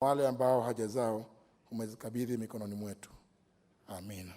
wale ambao haja zao umezikabidhi mikononi mwetu. Amina.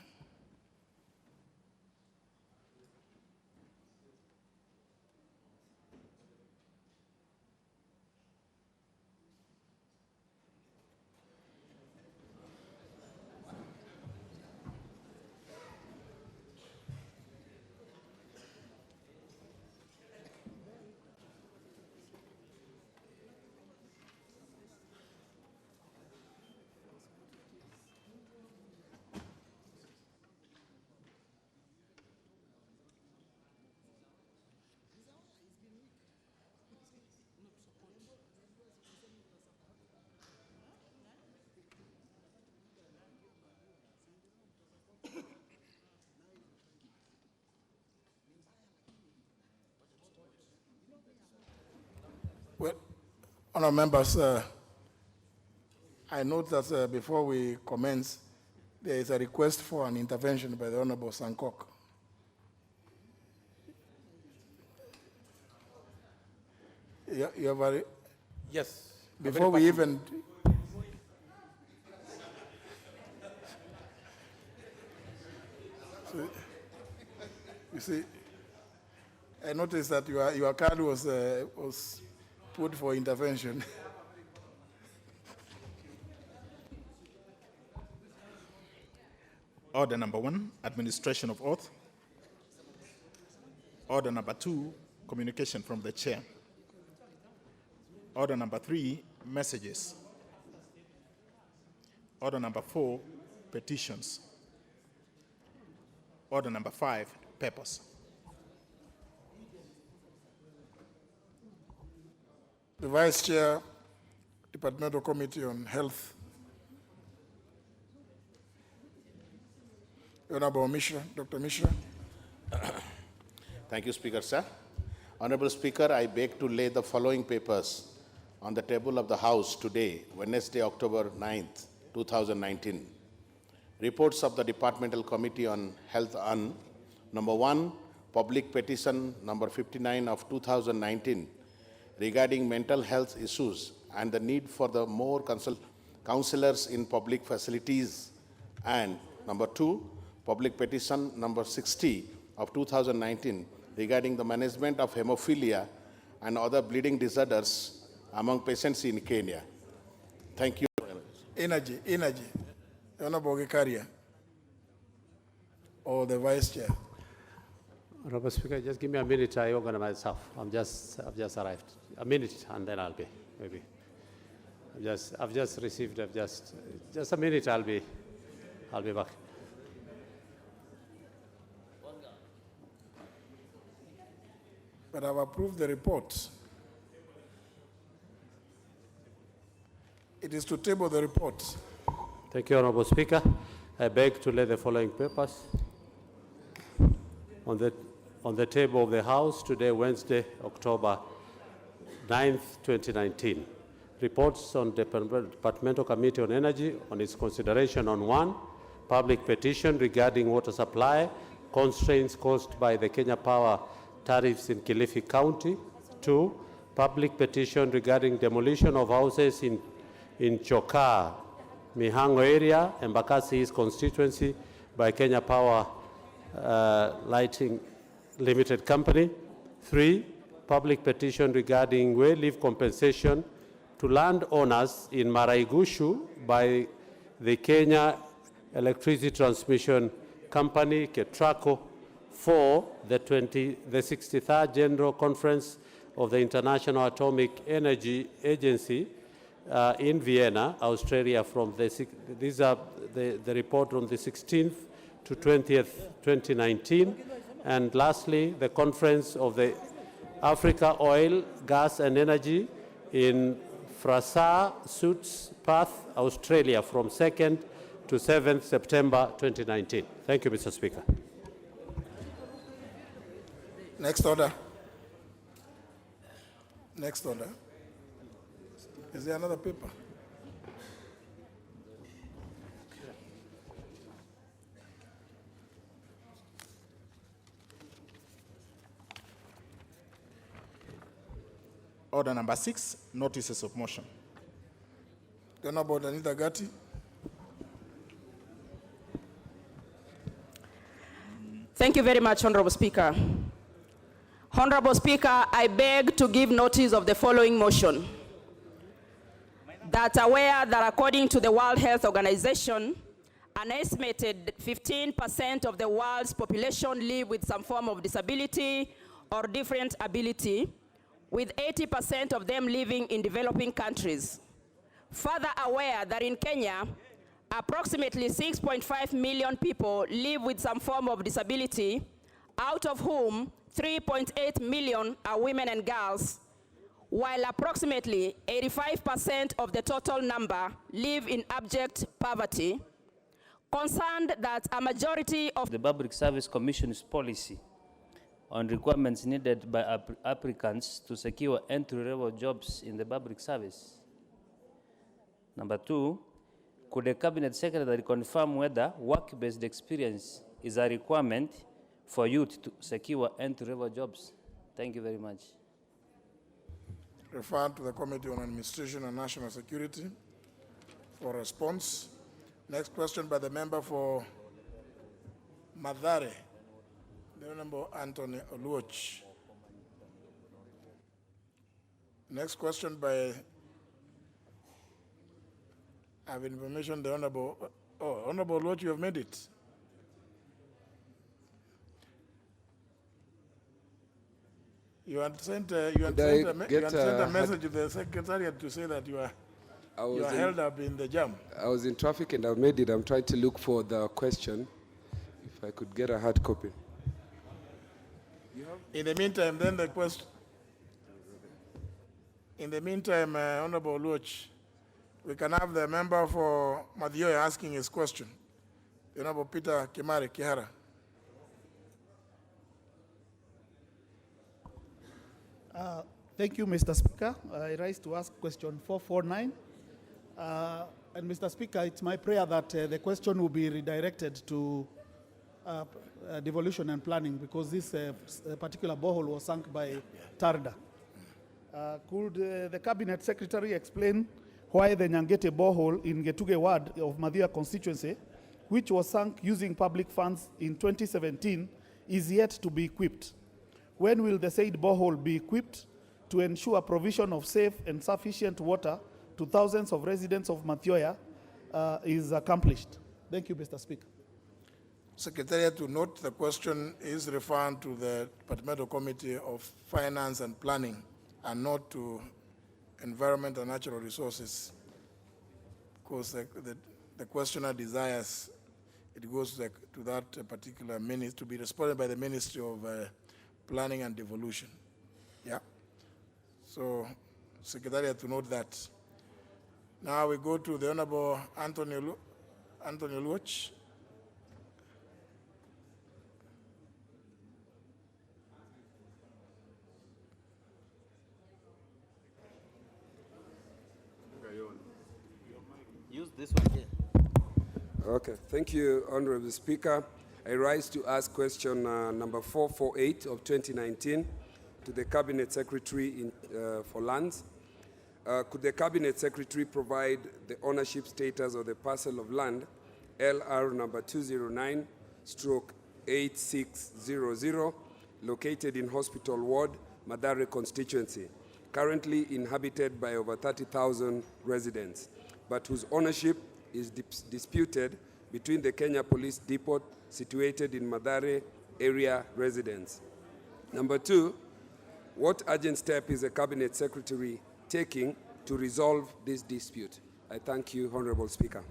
Well, honourable members, I note that before we commence, there is a request for an intervention by the Honourable Sankok. You have a, yes. Before we even... So, you see, I noticed that your card was put for intervention. Order number 1, administration of oath. Order number 2, communication from the chair. Order number 3, messages. Order number 4, petitions. Order number 5, papers. The Vice Chair, Departmental Committee on Health, Honorable Mishra, Dr. Mishra. Thank you, Speaker, sir. Honorable Speaker, I beg to lay the following papers on the table of the House today, Wednesday, October 9th, 2019. Reports of the Departmental Committee on Health on number 1, Public Petition number 59 of 2019 regarding mental health issues and the need for the more counselors in public facilities, and number 2, Public Petition number 60 of 2019 regarding the management of hemophilia and other bleeding disorders among patients in Kenya. Thank you. Energy. Honorable Gikaria, or the Vice Chair. Honorable Speaker, just give me a minute. I organize myself. I've just arrived. A minute, and then I'll be maybe. I've just received. Just a minute. I'll be back. But I've approved the report. It is to table the report. Thank you, Honorable Speaker. I beg to lay the following papers on the table of the House today, Wednesday, October 9th, 2019. Reports on the Departmental Committee on Energy on its consideration on 1, public petition regarding water supply constraints caused by the Kenya Power tariffs in Kilifi County. 2, public petition regarding demolition of houses in Chokaa, Mihango area, Embakasi East constituency by Kenya Power Lighting Limited Company. 3, public petition regarding way leave compensation to landowners in Maraigushu by the Kenya Electricity Transmission Company, KETRACO, for the 63rd General Conference of the International Atomic Energy Agency in Vienna, Australia, from these are the report on the 16th to 20th, 2019. And lastly, the conference of the Africa Oil, Gas and Energy in Fraser, Suits, Perth, Australia, from 2nd to 7th September 2019. Thank you, Mr. Speaker. Next order. Next order. Is there another paper? Order number 6, notices of motion. The Honorable Anita Gatti. Thank you very much, Honorable Speaker. Honorable Speaker, I beg to give notice of the following motion. That aware that according to the World Health Organization, an estimated 15% of the world's population live with some form of disability or different ability, with 80% of them living in developing countries. Further aware that in Kenya, approximately 6.5 million people live with some form of disability, out of whom 3.8 million are women and girls, while approximately 85% of the total number live in abject poverty. Concerned that a majority of the Public Service Commission's policy on requirements needed by applicants to secure entry-level jobs in the public service. Number two, could the Cabinet Secretary confirm whether work-based experience is a requirement for youth to secure entry-level jobs? Thank you very much. Referred to the Committee on Administration and National Security for response. Next question by the member for Madare, the Honorable Anthony Oluoch. Next question by, I have information the Honorable, Honorable Oluoch, you have made it. You had sent a message to the Secretariat to say that you are held up in the jam. I was in traffic and I've made it. I'm trying to look for the question. If I could get a hard copy. In the meantime, then the question. In the meantime, Honorable Oluoch, we can have the member for Madhioya asking his question. Honorable Peter Kimari Kihara. Thank you, Mr. Speaker. I rise to ask question 449. And Mr. Speaker, it's my prayer that the question will be redirected to devolution and planning, because this particular borehole was sunk by Tarda. Could the Cabinet Secretary explain why the Nyangete borehole in Getuge ward of Madhya constituency, which was sunk using public funds in 2017, is yet to be equipped? When will the said borehole be equipped to ensure provision of safe and sufficient water to thousands of residents of Mathioya is accomplished? Thank you, Mr. Speaker. Secretariat to note the question is referred to the Departmental Committee of Finance and Planning and not to Environment and Natural Resources, because the questioner desires it goes to that particular ministry to be responded by the Ministry of Planning and Devolution. Yeah. So, Secretariat to note that. Now we go to the Honorable Anthony Oluoch. Use this one here. Okay, thank you, Honorable Speaker. I rise to ask question number 448 of 2019 to the Cabinet Secretary for Lands. Could the Cabinet Secretary provide the ownership status of the parcel of land LR number 209/8600 located in Hospital Ward, Madare constituency, currently inhabited by over 30,000 residents, but whose ownership is disputed between the Kenya Police Depot situated in Madare area residents? Number two, what urgent step is the Cabinet Secretary taking to resolve this dispute? I thank you, Honorable Speaker.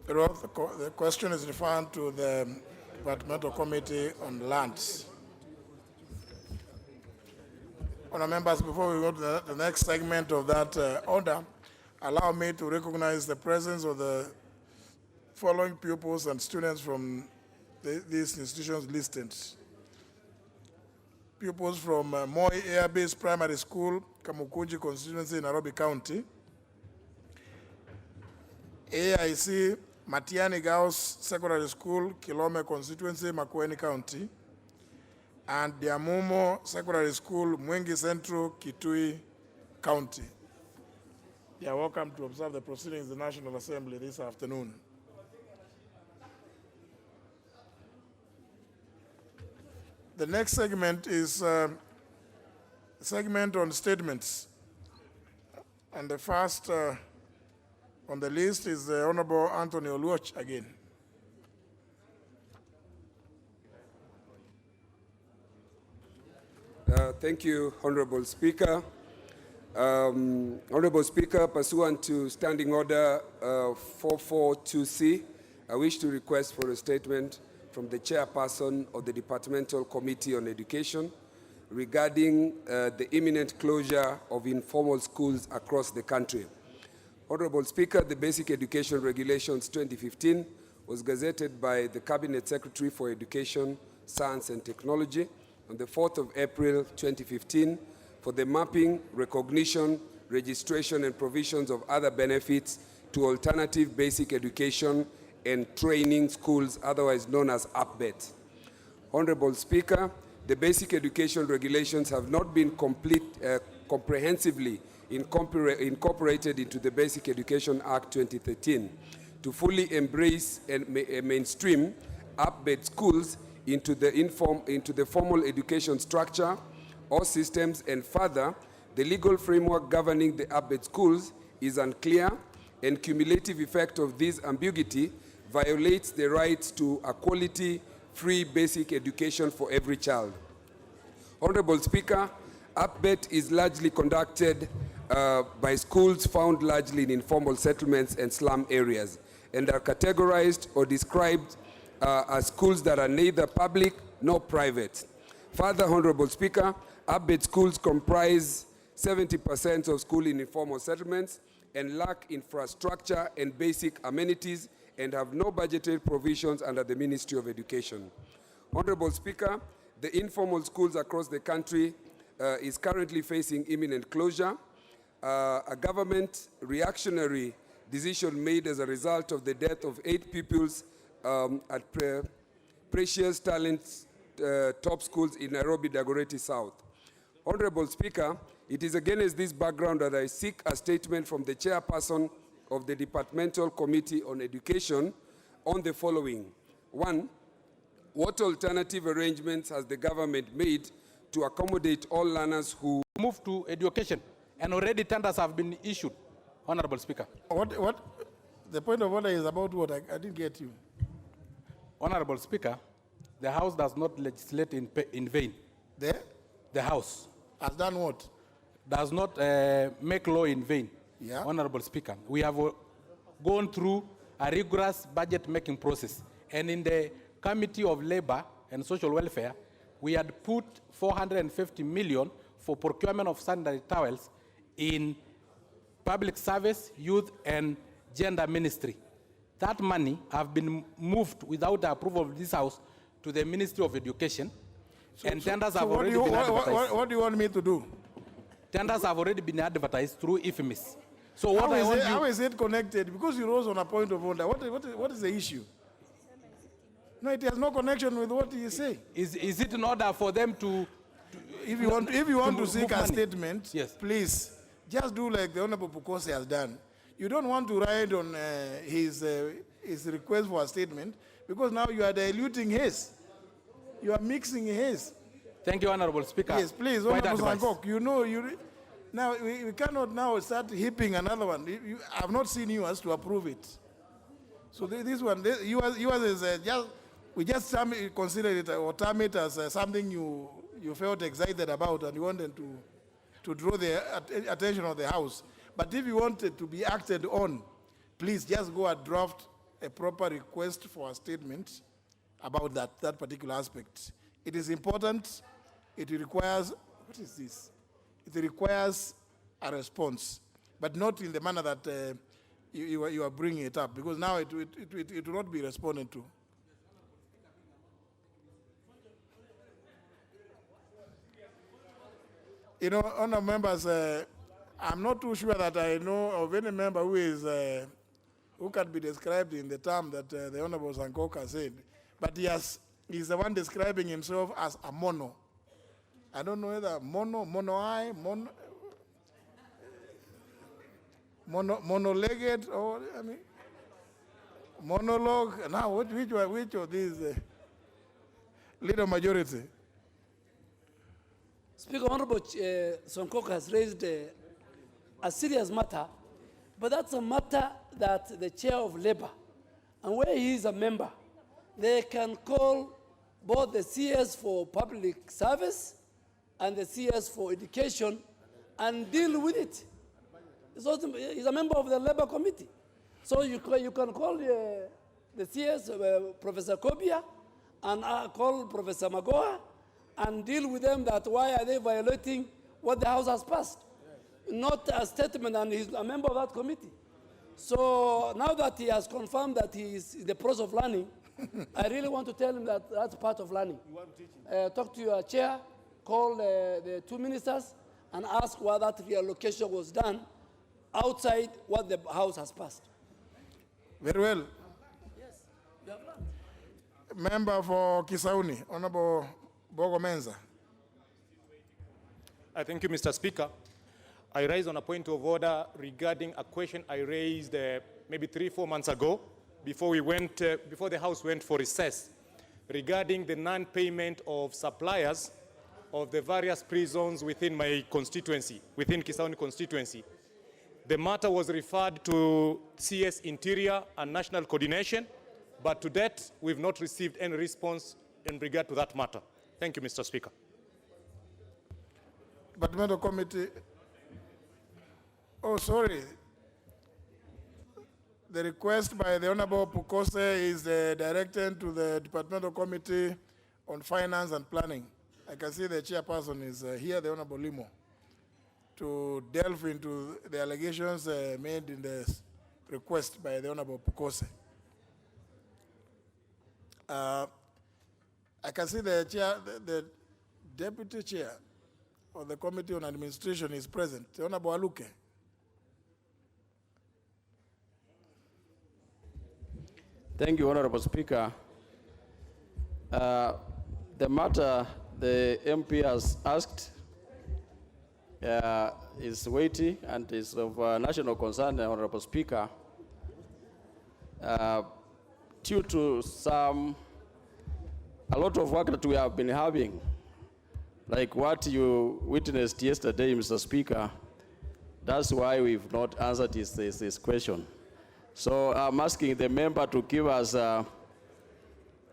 The question is referred to the Departmental Committee on Lands. Honourable members, before we go to the next segment of that order, allow me to recognize the presence of the following pupils and students from these institutions listed. Pupils from Moi Air Base Primary School, Kamukunji constituency, Nairobi County. AIC Matiani Girls Secondary School, Kilome constituency, Makueni County. And Diamumo Secondary School, Mwingi Central, Kitui County. You are welcome to observe the proceedings of the National Assembly this afternoon. The next segment is a segment on statements. And the first on the list is the Honorable Anthony Oluoch again. Thank you, Honorable Speaker. Honorable Speaker, pursuant to Standing Order 442C, I wish to request for a statement from the Chairperson of the Departmental Committee on Education regarding the imminent closure of informal schools across the country. Honorable Speaker, the Basic Education Regulations 2015 was gazetted by the Cabinet Secretary for Education, Science and Technology on the 4th of April 2015 for the mapping, recognition, registration and provisions of other benefits to alternative basic education and training schools, otherwise known as APBET. Honorable Speaker, the Basic Education Regulations have not been comprehensively incorporated into the Basic Education Act 2013 to fully embrace and mainstream APBET schools into the formal education structure or systems, and further, the legal framework governing the APBET schools is unclear, and cumulative effect of this ambiguity violates the rights to a quality, free basic education for every child. Honorable Speaker, APBET is largely conducted by schools found largely in informal settlements and slum areas, and are categorized or described as schools that are neither public nor private. Further, Honorable Speaker, APBET schools comprise 70% of schools in informal settlements and lack infrastructure and basic amenities and have no budgeted provisions under the Ministry of Education. Honorable Speaker, the informal schools across the country is currently facing imminent closure. A government reactionary decision made as a result of the death of 8 pupils at Precious Talents top schools in Nairobi, Dagoretti South. Honorable Speaker, it is against this background that I seek a statement from the Chairperson of the Departmental Committee on Education on the following. 1, what alternative arrangements has the government made to accommodate all learners who move to education, and already tenders have been issued, Honorable Speaker. What? The point of order is about what? I didn't get you. Honorable Speaker, the House does not legislate in vain. The House Has done what? does not make law in vain. Yeah. Honorable Speaker, we have gone through a rigorous budget-making process, and in the Committee of Labor and Social Welfare, we had put 450 million for procurement of sanitary towels in Public Service, Youth and Gender Ministry. That money have been moved without the approval of this House to the Ministry of Education, and tenders have already been advertised. What do you want me to do? Tenders have already been advertised through IFMIS. So How is it connected? Because you rose on a point of order. What is the issue? No, it has no connection with what you say. Is it in order for them to If you want to seek a money? statement, Yes. please, just do like the Honorable Pukosi has done. You don't want to ride on his request for a statement, because now you are diluting his. You are mixing his. Thank you, Honorable Speaker. Yes, please, Quite Honorable advice. Sankok, now we cannot now start heaping another one. I have not seen you as to approve it. So this one, yours is we just consider it or term it as something you felt excited about and you wanted to draw the attention of the House. But if you want it to be acted on, please just go and draft a proper request for a statement about that particular aspect. It is important. It requires, what is this? It requires a response, but not in the manner that you are bringing it up, because now it will not be responded to. You know, honourable members, I'm not too sure that I know of any member who can be described in the term that the Honourable Sankoka said. But he's the one describing himself as a mono. I don't know whether mono-eye, mono-legged, or, I mean, monologue? Now, which of these leader majority? Speaker, Honorable Sonkok has raised a serious matter, but that's a matter that the chair of Labour, and where he is a member, they can call both the CS for public service and the CS for education and deal with it. He's a member of the Labour Committee. So you can call the CS, Professor Kobia, and call Professor Magoa, and deal with them that why are they violating what the House has passed. Not a statement, and he's a member of that committee. So now that he has confirmed that he is in the process of learning, I really want to tell him that that's part of learning. You want to teach him? Talk to your chair, call the two ministers, and ask why that reallocation was done outside what the House has passed. Very well. Yes, you have learned. Member for Kisauni, Honorable Bogo Menza. I thank you, Mr. Speaker. I rise on a point of order regarding a question I raised maybe 3-4 months ago before the House went for recess regarding the non-payment of suppliers of the various prisons within my constituency, within Kisauni constituency. The matter was referred to CS Interior and National Coordination, but to date, we've not received any response in regard to that matter. Thank you, Mr. Speaker. Departmental Committee. Oh, sorry. The request by the Honorable Pukose is directed to the Departmental Committee on Finance and Planning. I can see the chairperson is here, the Honorable Limo, to delve into the allegations made in the request by the Honorable Pukose. I can see the chair, the deputy chair of the Committee on Administration is present, the Honorable Aluke. Thank you, Honorable Speaker. The matter the MP has asked is weighty and is of national concern, Honorable Speaker. Due to a lot of work that we have been having, like what you witnessed yesterday, Mr. Speaker, that's why we've not answered this question. So I'm asking the member to give us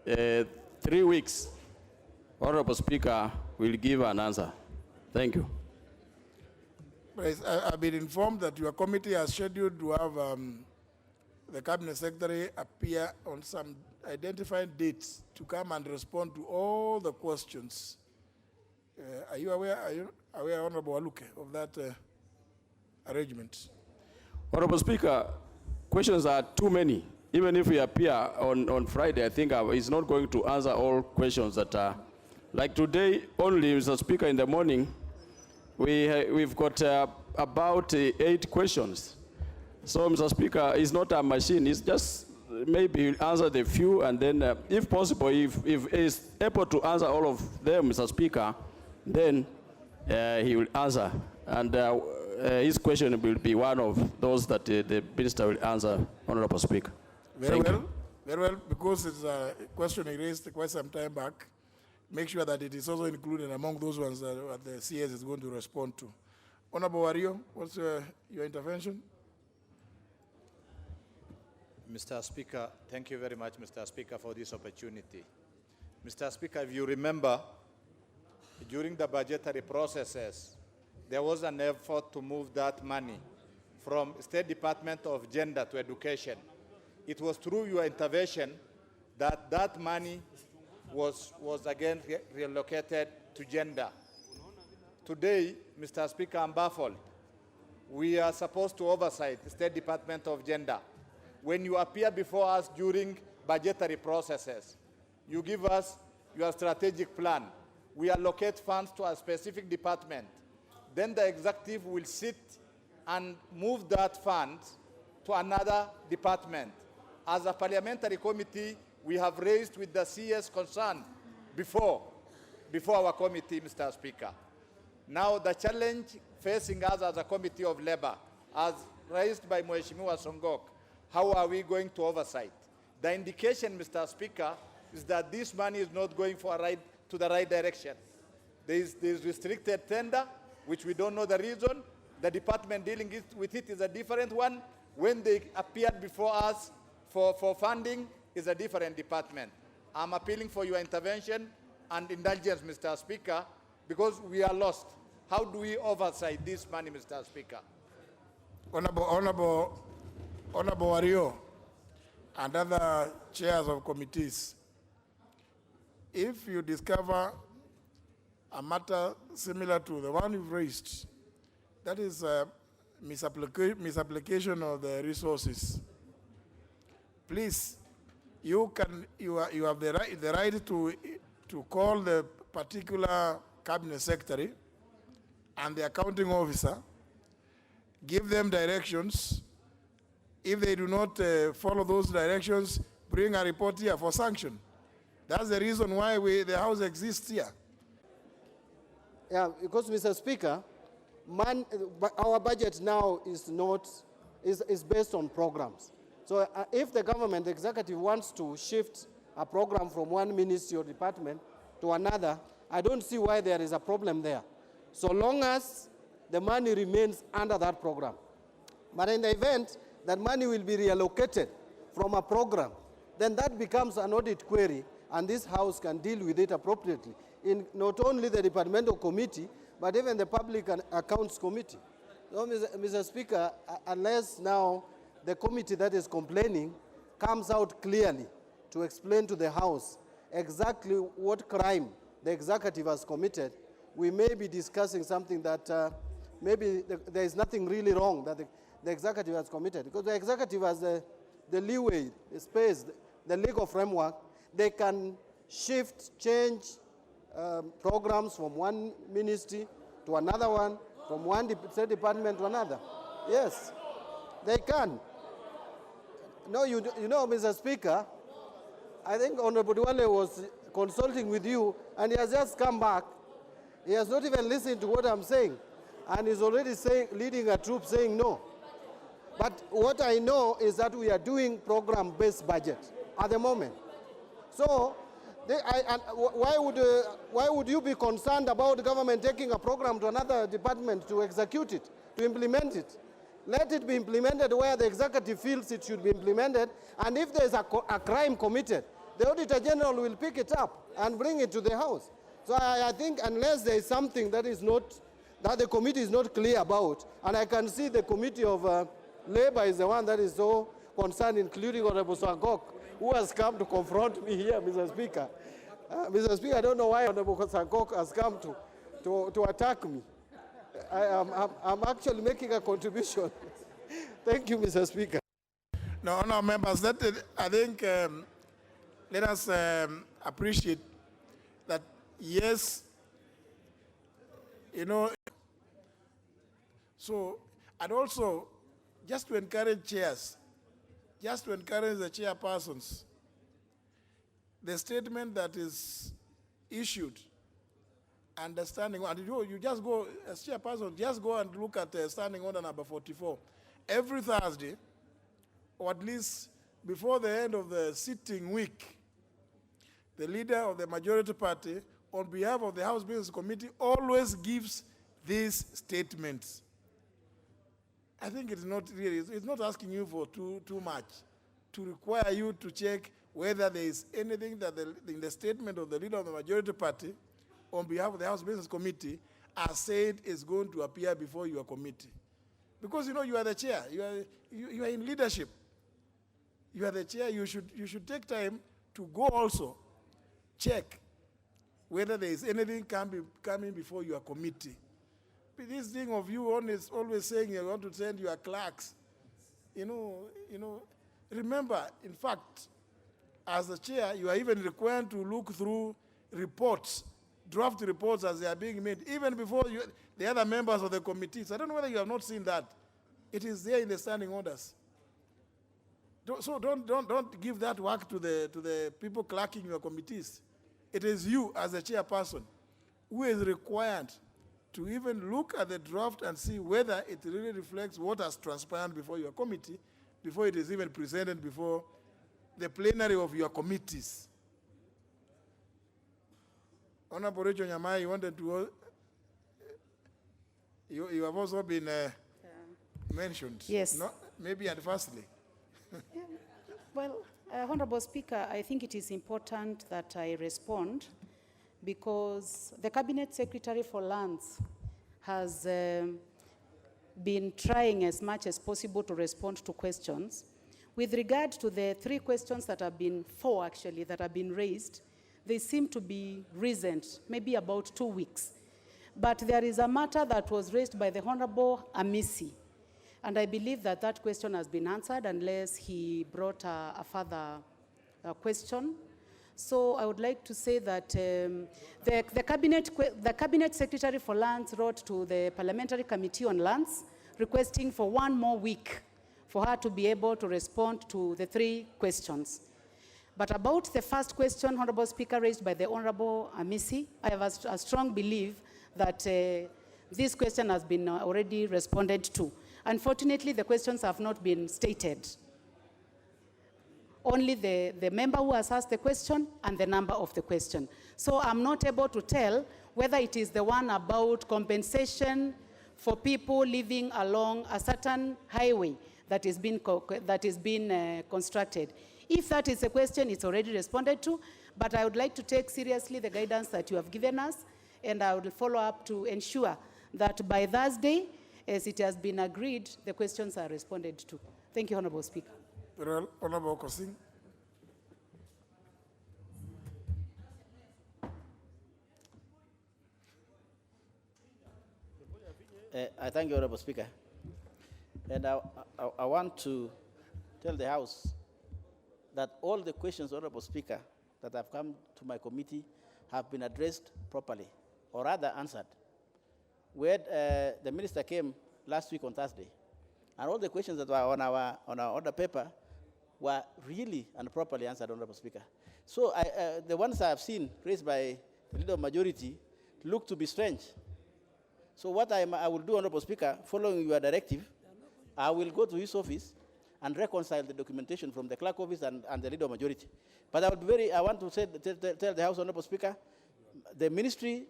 3 weeks. Honorable Speaker will give an answer. Thank you. I've been informed that your committee has scheduled to have the Cabinet Secretary appear on some identified dates to come and respond to all the questions. Are you aware, Honorable Aluke, of that arrangement? Honorable Speaker, questions are too many. Even if we appear on Friday, I think he's not going to answer all questions that are, like today only, Mr. Speaker, in the morning, we've got about 8 questions. So, Mr. Speaker, it's not a machine. It's just maybe he'll answer the few, and then, if possible, if he's able to answer all of them, Mr. Speaker, then he will answer. And his question will be one of those that the minister will answer, Honorable Speaker. Very well, because it's a question he raised quite some time back. Make sure that it is also included among those ones that the CS is going to respond to. Honorable Wario, what's your intervention? Mr. Speaker, thank you very much, Mr. Speaker, for this opportunity. Mr. Speaker, if you remember, during the budgetary processes, there was an effort to move that money from State Department of Gender to Education. It was through your intervention that that money was again relocated to gender. Today, Mr. Speaker, I'm baffled. We are supposed to oversight the State Department of Gender. When you appear before us during budgetary processes, you give us your strategic plan. We allocate funds to a specific department. Then the executive will sit and move that fund to another department. As a parliamentary committee, we have raised with the CS concern before our committee, Mr. Speaker. Now the challenge facing us as a committee of labor, as raised by Mheshimiwa Songok, how are we going to oversight? The indication, Mr. Speaker, is that this money is not going to the right direction. There is restricted tender, which we don't know the reason. The department dealing with it is a different one. When they appeared before us for funding, is a different department. I'm appealing for your intervention and indulgence, Mr. Speaker, because we are lost. How do we oversight this money, Mr. Speaker? Honorable Wario and other chairs of committees, if you discover a matter similar to the one you've raised, that is misapplication of the resources, please, you have the right to call the particular cabinet secretary and the accounting officer, give them directions. If they do not follow those directions, bring a report here for sanction. That's the reason why the House exists here. Yeah, because, Mr. Speaker, our budget now is based on programs. So if the government executive wants to shift a program from one ministry or department to another, I don't see why there is a problem there, so long as the money remains under that program. But in the event that money will be reallocated from a program, then that becomes an audit query, and this House can deal with it appropriately in not only the departmental committee, but even the Public Accounts Committee. So, Mr. Speaker, unless now the committee that is complaining comes out clearly to explain to the House exactly what crime the executive has committed, we may be discussing something that maybe there is nothing really wrong that the executive has committed. Because the executive has the leeway, the space, the legal framework. They can shift, change programs from one ministry to another one, from one state department to another. Yes, they can. No, you know, Mr. Speaker, I think Honorable Duale was consulting with you, and he has just come back. He has not even listened to what I'm saying, and he's already leading a troop saying no. But what I know is that we are doing program-based budget at the moment. So, why would you be concerned about the government taking a program to another department to execute it, to implement it? Let it be implemented where the executive feels it should be implemented, and if there is a crime committed, the Auditor General will pick it up and bring it to the House. So I think unless there is something that the committee is not clear about, and I can see the Committee of Labor is the one that is so concerned, including Honorable Sangok, who has come to confront me here, Mr. Speaker. Mr. Speaker, I don't know why Honorable Sangok has come to attack me. I'm actually making a contribution. Thank you, Mr. Speaker. No, members, I think let us appreciate that, yes, you know, so, and also, just to encourage chairs, just to encourage the chairpersons, the statement that is issued, understanding, and you just go, as chairperson, just go and look at standing order number 44. Every Thursday, or at least before the end of the sitting week, the leader of the majority party, on behalf of the House Business Committee, always gives these statements. I think it's not really, it's not asking you for too much to require you to check whether there is anything that in the statement of the leader of the majority party on behalf of the House Business Committee has said is going to appear before your committee. Because, you know, you are the chair, you are in leadership. You are the chair, you should take time to go also check whether there is anything coming before your committee. But this thing of you always saying you want to send your clerks, you know, remember, in fact, as the chair, you are even required to look through reports, draft reports as they are being made, even before the other members of the committees. I don't know whether you have not seen that. It is there in the standing orders. So don't give that work to the people clerking your committees. It is you as a chairperson who is required to even look at the draft and see whether it really reflects what has transpired before your committee, before it is even presented before the plenary of your committees. Honorable Rachel Nyamai, you wanted to, you have also been mentioned. Yes. No, maybe adversely. Well, Honorable Speaker, I think it is important that I respond because the Cabinet Secretary for Lands has been trying as much as possible to respond to questions. With regard to the 3 questions that have been, 4 actually, that have been raised, they seem to be recent, maybe about 2 weeks. But there is a matter that was raised by the Honorable Amisi, and I believe that that question has been answered unless he brought a further question. So I would like to say that the Cabinet Secretary for Lands wrote to the Parliamentary Committee on Lands requesting for 1 more week for her to be able to respond to the 3 questions. But about the first question, Honorable Speaker, raised by the Honorable Amisi, I have a strong belief that this question has been already responded to. Unfortunately, the questions have not been stated. Only the member who has asked the question and the number of the question. So I'm not able to tell whether it is the one about compensation for people living along a certain highway that is being constructed. If that is a question, it's already responded to, but I would like to take seriously the guidance that you have given us, and I will follow up to ensure that by Thursday, as it has been agreed, the questions are responded to. Thank you, Honorable Speaker. Very well. Honorable Kosing. I thank you, Honorable Speaker. And I want to tell the House that all the questions, Honorable Speaker, that have come to my committee have been addressed properly, or rather answered. The minister came last week on Thursday, and all the questions that were on our order paper were really and properly answered, Honorable Speaker. So the ones I have seen raised by the Leader of Majority look to be strange. So what I will do, Honorable Speaker, following your directive, I will go to his office and reconcile the documentation from the clerk office and the Leader of Majority. But I want to tell the House, Honorable Speaker, the Ministry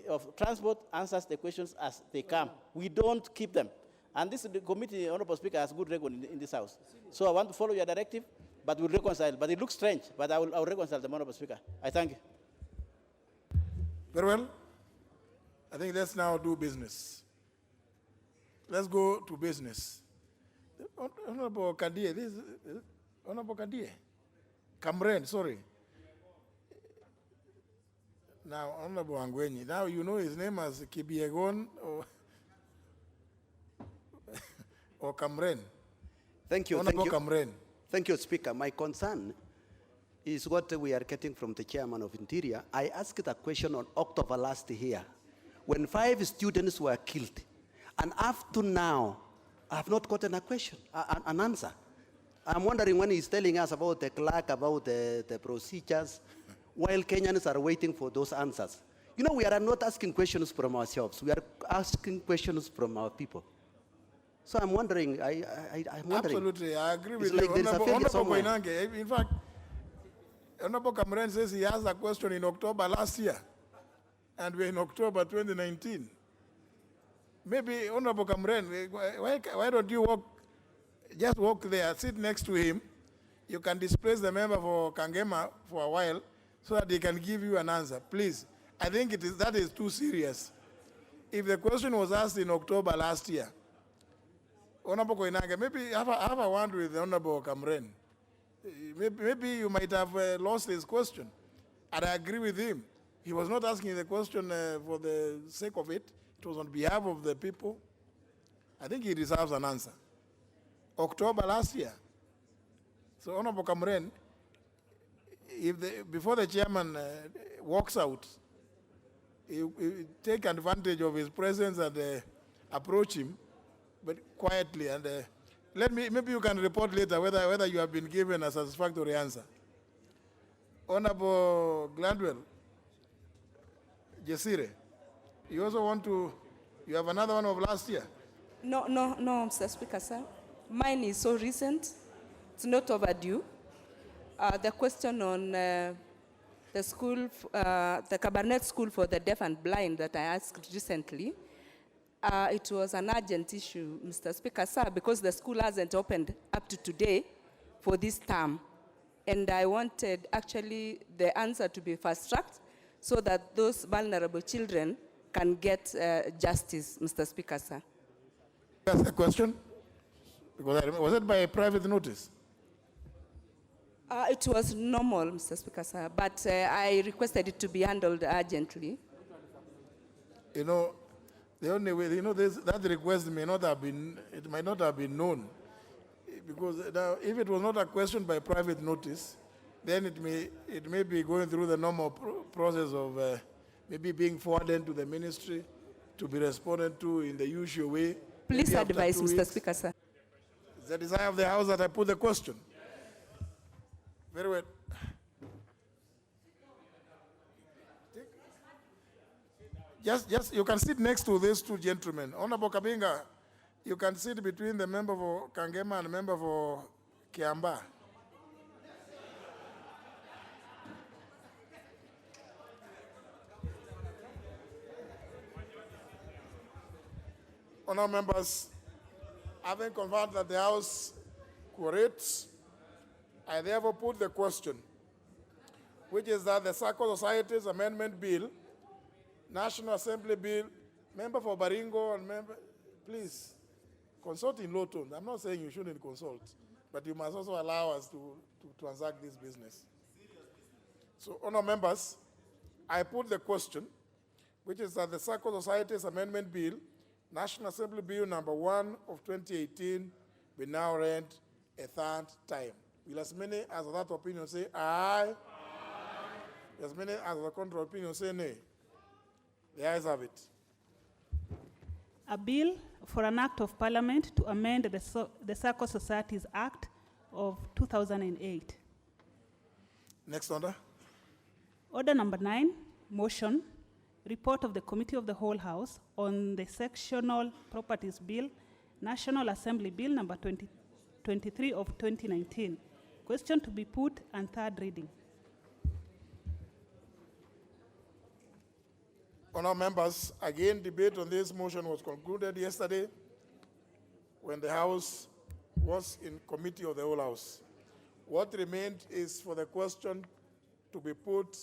of Transport answers the questions as they come. We don't keep them. And this committee, Honorable Speaker, has good record in this House. So I want to follow your directive, but we'll reconcile. But it looks strange, but I will reconcile them, Honorable Speaker. I thank you. Very well. I think let's now do business. Let's go to business. Honorable Kadie, this is Honorable Kadie. Kamren, sorry. Now, Honorable Angwenyi, now you know his name as Kibiegon or Kamren. Thank you. Honorable Kamren. Thank you, Speaker. My concern is what we are getting from the Chairman of Interior. I asked a question on October last year when 5 students were killed. And up to now, I have not gotten a question, an answer. I'm wondering when he's telling us about the clerk, about the procedures, while Kenyans are waiting for those answers. You know, we are not asking questions from ourselves. We are asking questions from our people. So I'm wondering, I'm wondering. Absolutely, I agree with it's you. Like there's a failure somewhere. Koinange, in fact, Honorable Kamren says he asked a question in October last year, and we're in October 2019. Maybe, Honorable Kamren, why don't you just walk there, sit next to him. You can displace the member for Kangema for a while so that he can give you an answer. Please, I think that is too serious. If the question was asked in October last year, Honorable Koinange, maybe have a word with Honorable Kamren. Maybe you might have lost his question. And I agree with him. He was not asking the question for the sake of it. It was on behalf of the people. I think he deserves an answer. October last year. So, Honorable Kamren, before the chairman walks out, you take advantage of his presence and approach him, but quietly. And maybe you can report later whether you have been given a satisfactory answer. Honorable Gladwell, Jesire, you also want to You have another one of last year? No, Mr. Speaker, sir. Mine is so recent. It's not overdue. The question on the school, the Cabernet School for the Deaf and Blind that I asked recently, it was an urgent issue, Mr. Speaker, sir, because the school hasn't opened up to today for this term. And I wanted actually the answer to be fast-tracked so that those vulnerable children can get justice, Mr. Speaker, sir. That's the question? Because was it by a private notice? It was normal, Mr. Speaker, sir, but I requested it to be handled urgently. You know, the only way, you know, that request may not have been, it might not have been known. Because now, if it was not a question by private notice, then it may be going through the normal process of maybe being forwarded to the ministry to be responded to in the usual way. Please advise, Mr. Speaker, sir. Is the desire of the House that I put the question? Very well. Just, you can sit next to these two gentlemen. Honorable Kabinga, you can sit between the member for Kangema and the member for Kiamba. Honourable members, having confirmed that the House quorates, I therefore put the question, which is that the Circle Societies Amendment Bill, National Assembly Bill, member for Baringo and member, please, consult in low tones. I'm not saying you shouldn't consult, but you must also allow us to transact this business. So, honourable members, I put the question, which is that the Circle Societies Amendment Bill, National Assembly Bill number 1 of 2018, be now read a third time. Will as many as of that opinion say aye? Aye. As many as of the contrary opinion say nay? The ayes have it. A bill for an act of parliament to amend the Circle Societies Act of 2008. Next order. Order number 9, motion, report of the Committee of the Whole House on the Sectional Properties Bill, National Assembly Bill number 23 of 2019. Question to be put and third reading. Honourable members, again, debate on this motion was concluded yesterday when the House was in Committee of the Whole House. What remained is for the question to be put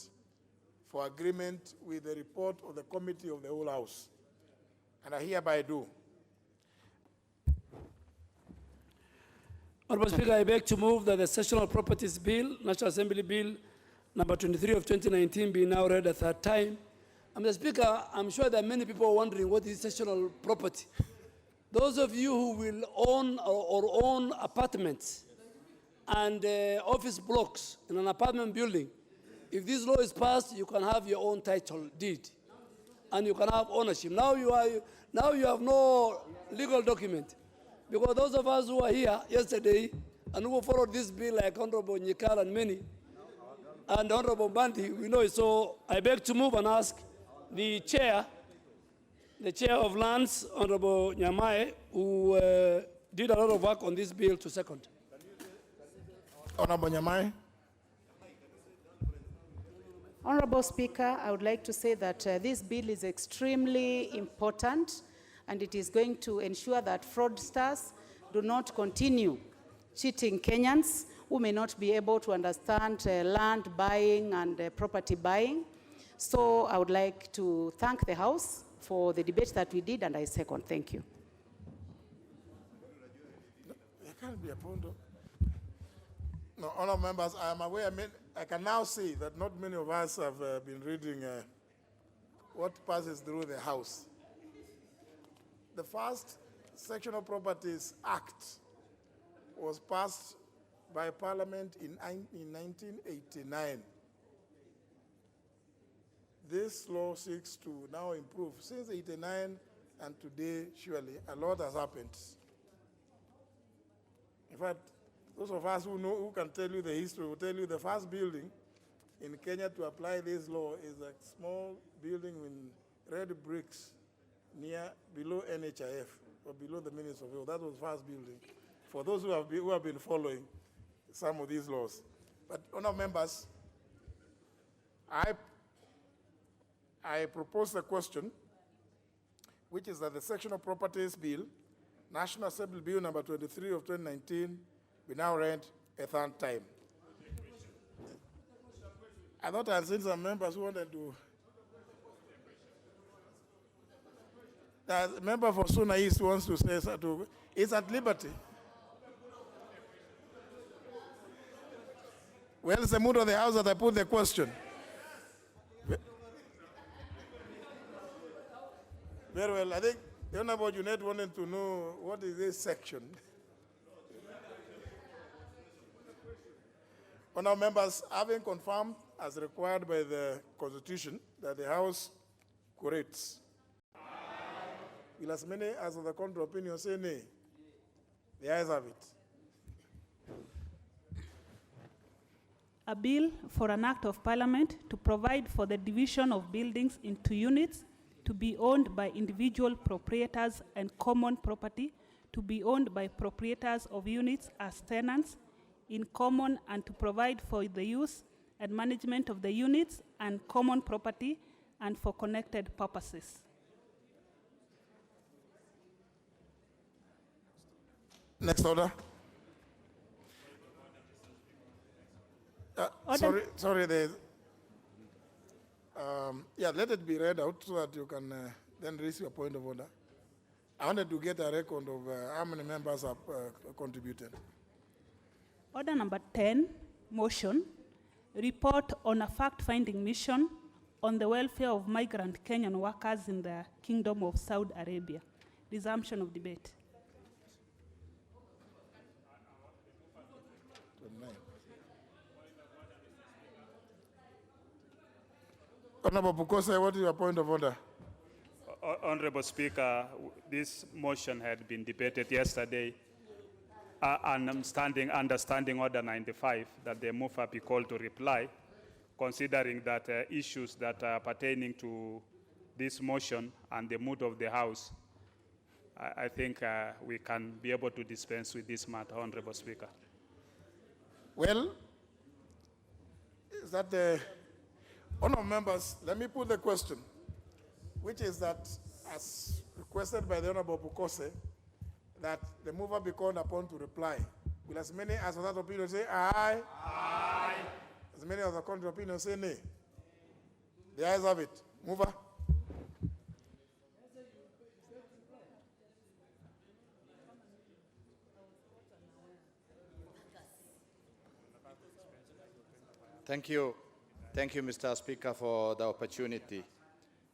for agreement with the report of the Committee of the Whole House. And I hereby do. Honourable Speaker, I beg to move that the Sectional Properties Bill, National Assembly Bill number 23 of 2019 be now read a third time. Mr. Speaker, I'm sure there are many people wondering what is sectional property. Those of you who will own or own apartments and office blocks in an apartment building, if this law is passed, you can have your own title deed and you can have ownership. Now you have no legal document. Because those of us who were here yesterday and who followed this bill like Honorable Nyikal and many, and Honorable Bandi, we know it. So I beg to move and ask the chair of lands, Honorable Nyamae, who did a lot of work on this bill, to second. Honorable Nyamae. Honorable Speaker, I would like to say that this bill is extremely important, and it is going to ensure that fraudsters do not continue cheating Kenyans who may not be able to understand land buying and property buying. So I would like to thank the House for the debate that we did, and I second. Thank you. There can't be a point of... No, honourable members, I am aware, I can now see that not many of us have been reading what passes through the House. The first Sectional Properties Act was passed by Parliament in 1989. This law seeks to now improve. Since 1989 and today, surely, a lot has happened. In fact, those of us who know, who can tell you the history, will tell you the first building in Kenya to apply this law is a small building with red bricks below NHIF, or below the Ministry of Health. That was first building. For those who have been following some of these laws. But, honourable members, I propose a question, which is that the Sectional Properties Bill, National Assembly Bill number 23 of 2019, be now read a third time. I thought I had seen some members who wanted to. The member for Suna East wants to say something. It's at liberty. Well, it's the mood of the House that I put the question. Very well. I think the Honorable Junet wanted to know what is this section. Honourable members, having confirmed as required by the Constitution that the House corrects, will as many as of the contrary opinion say nay? The ayes have it. A bill for an act of parliament to provide for the division of buildings into units to be owned by individual proprietors and common property to be owned by proprietors of units as tenants in common, and to provide for the use and management of the units and common property and for connected purposes. Next order. Sorry, yeah, let it be read out so that you can then raise your point of order. I wanted to get a record of how many members have contributed. Order number 10, motion, report on a fact-finding mission on the welfare of migrant Kenyan workers in the Kingdom of Saudi Arabia. Resumption of debate. Honorable Bukose, what is your point of order? Honorable Speaker, this motion had been debated yesterday, and I'm understanding Order 95, that the mover be called to reply, considering that issues that are pertaining to this motion and the mood of the House, I think we can be able to dispense with this matter, Honorable Speaker. Well, is that the... Honourable members, let me put the question, which is that, as requested by the Honourable Bukose, that the mover be called upon to reply. Will as many as of that opinion say aye? Aye. As many as the contrary opinion say nay? The ayes have it. Mover. Thank you. Thank you, Mr. Speaker, for the opportunity.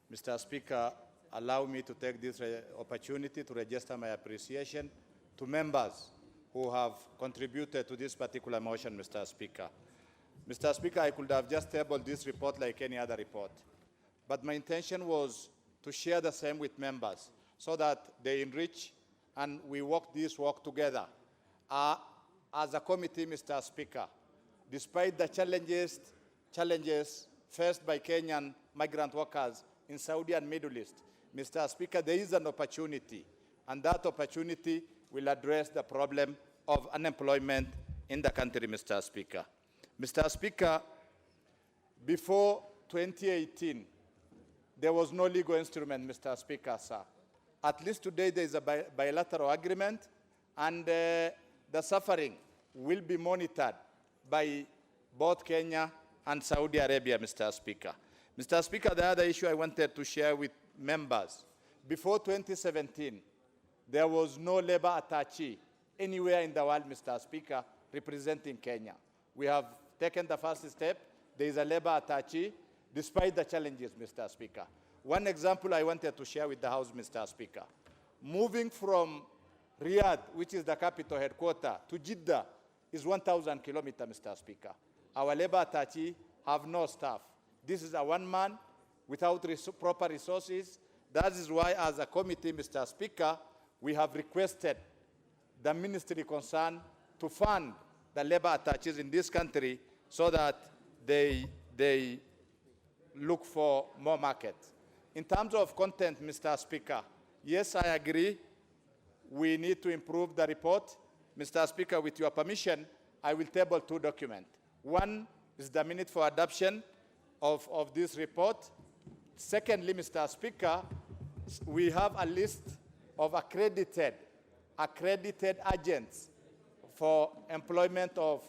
Mr. Speaker, allow me to take this opportunity to register my appreciation to members who have contributed to this particular motion, Mr. Speaker. Mr. Speaker, I could have just tabled this report like any other report, but my intention was to share the same with members so that they enrich and we walk this walk together. As a committee, Mr. Speaker, despite the challenges faced by Kenyan migrant workers in Saudi and Middle East, Mr. Speaker, there is an opportunity, and that opportunity will address the problem of unemployment in the country, Mr. Speaker. Mr. Speaker, before 2018, there was no legal instrument, Mr. Speaker, sir. At least today there is a bilateral agreement, and the suffering will be monitored by both Kenya and Saudi Arabia, Mr. Speaker. Mr. Speaker, the other issue I wanted to share with members, before 2017, there was no labor attaché anywhere in the world, Mr. Speaker, representing Kenya. We have taken the first step. There is a labor attaché, despite the challenges, Mr. Speaker. One example I wanted to share with the House, Mr. Speaker. Moving from Riyadh, which is the capital headquarters, to Jeddah is 1,000 kilometers, Mr. Speaker. Our labor attaché have no staff. This is a one man without proper resources. That is why, as a committee, Mr. Speaker, we have requested the ministry concerned to fund the labor attachés in this country so that they look for more markets. In terms of content, Mr. Speaker, Yes, I agree. We need to improve the report. Mr. Speaker, with your permission, I will table two documents. One is the minute for adoption of this report. Secondly, Mr. Speaker, we have a list of accredited agents for employment of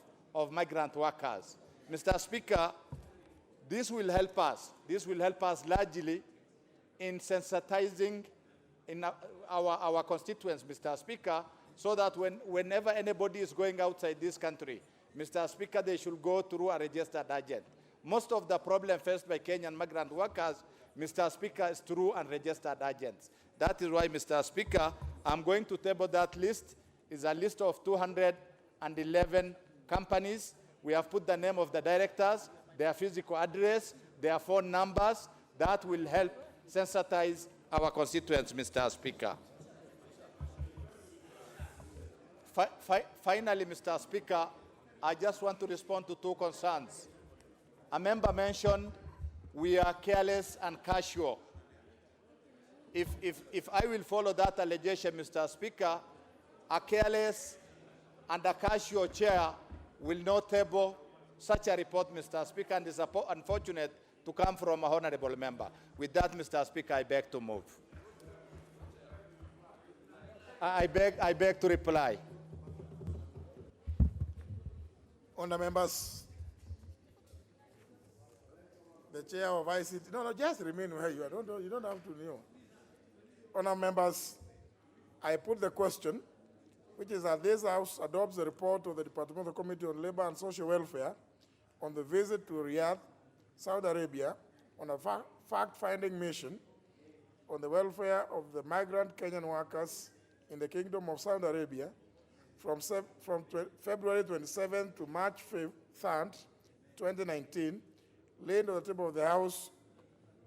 migrant workers. Mr. Speaker, this will help us. This will help us largely in sensitizing in our constituents, Mr. Speaker, so that whenever anybody is going outside this country, Mr. Speaker, they should go through a registered agent. Most of the problem faced by Kenyan migrant workers, Mr. Speaker, is through unregistered agents. That is why, Mr. Speaker, I'm going to table that list. It's a list of 211 companies. We have put the name of the directors, their physical address, their phone numbers. That will help sensitize our constituents, Mr. Speaker. Finally, Mr. Speaker, I just want to respond to two concerns. A member mentioned we are careless and casual. If I will follow that allegation, Mr. Speaker, a careless and a casual chair will not table such a report, Mr. Speaker, and it's unfortunate to come from a honorable member. With that, Mr. Speaker, I beg to move. I beg to reply. Honourable members, the chair of ICT, no, just remain where you are. You don't have to kneel. Honourable members, I put the question, which is that this House adopts the report of the Departmental Committee on Labour and Social Welfare on the visit to Riyadh, Saudi Arabia, on a fact-finding mission on the welfare of the migrant Kenyan workers in the Kingdom of Saudi Arabia from February 27 to March 3rd, 2019, laid on the table of the House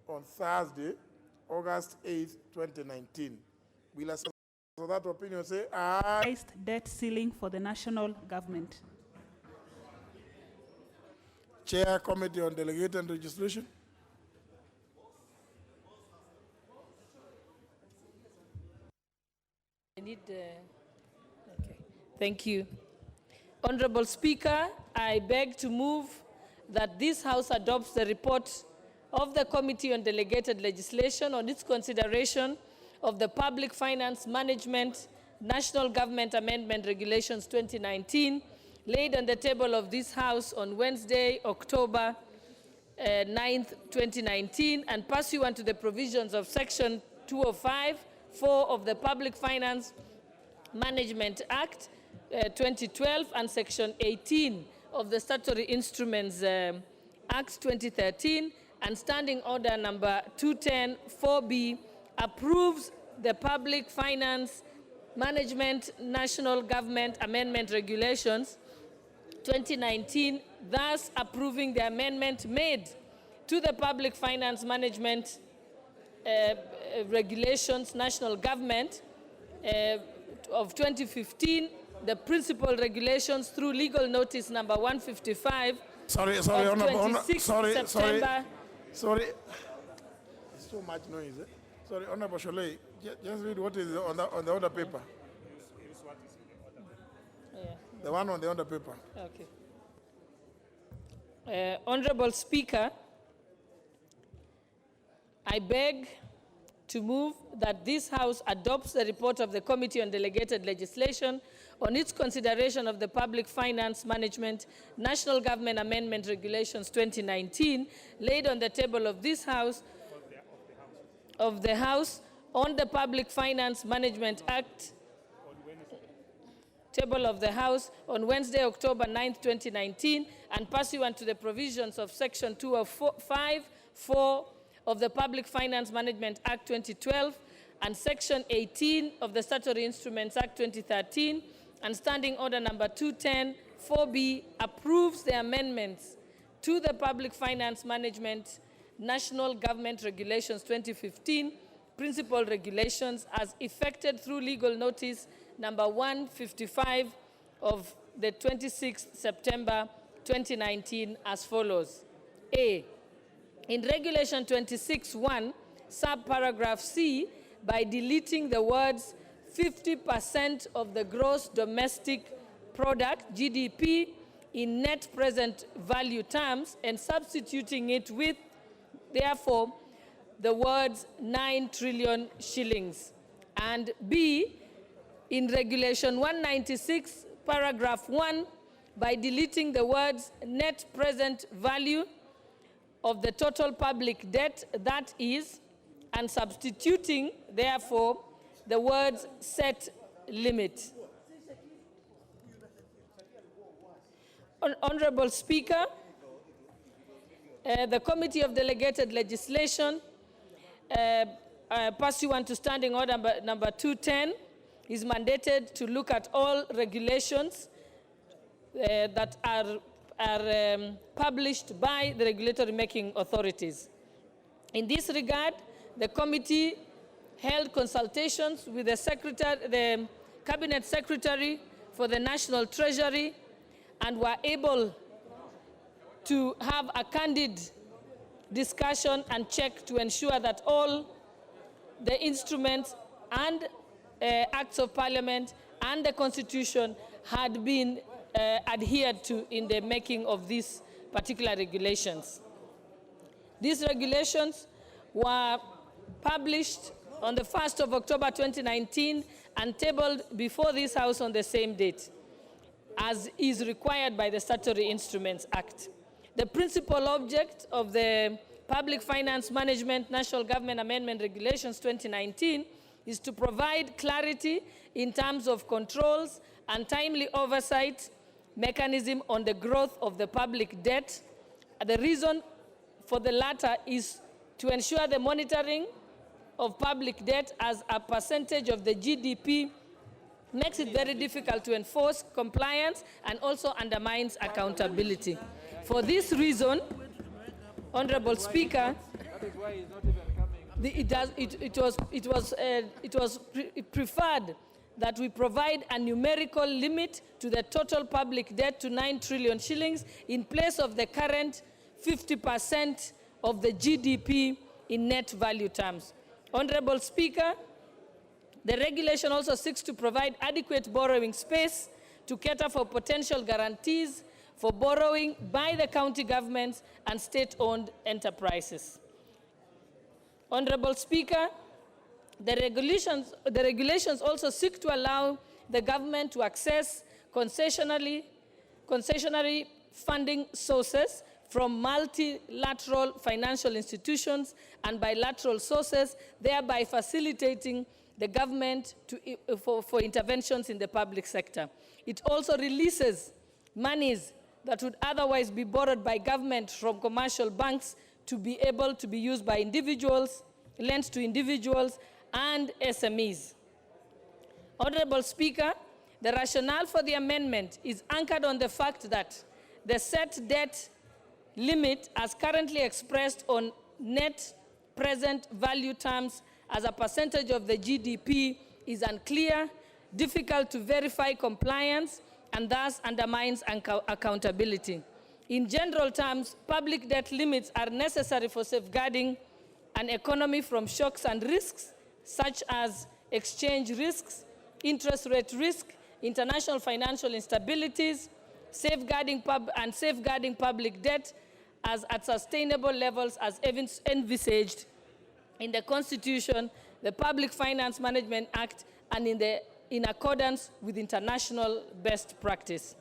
on Thursday, August 8, 2019. Will assess that opinion say aye. Debt ceiling for the national government. Chair, Committee on Delegated and Legislation. I need, okay. Thank you. Honorable Speaker, I beg to move that this House adopts the report of the Committee on Delegated Legislation on its consideration of the Public Finance Management National Government Amendment Regulations 2019, laid on the table of this House on Wednesday, October 9th, 2019, and pursuant to the provisions of Section 205(4) of the Public Finance Management Act 2012 and Section 18 of the Statutory Instruments Act 2013, and Standing Order number 210(4)B approves the Public Finance Management National Government Amendment Regulations 2019, thus approving the amendment made to the Public Finance Management Regulations National Government of 2015, the principal regulations through legal notice number 155 Sorry, of Honourable, 26 September. Sorry. It's too much noise. Sorry, Honourable Sholei, just read what is on the other paper. Yeah. The one on the other paper. Okay. Honorable Speaker, I beg to move that this House adopts the report of the Committee on Delegated Legislation on its consideration of the Public Finance Management National Government Amendment Regulations 2019, laid on the table of this House, of the House on the Public Finance Management Act, table of the House on Wednesday, October 9th, 2019, and pursuant to the provisions of Section 205(4) of the Public Finance Management Act 2012 and Section 18 of the Statutory Instruments Act 2013, and Standing Order number 210(4)B approves the amendments to the Public Finance Management National Government Regulations 2015, principal regulations as effected through legal notice number 155 of the 26th September 2019 as follows. A, in Regulation 26(1), subparagraph C, by deleting the words 50% of the gross domestic product, GDP, in net present value terms and substituting it with, therefore, the words 9 trillion shillings. And B, in Regulation 196, paragraph 1, by deleting the words net present value of the total public debt, that is, and substituting, therefore, the words set limit. Honorable Speaker, the Committee of Delegated Legislation, pursuant to Standing Order number 210, is mandated to look at all regulations that are published by the regulatory making authorities. In this regard, the committee held consultations with the Cabinet Secretary for the National Treasury and were able to have a candid discussion and check to ensure that all the instruments and acts of parliament and the constitution had been adhered to in the making of these particular regulations. These regulations were published on the 1st of October 2019 and tabled before this House on the same date, as is required by the Statutory Instruments Act. The principal object of the Public Finance Management National Government Amendment Regulations 2019 is to provide clarity in terms of controls and timely oversight mechanism on the growth of the public debt. The reason for the latter is to ensure the monitoring of public debt as a percentage of the GDP makes it very difficult to enforce compliance and also undermines accountability. For this reason, Honorable Speaker, it was preferred that we provide a numerical limit to the total public debt to 9 trillion shillings in place of the current 50% of the GDP in net value terms. Honorable Speaker, the regulation also seeks to provide adequate borrowing space to cater for potential guarantees for borrowing by the county governments and state-owned enterprises. Honorable Speaker, the regulations also seek to allow the government to access concessionary funding sources from multilateral financial institutions and bilateral sources, thereby facilitating the government for interventions in the public sector. It also releases monies that would otherwise be borrowed by government from commercial banks to be able to be used by individuals, lent to individuals, and SMEs. Honorable Speaker, the rationale for the amendment is anchored on the fact that the set debt limit as currently expressed on net present value terms as a percentage of the GDP is unclear, difficult to verify compliance, and thus undermines accountability. In general terms, public debt limits are necessary for safeguarding an economy from shocks and risks, such as exchange risks, interest rate risk, international financial instabilities, safeguarding public debt as at sustainable levels as envisaged in the Constitution, the Public Finance Management Act, and in accordance with international best practice.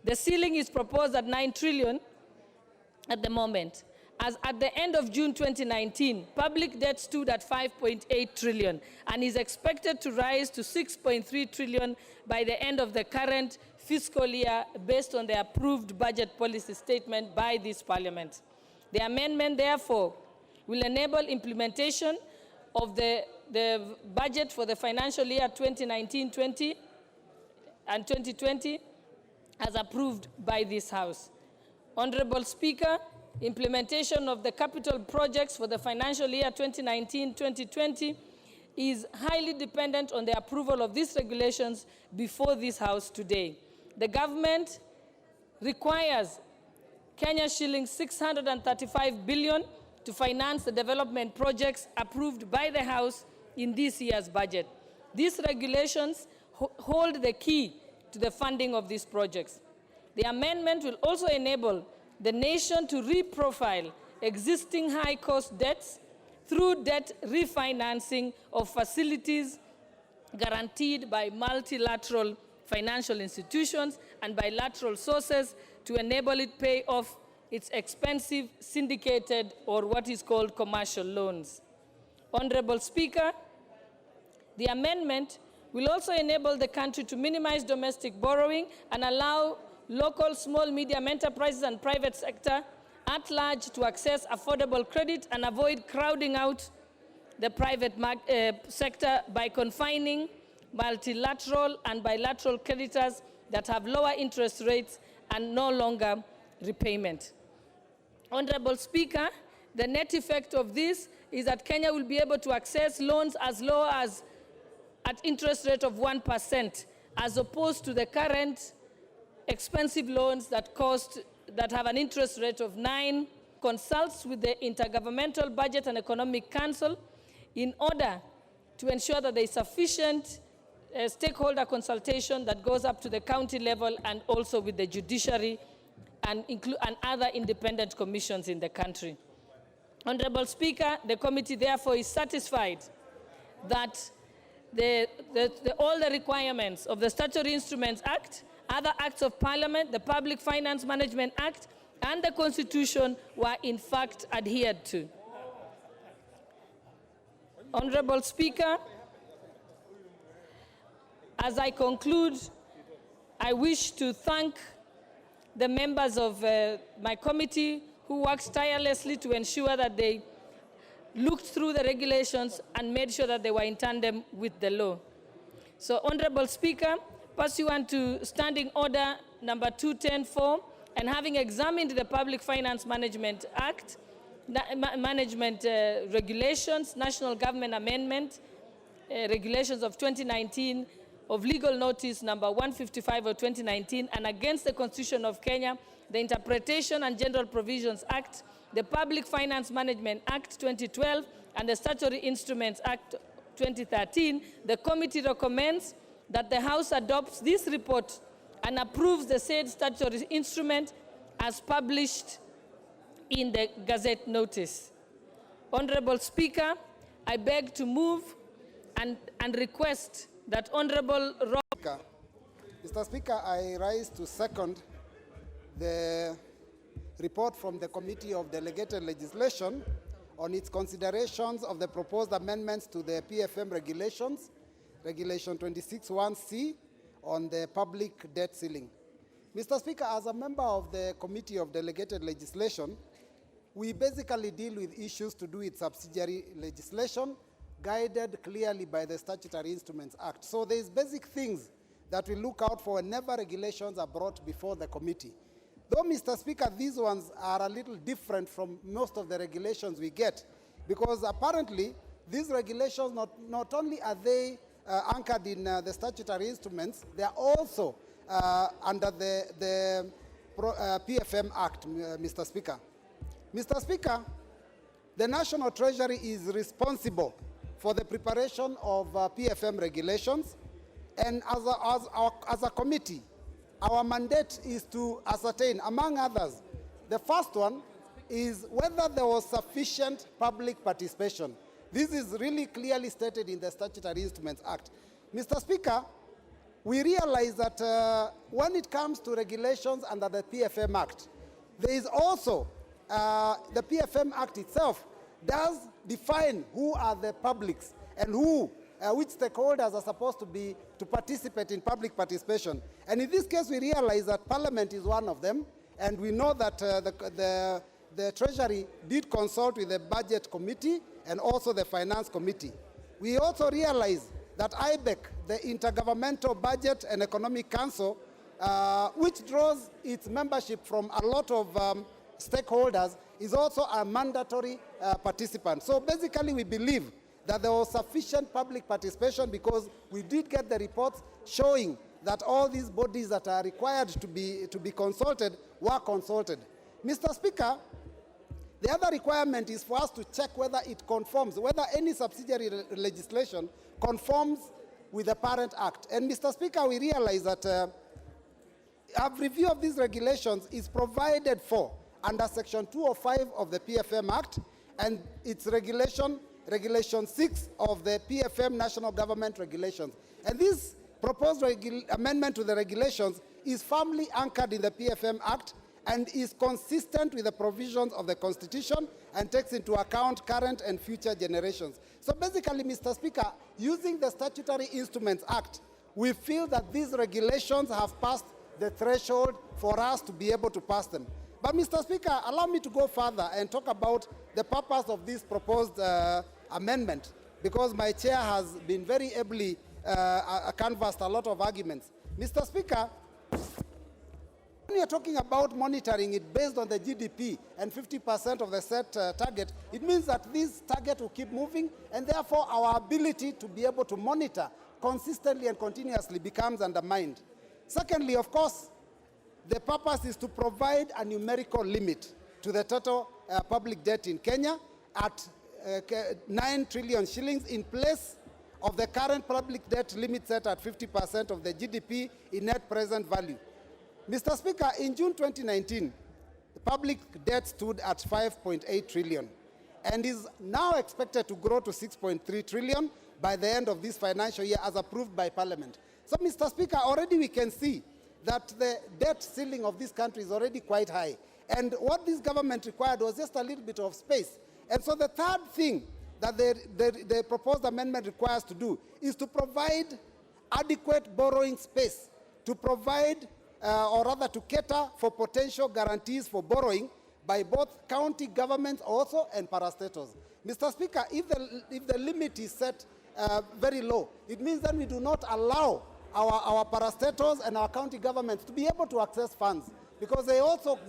The ceiling is proposed at 9 trillion at the moment. As at the end of June 2019, public debt stood at 5.8 trillion and is expected to rise to 6.3 trillion by the end of the current fiscal year based on the approved budget policy statement by this Parliament. The amendment, therefore, will enable implementation of the budget for the financial year 2019-20 and 2020 as approved by this House. Honorable Speaker, implementation of the capital projects for the financial year 2019-2020 is highly dependent on the approval of these regulations before this House today. The government requires Kenya shillings 635 billion to finance the development projects approved by the House in this year's budget. These regulations hold the key to the funding of these projects. The amendment will also enable the nation to reprofile existing high-cost debts through debt refinancing of facilities guaranteed by multilateral financial institutions and bilateral sources to enable it pay off its expensive syndicated or what is called commercial loans. Honorable Speaker, the amendment will also enable the country to minimize domestic borrowing and allow local small, medium enterprises and private sector at large to access affordable credit and avoid crowding out the private sector by confining multilateral and bilateral creditors that have lower interest rates and no longer repayment. Honorable Speaker, the net effect of this is that Kenya will be able to access loans as low as at interest rate of 1%, as opposed to the current expensive loans that have an interest rate of 9%. Consults with the Intergovernmental Budget and Economic Council in order to ensure that there is sufficient stakeholder consultation that goes up to the county level and also with the judiciary and other independent commissions in the country. Honorable Speaker, the committee therefore is satisfied that all the requirements of the Statutory Instruments Act, other acts of Parliament, the Public Finance Management Act, and the Constitution were in fact adhered to. Honorable Speaker, as I conclude, I wish to thank the members of my committee who worked tirelessly to ensure that they looked through the regulations and made sure that they were in tandem with the law. So, Honorable Speaker, pursuant to Standing Order number 210-4, and having examined the Public Finance Management Act, regulations, National Government Amendment, regulations of 2019, of legal notice number 155 of 2019, and against the Constitution of Kenya, the Interpretation and General Provisions Act, the Public Finance Management Act 2012, and the Statutory Instruments Act 2013, the committee recommends that the House adopts this report and approves the said statutory instrument as published in the Gazette notice. Honorable Speaker, I beg to move and request that Honorable Mr. Speaker, I rise to second the report from the Committee of Delegated Legislation on its considerations of the proposed amendments to the PFM regulations, Regulation 26(1)C, on the public debt ceiling. Mr. Speaker, as a member of the Committee of Delegated Legislation, we basically deal with issues to do with subsidiary legislation, guided clearly by the Statutory Instruments Act. So there's basic things that we look out for whenever regulations are brought before the committee. Though, Mr. Speaker, these ones are a little different from most of the regulations we get, because apparently these regulations, not only are they anchored in the statutory instruments, they are also under the PFM Act, Mr. Speaker. Mr. Speaker, the National Treasury is responsible for the preparation of PFM regulations, and as a committee, our mandate is to ascertain, among others, the first one is whether there was sufficient public participation. This is really clearly stated in the Statutory Instruments Act. Mr. Speaker, we realize that when it comes to regulations under the PFM Act, there is also, the PFM Act itself does define who are the publics and which stakeholders are supposed to participate in public participation. And in this case, we realize that Parliament is one of them, and we know that the Treasury did consult with the Budget Committee and also the Finance Committee. We also realize that IBEC, the Intergovernmental Budget and Economic Council, which draws its membership from a lot of stakeholders, is also a mandatory participant. So basically, we believe that there was sufficient public participation because we did get the reports showing that all these bodies that are required to be consulted were consulted. Mr. Speaker, The other requirement is for us to check whether it conforms, whether any subsidiary legislation conforms with the parent act. And Mr. Speaker, we realize that a review of these regulations is provided for under Section 205 of the PFM Act, and its Regulation 6 of the PFM National Government Regulations. And this proposed amendment to the regulations is firmly anchored in the PFM Act and is consistent with the provisions of the Constitution and takes into account current and future generations. So basically, Mr. Speaker, using the Statutory Instruments Act, we feel that these regulations have passed the threshold for us to be able to pass them. But Mr. Speaker, allow me to go further and talk about the purpose of this proposed amendment, because my chair has been very ably canvassed a lot of arguments. Mr. Speaker, when we are talking about monitoring it based on the GDP and 50% of the set target, it means that this target will keep moving, and therefore our ability to be able to monitor consistently and continuously becomes undermined. Secondly, of course, the purpose is to provide a numerical limit to the total public debt in Kenya at 9 trillion shillings in place of the current public debt limit set at 50% of the GDP in net present value. Mr. Speaker, in June 2019, the public debt stood at 5.8 trillion and is now expected to grow to 6.3 trillion by the end of this financial year as approved by Parliament. So, Mr. Speaker, already we can see that the debt ceiling of this country is already quite high. And what this government required was just a little bit of space. And so the third thing that the proposed amendment requires to do is to provide adequate borrowing space, to provide, or rather to cater for potential guarantees for borrowing by both county governments also and parastatals. Mr. Speaker, if the limit is set very low, it means that we do not allow our parastatals and our county governments to be able to access funds, because they also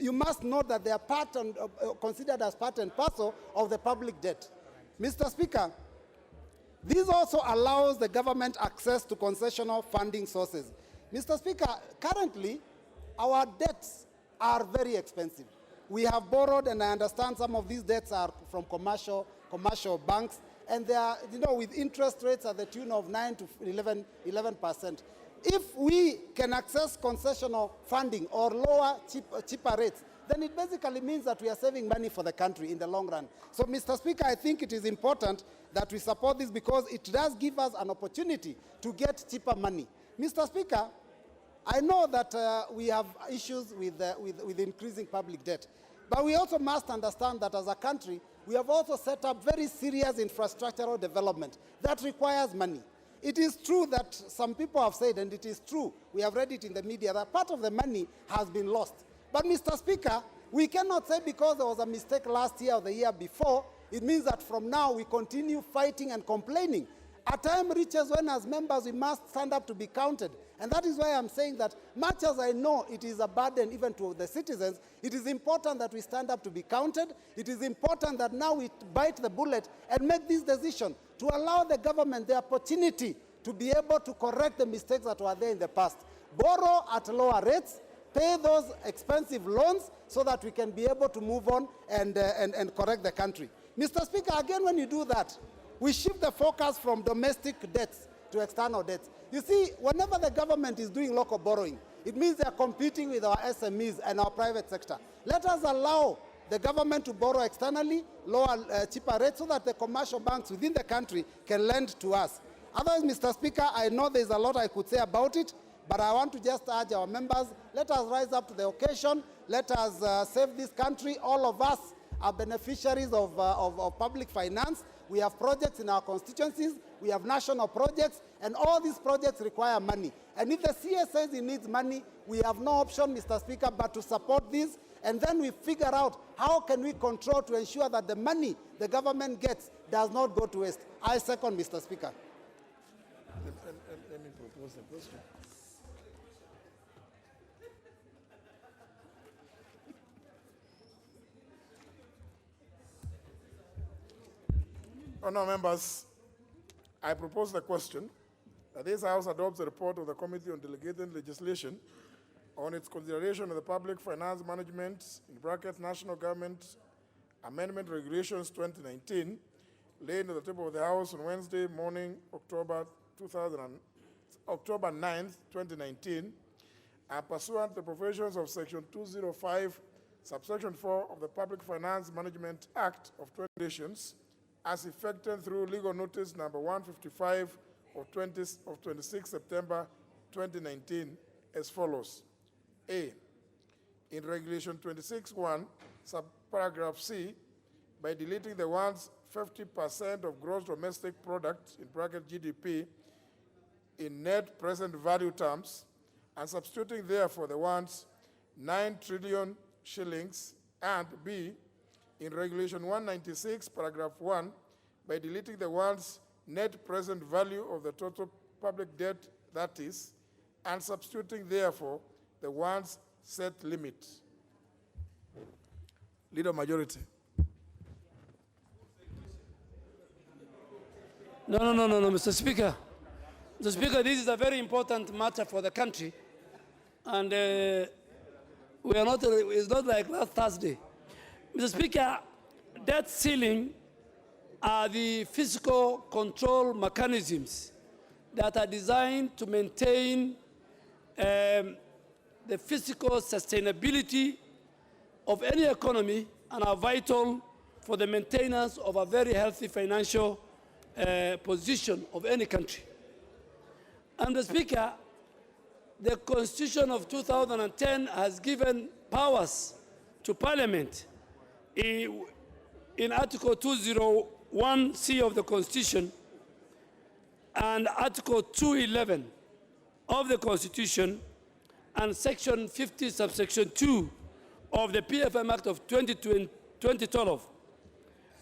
you must note that they are part and considered as part and parcel of the public debt. Mr. Speaker, this also allows the government access to concessional funding sources. Mr. Speaker, currently, our debts are very expensive. We have borrowed, and I understand some of these debts are from commercial banks, and they are, with interest rates at the tune of 9 to 11%. If we can access concessional funding or lower, cheaper rates, then it basically means that we are saving money for the country in the long run. So, Mr. Speaker, I think it is important that we support this because it does give us an opportunity to get cheaper money. Mr. Speaker, I know that we have issues with increasing public debt, but we also must understand that as a country, we have also set up very serious infrastructural development that requires money. It is true that some people have said, and it is true, we have read it in the media, that part of the money has been lost. But, Mr. Speaker, we cannot say because there was a mistake last year or the year before, it means that from now we continue fighting and complaining. A time reaches when, as members, we must stand up to be counted. And that is why I'm saying that much as I know it is a burden even to the citizens, it is important that we stand up to be counted. It is important that now we bite the bullet and make this decision to allow the government the opportunity to be able to correct the mistakes that were there in the past. Borrow at lower rates, pay those expensive loans so that we can be able to move on and correct the country. Mr. Speaker, again, when you do that, we shift the focus from domestic debts to external debts. You see, whenever the government is doing local borrowing, it means they are competing with our SMEs and our private sector. Let us allow the government to borrow externally, lower, cheaper rates, so that the commercial banks within the country can lend to us. Otherwise, Mr. Speaker, I know there's a lot I could say about it, but I want to just urge our members, let us rise up to the occasion, let us save this country. All of us are beneficiaries of public finance. We have projects in our constituencies, we have national projects, and all these projects require money. And if the CS says it needs money, we have no option, Mr. Speaker, but to support this, and then we figure out how can we control to ensure that the money the government gets does not go to waste. I second, Mr. Speaker. Let me propose a question. Honourable members, I propose the question that this House adopts the report of the Committee on Delegated Legislation on its consideration of the Public Finance Management, in brackets, National Government Amendment Regulations 2019, laid on the table of the House on Wednesday morning, October 9th, 2019, and pursuant to the provisions of Section 205, Subsection 4 of the Public Finance Management Act of 20 nations, as effected through legal notice number 155 of 26 September 2019, as follows. A, in Regulation 26.1, subparagraph C, by deleting the words 50% of gross domestic product, in bracket GDP, in net present value terms, and substituting therefore the words 9 trillion shillings, and B, in Regulation 196, paragraph 1, by deleting the words net present value of the total public debt, that is, and substituting therefore the words set limit. Leader Majority. No, Mr. Speaker. Mr. Speaker, this is a very important matter for the country. And it's not like last Thursday. Mr. Speaker, debt ceiling are the fiscal control mechanisms that are designed to maintain the physical sustainability of any economy and are vital for the maintenance of a very healthy financial position of any country. And the Speaker, the Constitution of 2010 has given powers to Parliament in Article 201C of the Constitution and Article 211 of the Constitution and Section 50, subsection 2 of the PFM Act of 2012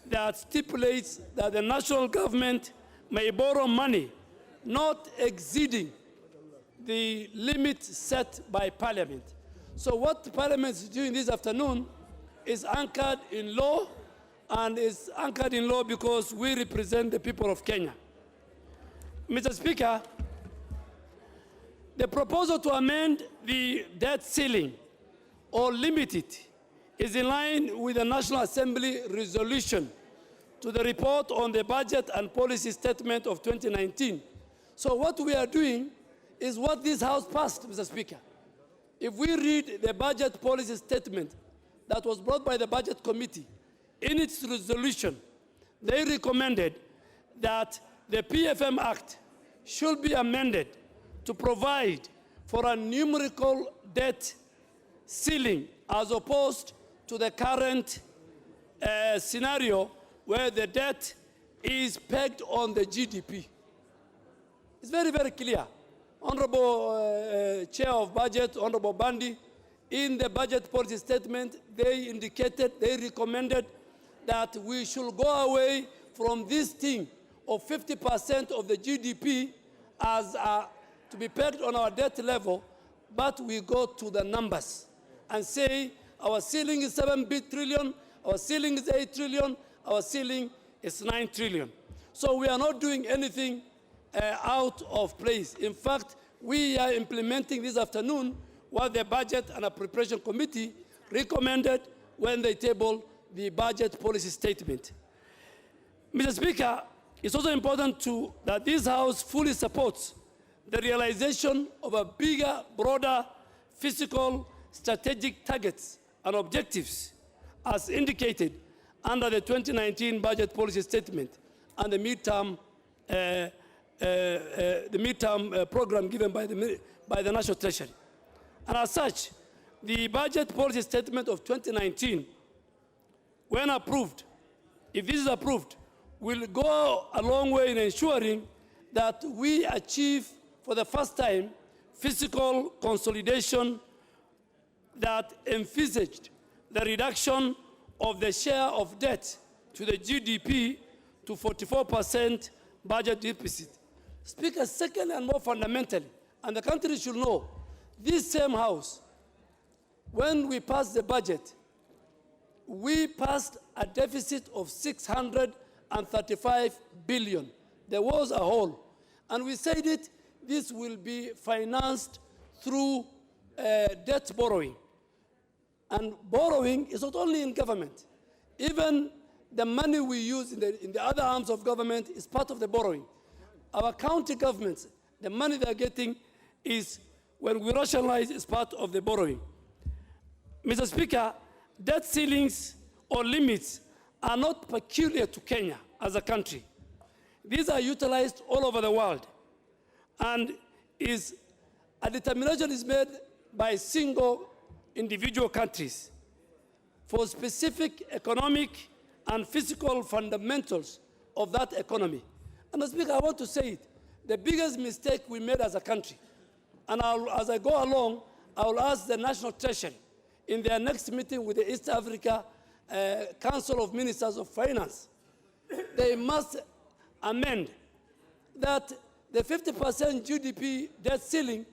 that stipulates that the national government may borrow money not exceeding the limit set by Parliament. So what Parliament is doing this afternoon is anchored in law, and is anchored in law because we represent the people of Kenya. Mr. Speaker, the proposal to amend the debt ceiling or limit it is in line with the National Assembly resolution to the report on the budget and policy statement of 2019. So what we are doing is what this House passed, Mr. Speaker. If we read the budget policy statement that was brought by the Budget Committee, in its resolution, they recommended that the PFM Act should be amended to provide for a numerical debt ceiling as opposed to the current scenario where the debt is pegged on the GDP. It's very, very clear. Honorable Chair of Budget, Honorable Bandi, in the budget policy statement, they indicated, they recommended that we should go away from this thing of 50% of the GDP as to be pegged on our debt level, but we go to the numbers and say our ceiling is 7 trillion, our ceiling is 8 trillion, our ceiling is 9 trillion. So we are not doing anything out of place. In fact, we are implementing this afternoon what the Budget and Appropriation Committee recommended when they tabled the budget policy statement. Mr. Speaker, it's also important that this House fully supports the realization of a bigger, broader fiscal strategic targets and objectives as indicated under the 2019 budget policy statement and the midterm program given by the National Treasury. And as such, the budget policy statement of 2019, when approved, if this is approved, will go a long way in ensuring that we achieve for the first time fiscal consolidation that envisaged the reduction of the share of debt to the GDP to 44% budget deficit. Speaker, second and more fundamentally, and the country should know, this same House, when we passed the budget, we passed a deficit of 635 billion. There was a hole. And we said this will be financed through debt borrowing. And borrowing is not only in government. Even the money we use in the other arms of government is part of the borrowing. Our county governments, the money they're getting is, when we rationalize, is part of the borrowing. Mr. Speaker, debt ceilings or limits are not peculiar to Kenya as a country. These are utilized all over the world, and a determination is made by single individual countries for specific economic and physical fundamentals of that economy. And Mr. Speaker, I want to say it, the biggest mistake we made as a country, and as I go along, I will ask the National Treasury in their next meeting with the East Africa Council of Ministers of Finance, they must amend that the 50% GDP debt ceiling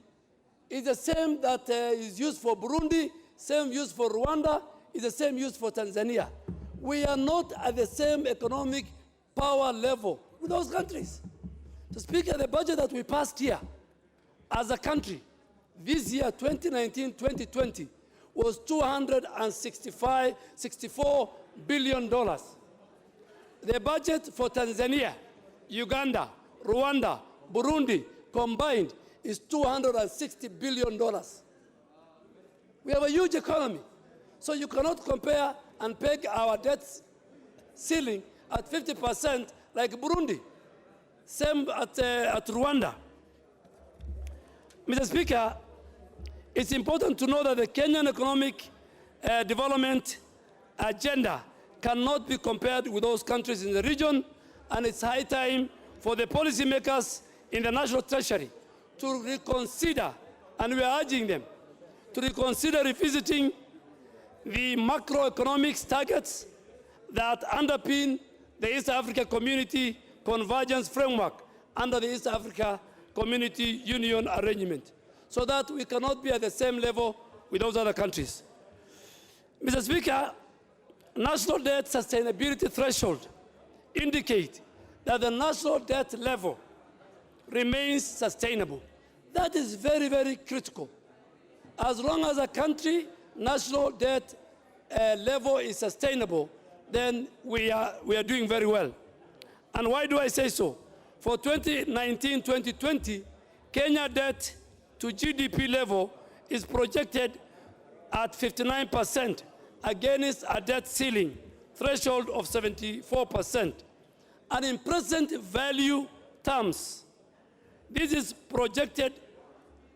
is the same that is used for Burundi, same used for Rwanda, is the same used for Tanzania. We are not at the same economic power level with those countries. To speak of the budget that we passed here as a country, this year, 2019-2020, was $264 billion. The budget for Tanzania, Uganda, Rwanda, Burundi combined is $260 billion. We have a huge economy. So you cannot compare and peg our debt ceiling at 50% like Burundi. Same at Rwanda. Mr. Speaker, it's important to know that the Kenyan economic development agenda cannot be compared with those countries in the region, and it's high time for the policymakers in the National Treasury to reconsider, and we are urging them to reconsider revisiting the macroeconomic targets that underpin the East Africa Community Convergence Framework under the East Africa Community Union Arrangement, so that we cannot be at the same level with those other countries. Mr. Speaker, national debt sustainability threshold indicate that the national debt level remains sustainable. That is very, very critical. As long as a country national debt level is sustainable, then we are doing very well. And why do I say so? For 2019-2020, Kenya debt to GDP level is projected at 59% against a debt ceiling threshold of 74%. And in present value terms, this is projected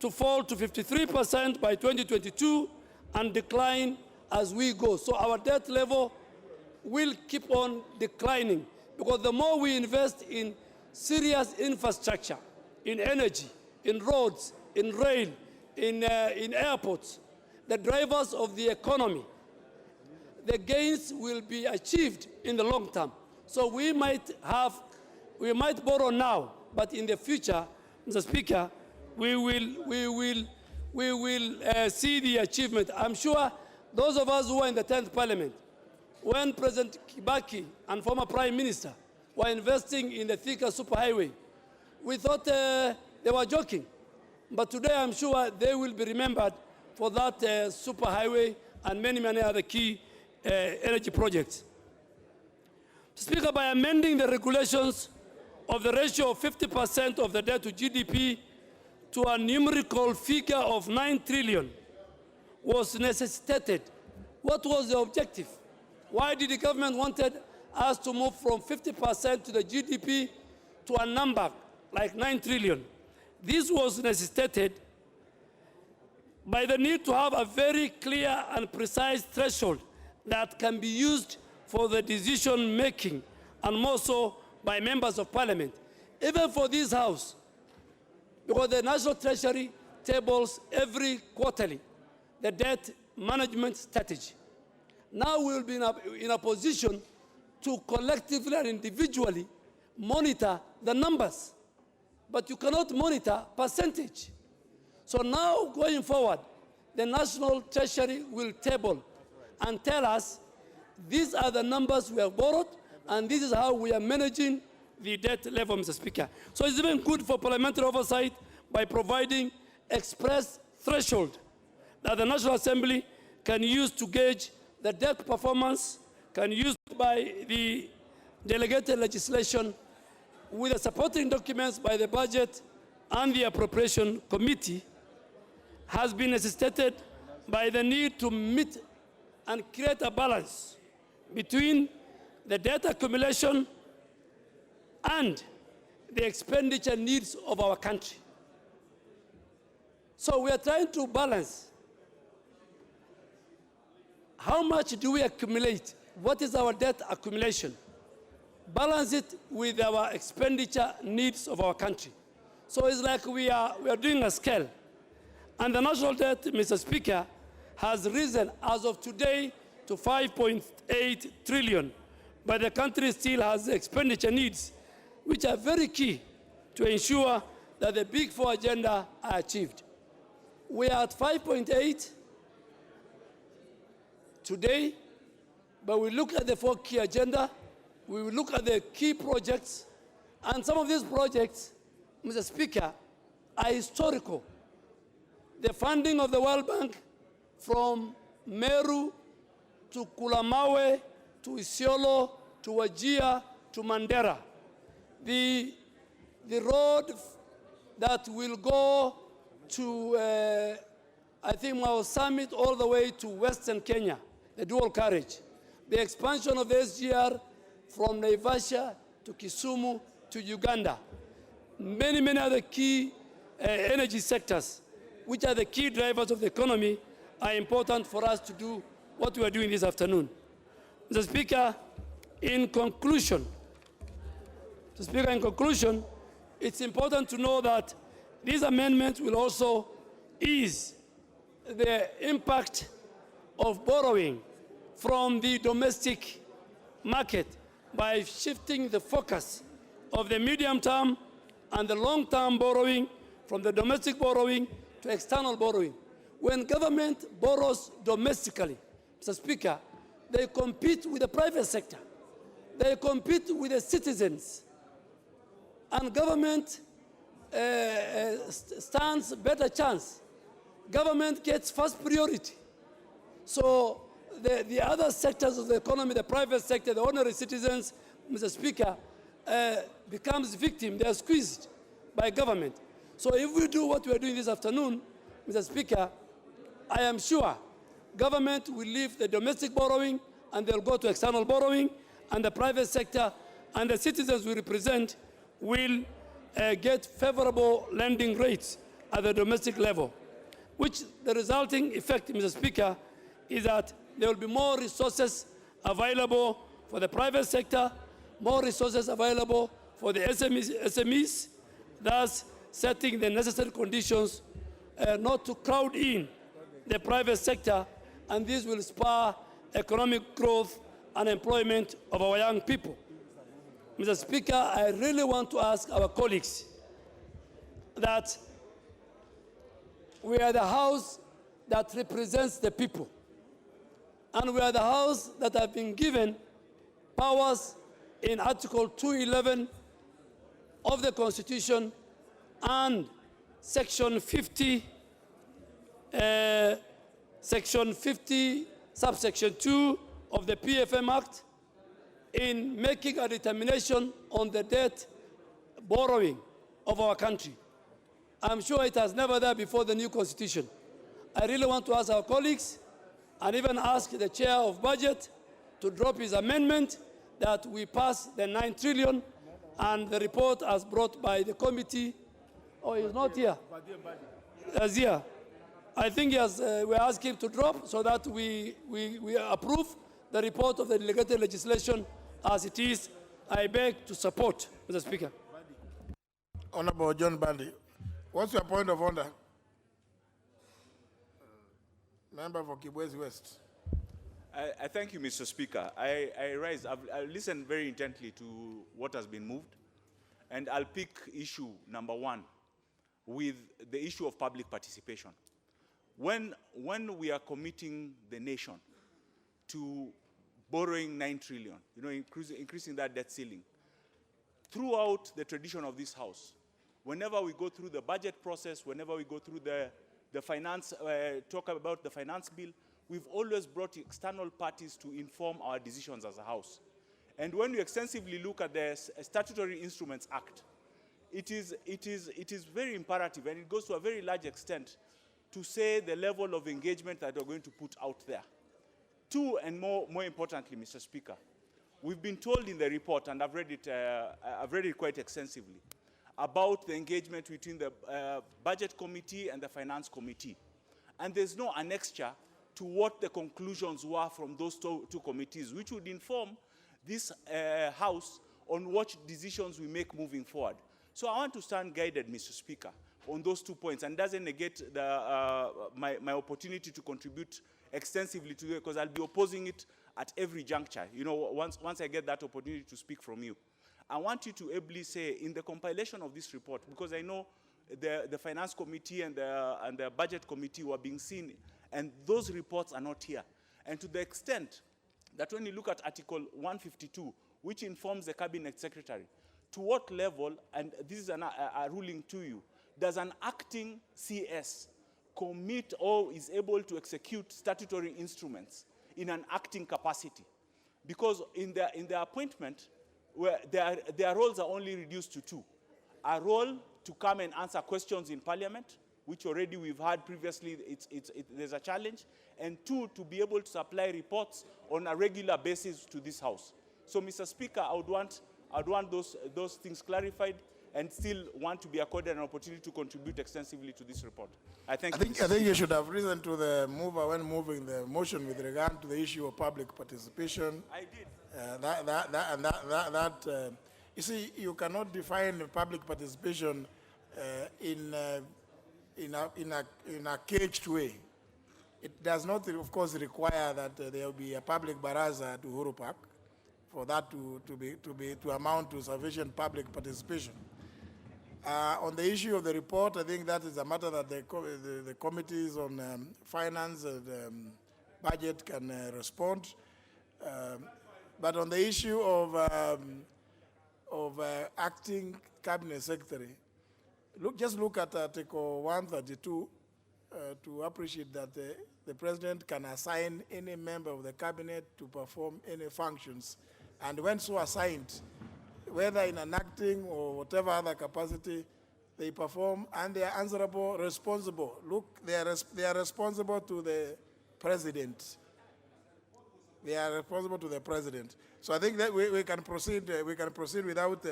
to fall to 53% by 2022 and decline as we go. So our debt level will keep on declining, because the more we invest in serious infrastructure, in energy, in roads, in rail, in airports, the drivers of the economy, the gains will be achieved in the long term. So we might borrow now, but in the future, Mr. Speaker, we will see the achievement. I'm sure those of us who are in the 10th Parliament, when President Kibaki and former Prime Minister were investing in the Thika superhighway, we thought they were joking. But today I'm sure they will be remembered for that superhighway and many, many other key energy projects. Speaker, by amending the regulations of the ratio of 50% of the debt to GDP to a numerical figure of 9 trillion was necessitated. What was the objective? Why did the government wanted us to move from 50% to the GDP to a number like 9 trillion? This was necessitated by the need to have a very clear and precise threshold that can be used for the decision making, and more so by members of parliament, even for this house, because the National Treasury tables every quarterly the debt management strategy. Now we will be in a position to collectively and individually monitor the numbers, but you cannot monitor percentage. So now going forward, the National Treasury will table and tell us these are the numbers we have borrowed, and this is how we are managing the debt level, Mr. Speaker. So it's even good for parliamentary oversight by providing express threshold that the National Assembly can use to gauge the debt performance, can use by the delegated legislation with the supporting documents by the Budget and the Appropriation Committee, has been necessitated by the need to meet and create a balance between the debt accumulation and the expenditure needs of our country. So we are trying to balance how much do we accumulate, what is our debt accumulation, balance it with our expenditure needs of our country. So it's like we are doing a scale. And the national debt, Mr. Speaker, has risen as of today to 5.8 trillion, but the country still has expenditure needs, which are very key to ensure that the Big Four agenda are achieved. We are at 5.8 today, but we look at the 4 key agenda, we will look at the key projects, and some of these projects, Mr. Speaker, are historical. The funding of the World Bank from Meru to Kulamawe to Isiolo to Wajir to Mandera. The road that will go to, I think, Mau Summit all the way to Western Kenya, the dual carriage. The expansion of the SGR from Naivasha to Kisumu to Uganda. Many, many other key energy sectors, which are the key drivers of the economy, are important for us to do what we are doing this afternoon. Mr. Speaker, in conclusion, it's important to know that these amendments will also ease the impact of borrowing from the domestic market by shifting the focus of the medium-term and the long-term borrowing from the domestic borrowing to external borrowing. When government borrows domestically, Mr. Speaker, they compete with the private sector. They compete with the citizens. And government stands a better chance. Government gets first priority. So the other sectors of the economy, the private sector, the ordinary citizens, Mr. Speaker, becomes victim. They are squeezed by government. So if we do what we are doing this afternoon, Mr. Speaker, I am sure government will leave the domestic borrowing and they'll go to external borrowing, and the private sector and the citizens we represent will get favorable lending rates at the domestic level, which the resulting effect, Mr. Speaker, is that there will be more resources available for the private sector, more resources available for the SMEs, thus setting the necessary conditions not to crowd in the private sector, and this will spur economic growth and employment of our young people. Mr. Speaker, I really want to ask our colleagues that we are the House that represents the people, and we are the House that have been given powers in Article 211 of the Constitution and Section 50, subsection 2 of the PFM Act, in making a determination on the debt borrowing of our country. I'm sure it has never there before the new Constitution. I really want to ask our colleagues, and even ask the Chair of Budget to drop his amendment that we pass the 9 trillion, and the report as brought by the committee. Oh, he's not here. He's here. I think yes, we ask him to drop so that we approve the report of the delegated legislation as it is. I beg to support, Mr. Speaker. Honorable John Bandi, what's your point of order? Member for Kibwezi West. I thank you, Mr. Speaker. I rise. I've listened very intently to what has been moved, and I'll pick issue number 1 with the issue of public participation. When we are committing the nation to borrowing 9 trillion, increasing that debt ceiling, throughout the tradition of this House, whenever we go through the budget process, whenever we go through the the finance, talk about the finance bill, we've always brought external parties to inform our decisions as a House. And when we extensively look at the Statutory Instruments Act, it is very imperative, and it goes to a very large extent to say the level of engagement that we're going to put out there. Two, and more importantly, Mr. Speaker, we've been told in the report, and I've read it quite extensively, about the engagement between the Budget Committee and the Finance Committee. And there's no annexure to what the conclusions were from those two committees, which would inform this House on what decisions we make moving forward. So I want to stand guided, Mr. Speaker, on those 2 points, and doesn't negate my opportunity to contribute extensively to it, because I'll be opposing it at every juncture, you know, once I get that opportunity to speak from you. I want you to ably say, in the compilation of this report, because I know the Finance Committee and the Budget Committee were being seen, and those reports are not here. And to the extent that when you look at Article 152, which informs the Cabinet Secretary, to what level, and this is a ruling to you, does an acting CS commit or is able to execute statutory instruments in an acting capacity? Because in their appointment, where their roles are only reduced to two. A role to come and answer questions in Parliament, which already we've had previously, there's a challenge, and two, to be able to supply reports on a regular basis to this House. So, Mr. Speaker, I would want those things clarified, and still want to be accorded an opportunity to contribute extensively to this report. I think you should have listened to the mover when moving the motion with regard to the issue of public participation. I did. You see, you cannot define public participation in a caged way. It does not, of course, require that there will be a public baraza to Uhuru Park for that to amount to sufficient public participation. On the issue of the report, I think that is a matter that the committees on finance and budget can respond. But on the issue of acting cabinet secretary, just look at Article 132 to appreciate that the president can assign any member of the cabinet to perform any functions, and when so assigned, whether in an acting or whatever other capacity, they perform, and they are answerable, responsible. Look, they are responsible to the president. They are responsible to the president. So I think that we can proceed. We can proceed without.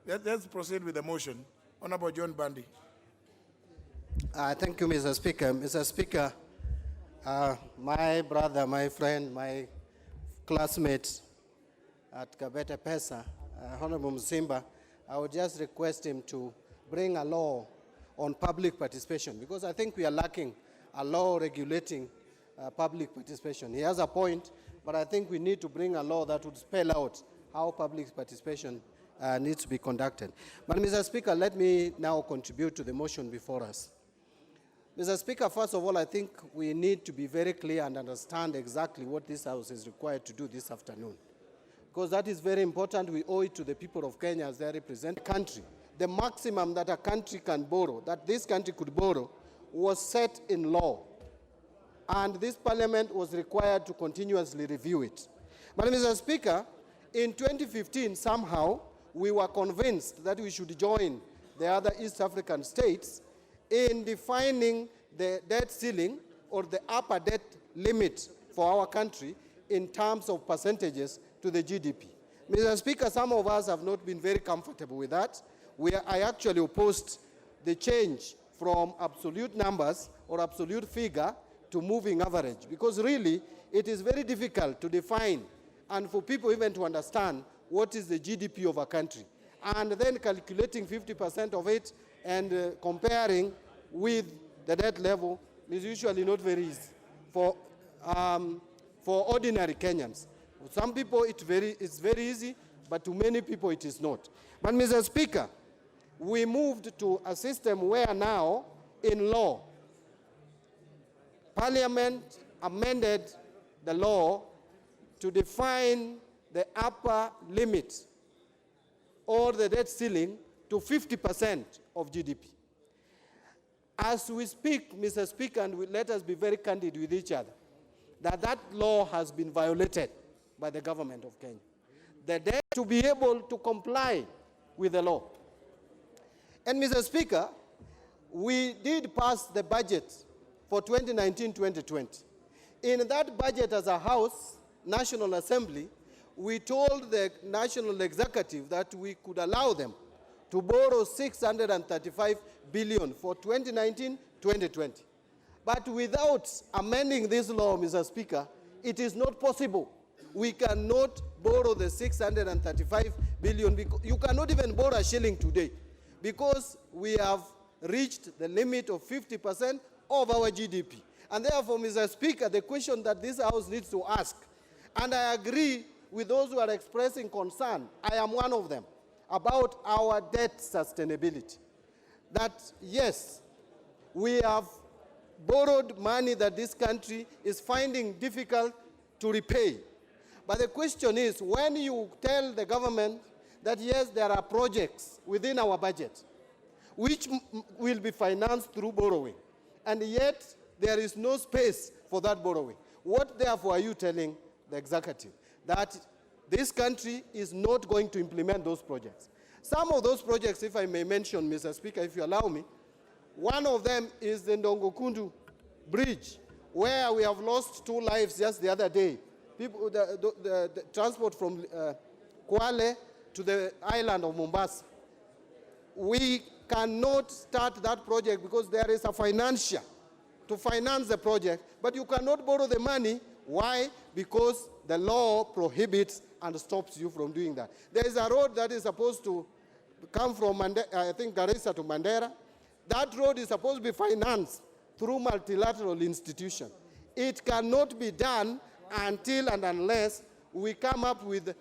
Let's proceed with the motion. Honorable John Bundy. Thank you, Mr. Speaker. Mr. Speaker, my brother, my friend, my classmate at Kabete Pesa, Honorable Mzimba, I would just request him to bring a law on public participation, because I think we are lacking a law regulating public participation. He has a point, but I think we need to bring a law that would spell out how public participation needs to be conducted. But Mr. Speaker, let me now contribute to the motion before us. Mr. Speaker, first of all, I think we need to be very clear and understand exactly what this House is required to do this afternoon, because that is very important. We owe it to the people of Kenya as they represent the country. The maximum that a country can borrow, that this country could borrow, was set in law. And this Parliament was required to continuously review it. But Mr. Speaker, in 2015, somehow, we were convinced that we should join the other East African states in defining the debt ceiling or the upper debt limit for our country in terms of percentages to the GDP. Mr. Speaker, some of us have not been very comfortable with that. I actually opposed the change from absolute numbers or absolute figure to moving average, because really it is very difficult to define and for people even to understand what is the GDP of a country. And then calculating 50% of it and comparing with the debt level is usually not very easy for ordinary Kenyans. For some people it's very easy, but to many people it is not. But Mr. Speaker, we moved to a system where now, in law, Parliament amended the law to define the upper limit or the debt ceiling to 50% of GDP. As we speak, Mr. Speaker, and let us be very candid with each other, that law has been violated by the government of Kenya. The debt to be able to comply with the law. And Mr. Speaker, we did pass the budget for 2019-2020. In that budget as a House, National Assembly, we told the National Executive that we could allow them to borrow 635 billion for 2019-2020. But without amending this law, Mr. Speaker, it is not possible. We cannot borrow the 635 billion because you cannot even borrow a shilling today because we have reached the limit of 50% of our GDP. And therefore, Mr. Speaker, the question that this House needs to ask, and I agree with those who are expressing concern, I am one of them, about our debt sustainability. That, yes, we have borrowed money that this country is finding difficult to repay. But the question is, when you tell the government that, yes, there are projects within our budget which will be financed through borrowing, and yet there is no space for that borrowing, what therefore are you telling the executive? That this country is not going to implement those projects. Some of those projects, if I may mention, Mr. Speaker, if you allow me, one of them is the Ndongokundu Bridge, where we have lost 2 lives just the other day. People, the transport from Kwale to the island of Mombasa. We cannot start that project because there is a financier to finance the project, but you cannot borrow the money. Why? Because the law prohibits and stops you from doing that. There is a road that is supposed to come from, I think, Garissa to Mandera. That road is supposed to be financed through multilateral institutions. It cannot be done until and unless we come up with,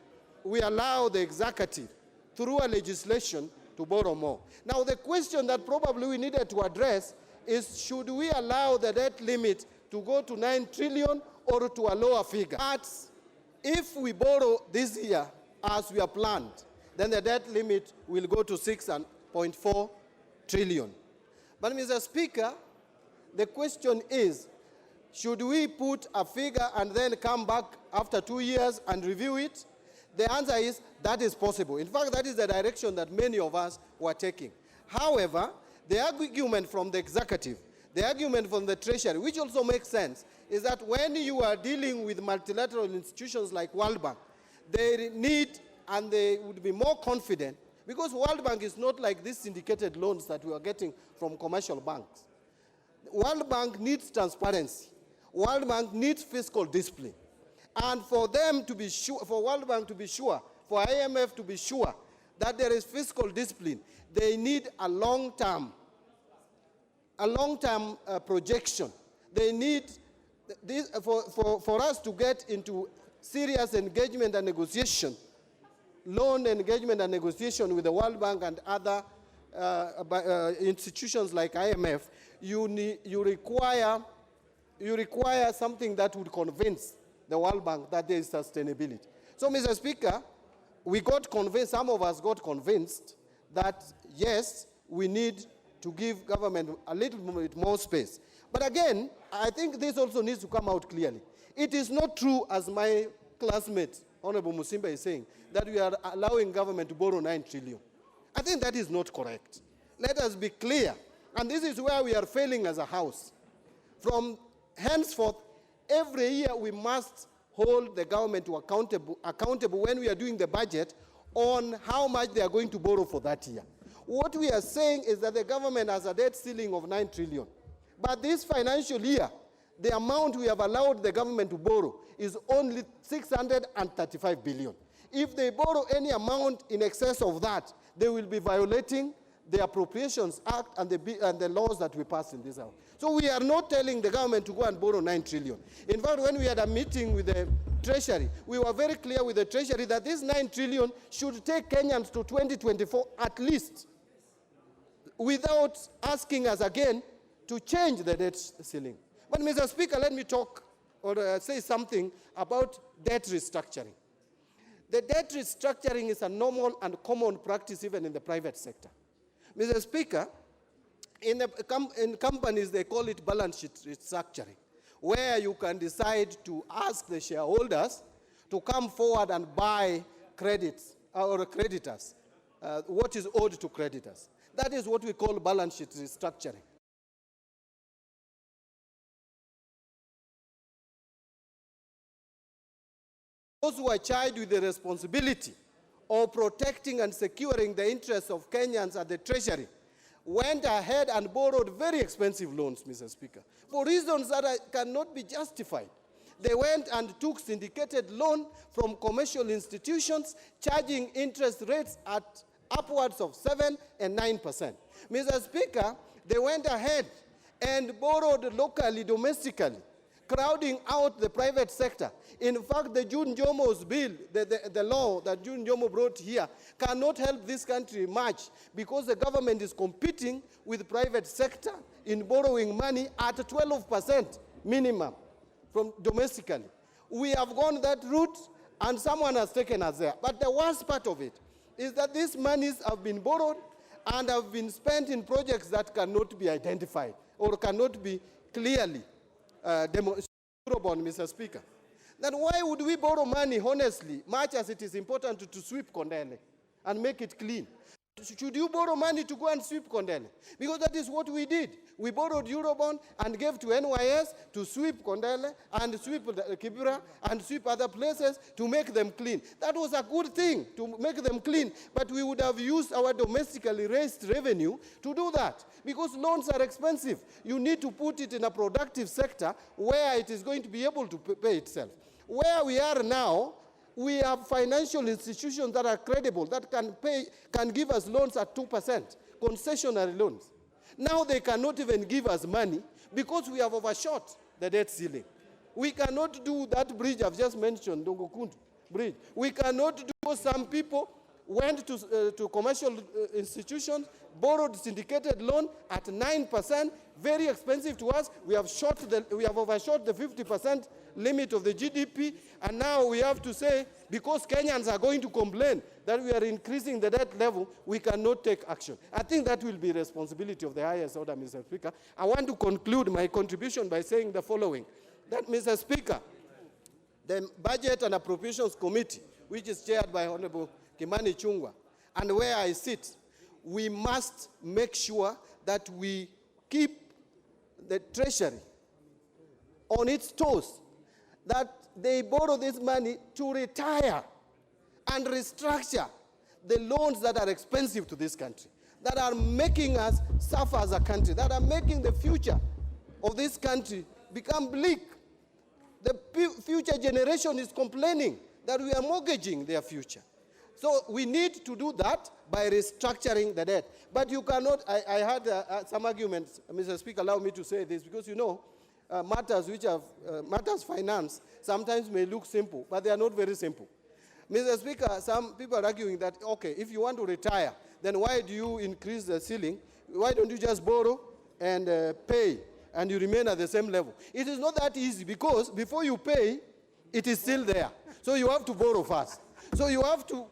we allow the executive through a legislation to borrow more. Now, the question that probably we needed to address is, should we allow the debt limit to go to 9 trillion or to a lower figure? But if we borrow this year as we are planned, then the debt limit will go to 6.4 trillion. But Mr. Speaker, the question is, should we put a figure and then come back after 2 years and review it? The answer is that is possible. In fact, that is the direction that many of us were taking. However, the argument from the executive, the argument from the treasury, which also makes sense, is that when you are dealing with multilateral institutions like World Bank, they need and they would be more confident because World Bank is not like these syndicated loans that we are getting from commercial banks. World Bank needs transparency. World Bank needs fiscal discipline. And for them to be sure, for World Bank to be sure, for IMF to be sure that there is fiscal discipline, they need a long-term projection. They need this for us to get into serious engagement and negotiation, loan engagement and negotiation with the World Bank and other institutions like IMF. You require something that would convince the World Bank that there is sustainability. So, Mr. Speaker, we got convinced, some of us got convinced that, yes, we need to give government a little bit more space. But again, I think this also needs to come out clearly. It is not true, as my classmate, Honorable Musimba, is saying, that we are allowing government to borrow 9 trillion. I think that is not correct. Let us be clear. And this is where we are failing as a House. From henceforth, every year we must hold the government to accountable when we are doing the budget on how much they are going to borrow for that year. What we are saying is that the government has a debt ceiling of 9 trillion. But this financial year, the amount we have allowed the government to borrow is only 635 billion. If they borrow any amount in excess of that, they will be violating the Appropriations Act and the laws that we passed in this house. So we are not telling the government to go and borrow 9 trillion. In fact, when we had a meeting with the Treasury, we were very clear with the Treasury that this 9 trillion should take Kenyans to 2024 at least, without asking us again to change the debt ceiling. But Mr. Speaker, let me talk or say something about debt restructuring. The debt restructuring is a normal and common practice even in the private sector. Mr. Speaker, in companies, they call it balance sheet restructuring, where you can decide to ask the shareholders to come forward and buy credits or creditors, what is owed to creditors. That is what we call balance sheet restructuring. Those who are charged with the responsibility of protecting and securing the interests of Kenyans at the Treasury went ahead and borrowed very expensive loans, Mr. Speaker, for reasons that cannot be justified. They went and took syndicated loan from commercial institutions, charging interest rates at upwards of 7% and 9%. Mr. Speaker, they went ahead and borrowed locally, domestically, crowding out the private sector. In fact, the June Jomo's bill, the law that June Jomo brought here, cannot help this country much because the government is competing with the private sector in borrowing money at 12% minimum from domestically. We have gone that route and someone has taken us there. But the worst part of it is that these monies have been borrowed and have been spent in projects that cannot be identified or cannot be clearly demonstrable, Mr. Speaker. Then why would we borrow money honestly, much as it is important to sweep Kondele and make it clean? Should you borrow money to go and sweep Kondele? Because that is what we did. We borrowed Eurobond and gave to NYS to sweep Kondele and sweep Kibera and sweep other places to make them clean. That was a good thing, to make them clean, but we would have used our domestically raised revenue to do that. Because loans are expensive. You need to put it in a productive sector where it is going to be able to pay itself. Where we are now, we have financial institutions that are credible, that can give us loans at 2%, concessionary loans. Now they cannot even give us money because we have overshot the debt ceiling. We cannot do that bridge I've just mentioned, Dongokundu Bridge. We cannot do what some people went to commercial institutions, borrowed syndicated loan at 9%, very expensive to us. We have overshot the 50% limit of the GDP, and now we have to say, because Kenyans are going to complain that we are increasing the debt level, we cannot take action. I think that will be responsibility of the highest order, Mr. Speaker. I want to conclude my contribution by saying the following, that, Mr. Speaker, the Budget and Appropriations Committee, which is chaired by Honorable Kimani Chungwa, and where I sit, we must make sure that we keep the Treasury on its toes, that they borrow this money to retire and restructure the loans that are expensive to this country, that are making us suffer as a country, that are making the future of this country become bleak. The future generation is complaining that we are mortgaging their future. So we need to do that by restructuring the debt. But you cannot, I had some arguments, Mr. Speaker, allow me to say this, because you know, matters finance sometimes may look simple, but they are not very simple. Mr. Speaker, some people are arguing that, okay, if you want to retire, then why do you increase the ceiling? Why don't you just borrow and pay, and you remain at the same level? It is not that easy, because before you pay, it is still there. So you have to borrow first. So you have to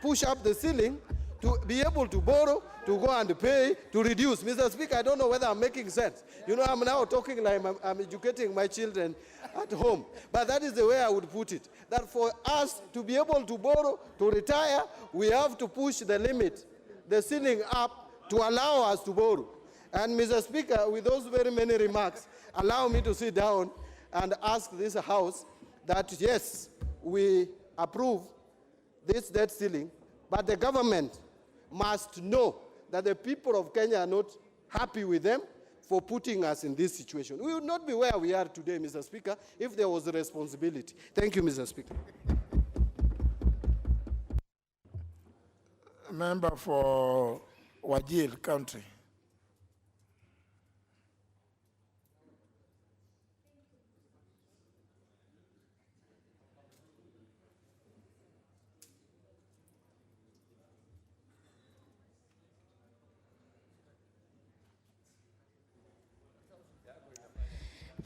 push up the ceiling to be able to borrow, to go and pay, to reduce. Mr. Speaker, I don't know whether I'm making sense. You know, I'm now talking like I'm educating my children at home. But that is the way I would put it. That for us to be able to borrow, to retire, we have to push the limit, the ceiling up, to allow us to borrow. And Mr. Speaker, with those very many remarks, allow me to sit down and ask this House that, yes, we approve this debt ceiling, but the government must know that the people of Kenya are not happy with them for putting us in this situation. We would not be where we are today, Mr. Speaker, if there was a responsibility. Thank you, Mr. Speaker. Member for Wajir County.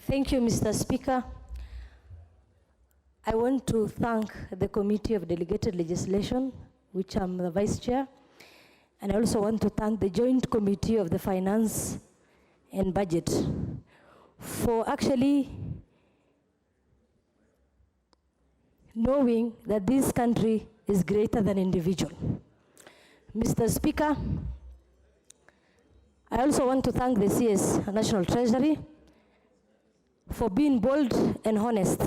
Thank you, Mr. Speaker. I want to thank the Committee of Delegated Legislation, which I'm the Vice Chair, And I also want to thank the Joint Committee of the Finance and Budget for actually knowing that this country is greater than individual. Mr. Speaker, I also want to thank the CS National Treasury for being bold and honest.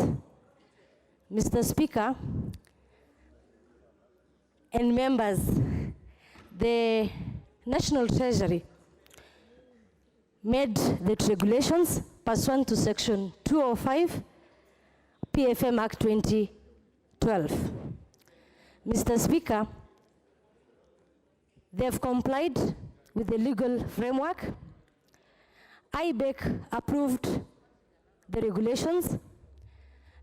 Mr. Speaker and members, the National Treasury made the regulations pursuant to Section 205 PFM Act 2012. Mr. Speaker, they have complied with the legal framework. IBEC approved the regulations.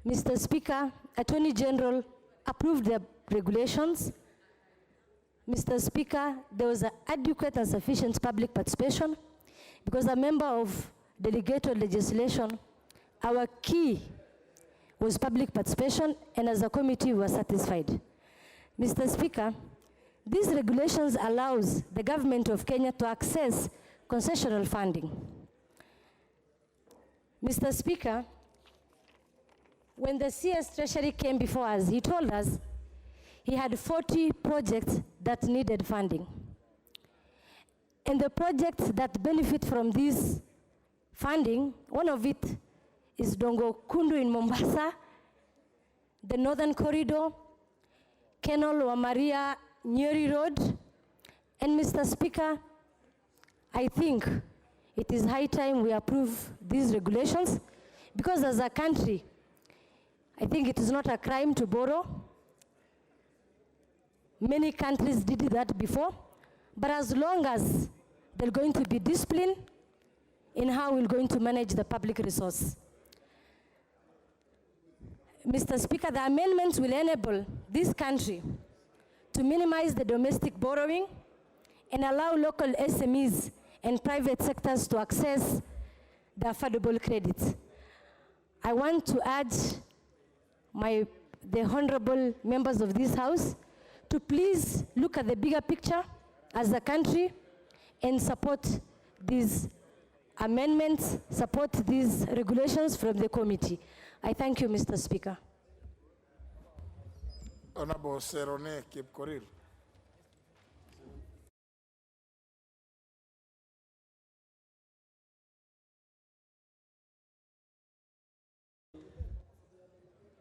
Mr. Speaker, Attorney General approved the regulations. Mr. Speaker, there was adequate and sufficient public participation because a member of delegated legislation, our key was public participation, and as a committee we were satisfied. Mr. Speaker, these regulations allows the government of Kenya to access concessional funding. Mr. Speaker, when the CS Treasury came before us, he told us he had 40 projects that needed funding. And the projects that benefit from this funding, one of it is Dongo Kundu in Mombasa, the Northern Corridor, Kenol Wamaria Nyeri Road, and Mr. Speaker, I think it is high time we approve these regulations because as a country, I think it is not a crime to borrow. Many countries did that before, but as long as there's going to be discipline in how we're going to manage the public resource. Mr. Speaker, the amendments will enable this country to minimize the domestic borrowing and allow local SMEs and private sectors to access the affordable credit. I want to urge the honorable members of this House to please look at the bigger picture as a country and support these amendments, support these regulations from the committee. I thank you, Mr. Speaker. Honorable Serone Kipkorir.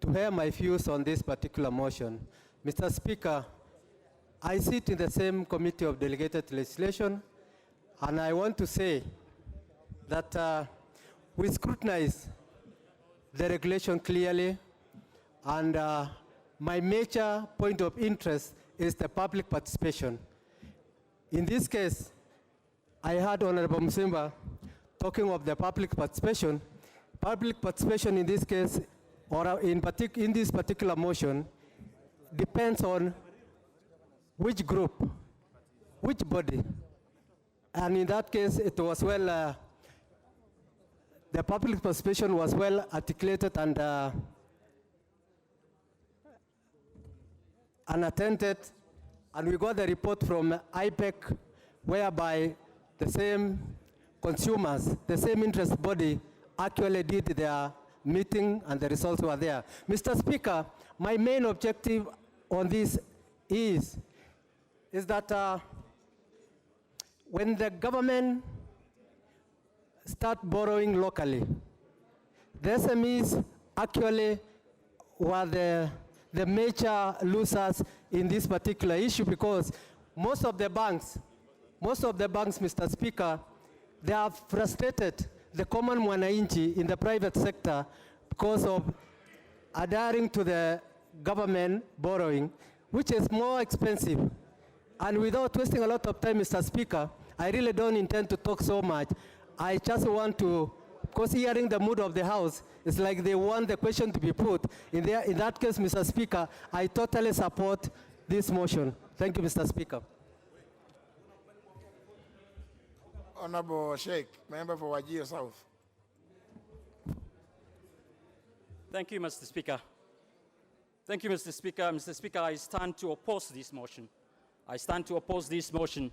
To hear my views on this particular motion, Mr. Speaker, I sit in the same committee of delegated legislation, and I want to say that we scrutinize the regulation clearly, and my major point of interest is the public participation. In this case, I heard Honorable Musimba talking of the public participation. Public participation in this case, or in this particular motion, depends on which group, which body. And in that case, it was well, the public participation was well articulated and unattended, and we got the report from IPEC, whereby the same consumers, the same interest body actually did their meeting and the results were there. Mr. Speaker, my main objective on this is that when the government start borrowing locally, the SMEs actually were the major losers in this particular issue because most of the banks, Mr. Speaker, they have frustrated the common mwananchi in the private sector because of adhering to the government borrowing, which is more expensive. And without wasting a lot of time, Mr. Speaker, I really don't intend to talk so much. I just want to, because hearing the mood of the House, it's like they want the question to be put. In that case, Mr. Speaker, I totally support this motion. Thank you, Mr. Speaker. Honorable Sheikh, member for Wajir South. Thank you, Mr. Speaker. Thank you, Mr. Speaker. Mr. Speaker, I stand to oppose this motion. I stand to oppose this motion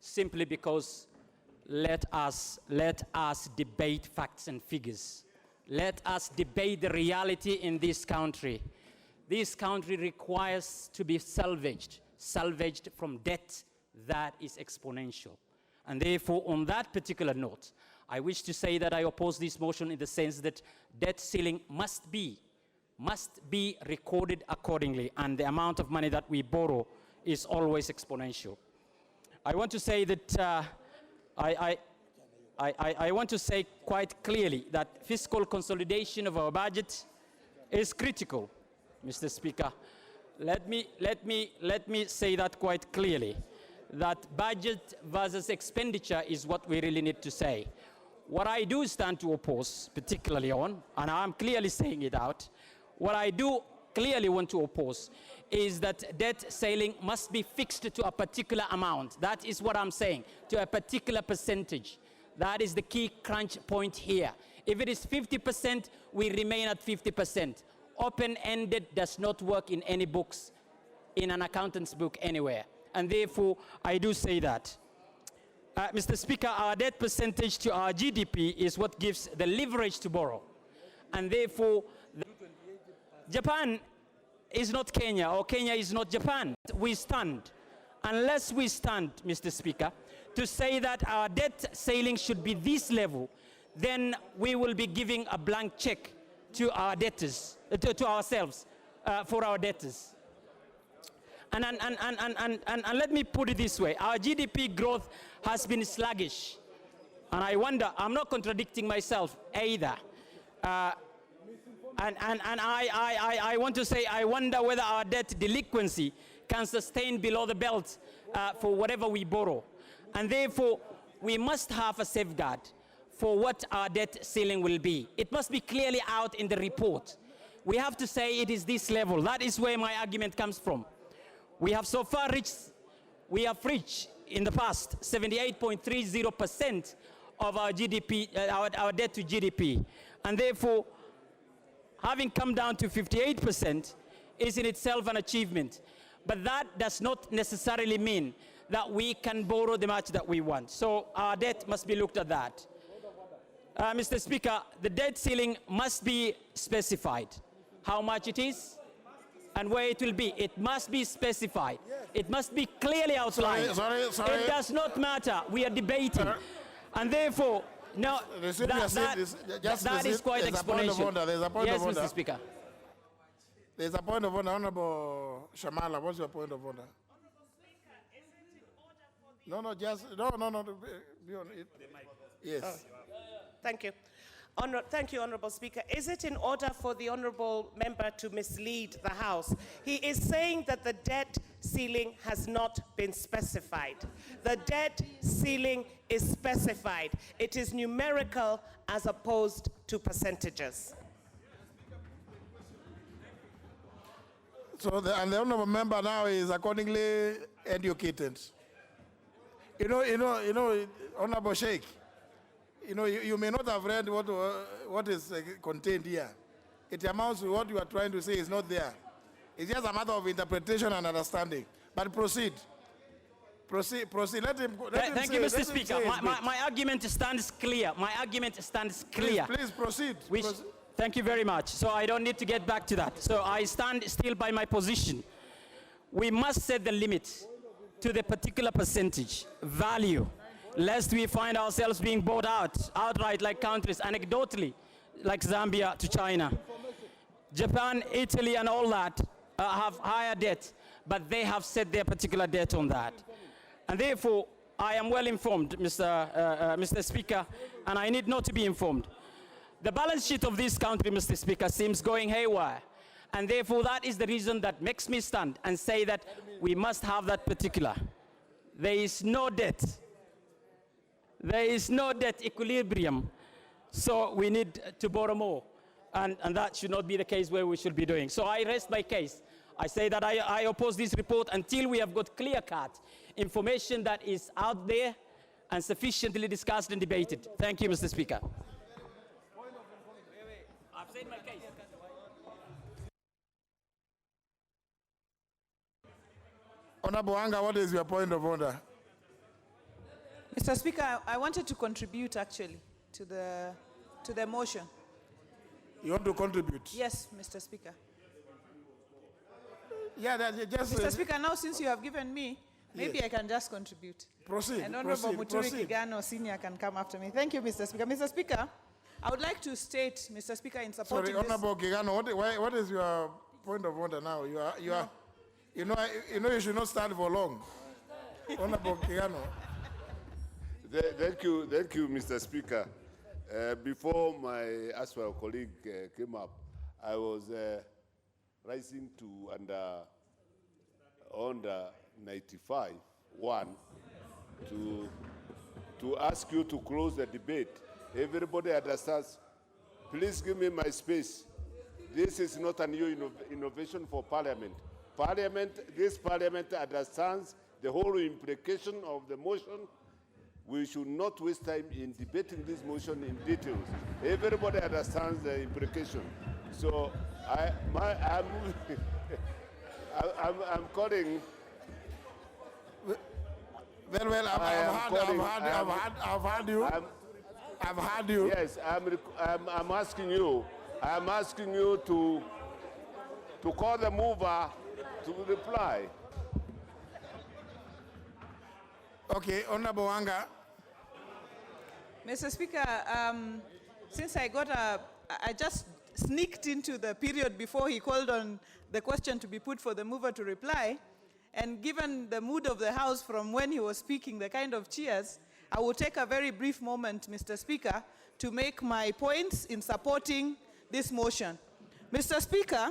simply because let us debate facts and figures. Let us debate the reality in this country. This country requires to be salvaged from debt that is exponential. And therefore, on that particular note, I wish to say that I oppose this motion in the sense that debt ceiling must be recorded accordingly, and the amount of money that we borrow is always exponential. I want to say that I want to say quite clearly that fiscal consolidation of our budget is critical, Mr. Speaker. Let me say that quite clearly, that budget versus expenditure is what we really need to say. What I do stand to oppose particularly on, and I'm clearly saying it out, what I do clearly want to oppose is that debt ceiling must be fixed to a particular amount. That is what I'm saying, to a particular percentage. That is the key crunch point here. If it is 50%, we remain at 50%. Open-ended does not work in any books, in an accountant's book anywhere. And therefore, I do say that. Mr. Speaker, our debt percentage to our GDP is what gives the leverage to borrow. And therefore, Japan is not Kenya, or Kenya is not Japan. We stand, unless we stand, Mr. Speaker, to say that our debt ceiling should be this level, then we will be giving a blank check to our debtors, to ourselves, for our debtors. And let me put it this way, our GDP growth has been sluggish. And I wonder, I'm not contradicting myself either. I want to say, I wonder whether our debt delinquency can sustain below the belt for whatever we borrow. And therefore, we must have a safeguard for what our debt ceiling will be. It must be clearly out in the report. We have to say it is this level. That is where my argument comes from. We have so far reached, in the past, 78.30% of our GDP, our debt to GDP. And therefore, having come down to 58% is in itself an achievement. But that does not necessarily mean that we can borrow the much that we want. So our debt must be looked at that. Mr. Speaker, the debt ceiling must be specified. How much it is and where it will be. It must be specified. It must be clearly outlined. Sorry. It does not matter. We are debating. And therefore, no, that is quite exponential. There's a point yes, of order. Mr. Speaker. There's a point of order. Honorable Shamala, what's your point of order? No. Be on it. Yes. Oh. Thank you. Thank you, Honorable Speaker. Is it in order for the Honorable Member to mislead the House? He is saying that the debt ceiling has not been specified. The debt ceiling is specified. It is numerical as opposed to percentages. So the Honorable Member now is accordingly educated. You know, Honorable Sheikh, you may not have read what is contained here. It amounts to what you are trying to say is not there. It's just a matter of interpretation and understanding. But proceed. Let him Thank you, Mr. Speaker. My argument stands clear. My argument stands clear. Please proceed. Thank you very much. So I don't need to get back to that. So I stand still by my position. We must set the limit to the particular percentage value, lest we find ourselves being bought outright like countries, anecdotally, like Zambia to China. Japan, Italy, and all that have higher debt, but they have set their particular debt on that. And therefore, I am well informed, Mr. Speaker, and I need not to be informed. The balance sheet of this country, Mr. Speaker, seems going haywire. And therefore, that is the reason that makes me stand and say that we must have that particular. There is no debt. There is no debt equilibrium. So we need to borrow more. And that should not be the case where we should be doing. So I rest my case. I say that I oppose this report until we have got clear-cut information that is out there and sufficiently discussed and debated. Thank you, Mr. Speaker. I've said my case. Honorable Anga, what is your point of order? Mr. Speaker, I wanted to contribute actually to the motion. You want to contribute? Yes, Mr. Speaker. Yeah, just... Mr. Speaker, now since you have given me, maybe Yes. I can just contribute. Proceed, And Honorable Muturi proceed. Kigano Senior can come after me. Thank you, Mr. Speaker. Mr. Speaker, I would like to state, Mr. Speaker, in supporting Sorry, this... Honorable Kigano, what is your point of order now? You know, you should not stand for long. Honorable Kigano. Thank you, Mr. Speaker. Before my Aswell colleague came up, I was rising to under 95(1) to ask you to close the debate. Everybody understands. Please give me my space. This is not a new innovation for Parliament. This Parliament understands the whole implication of the motion. We should not waste time in debating this motion in details. Everybody understands the implication. So I'm calling. Very well, I've heard you. I've heard you. Yes, I'm asking you. I'm asking you to call the mover to reply. Okay, Honorable Wanga. Mr. Speaker, since I just sneaked into the period before he called on the question to be put for the mover to reply, and given the mood of the House from when he was speaking, the kind of cheers, I will take a very brief moment, Mr. Speaker, to make my points in supporting this motion. Mr. Speaker,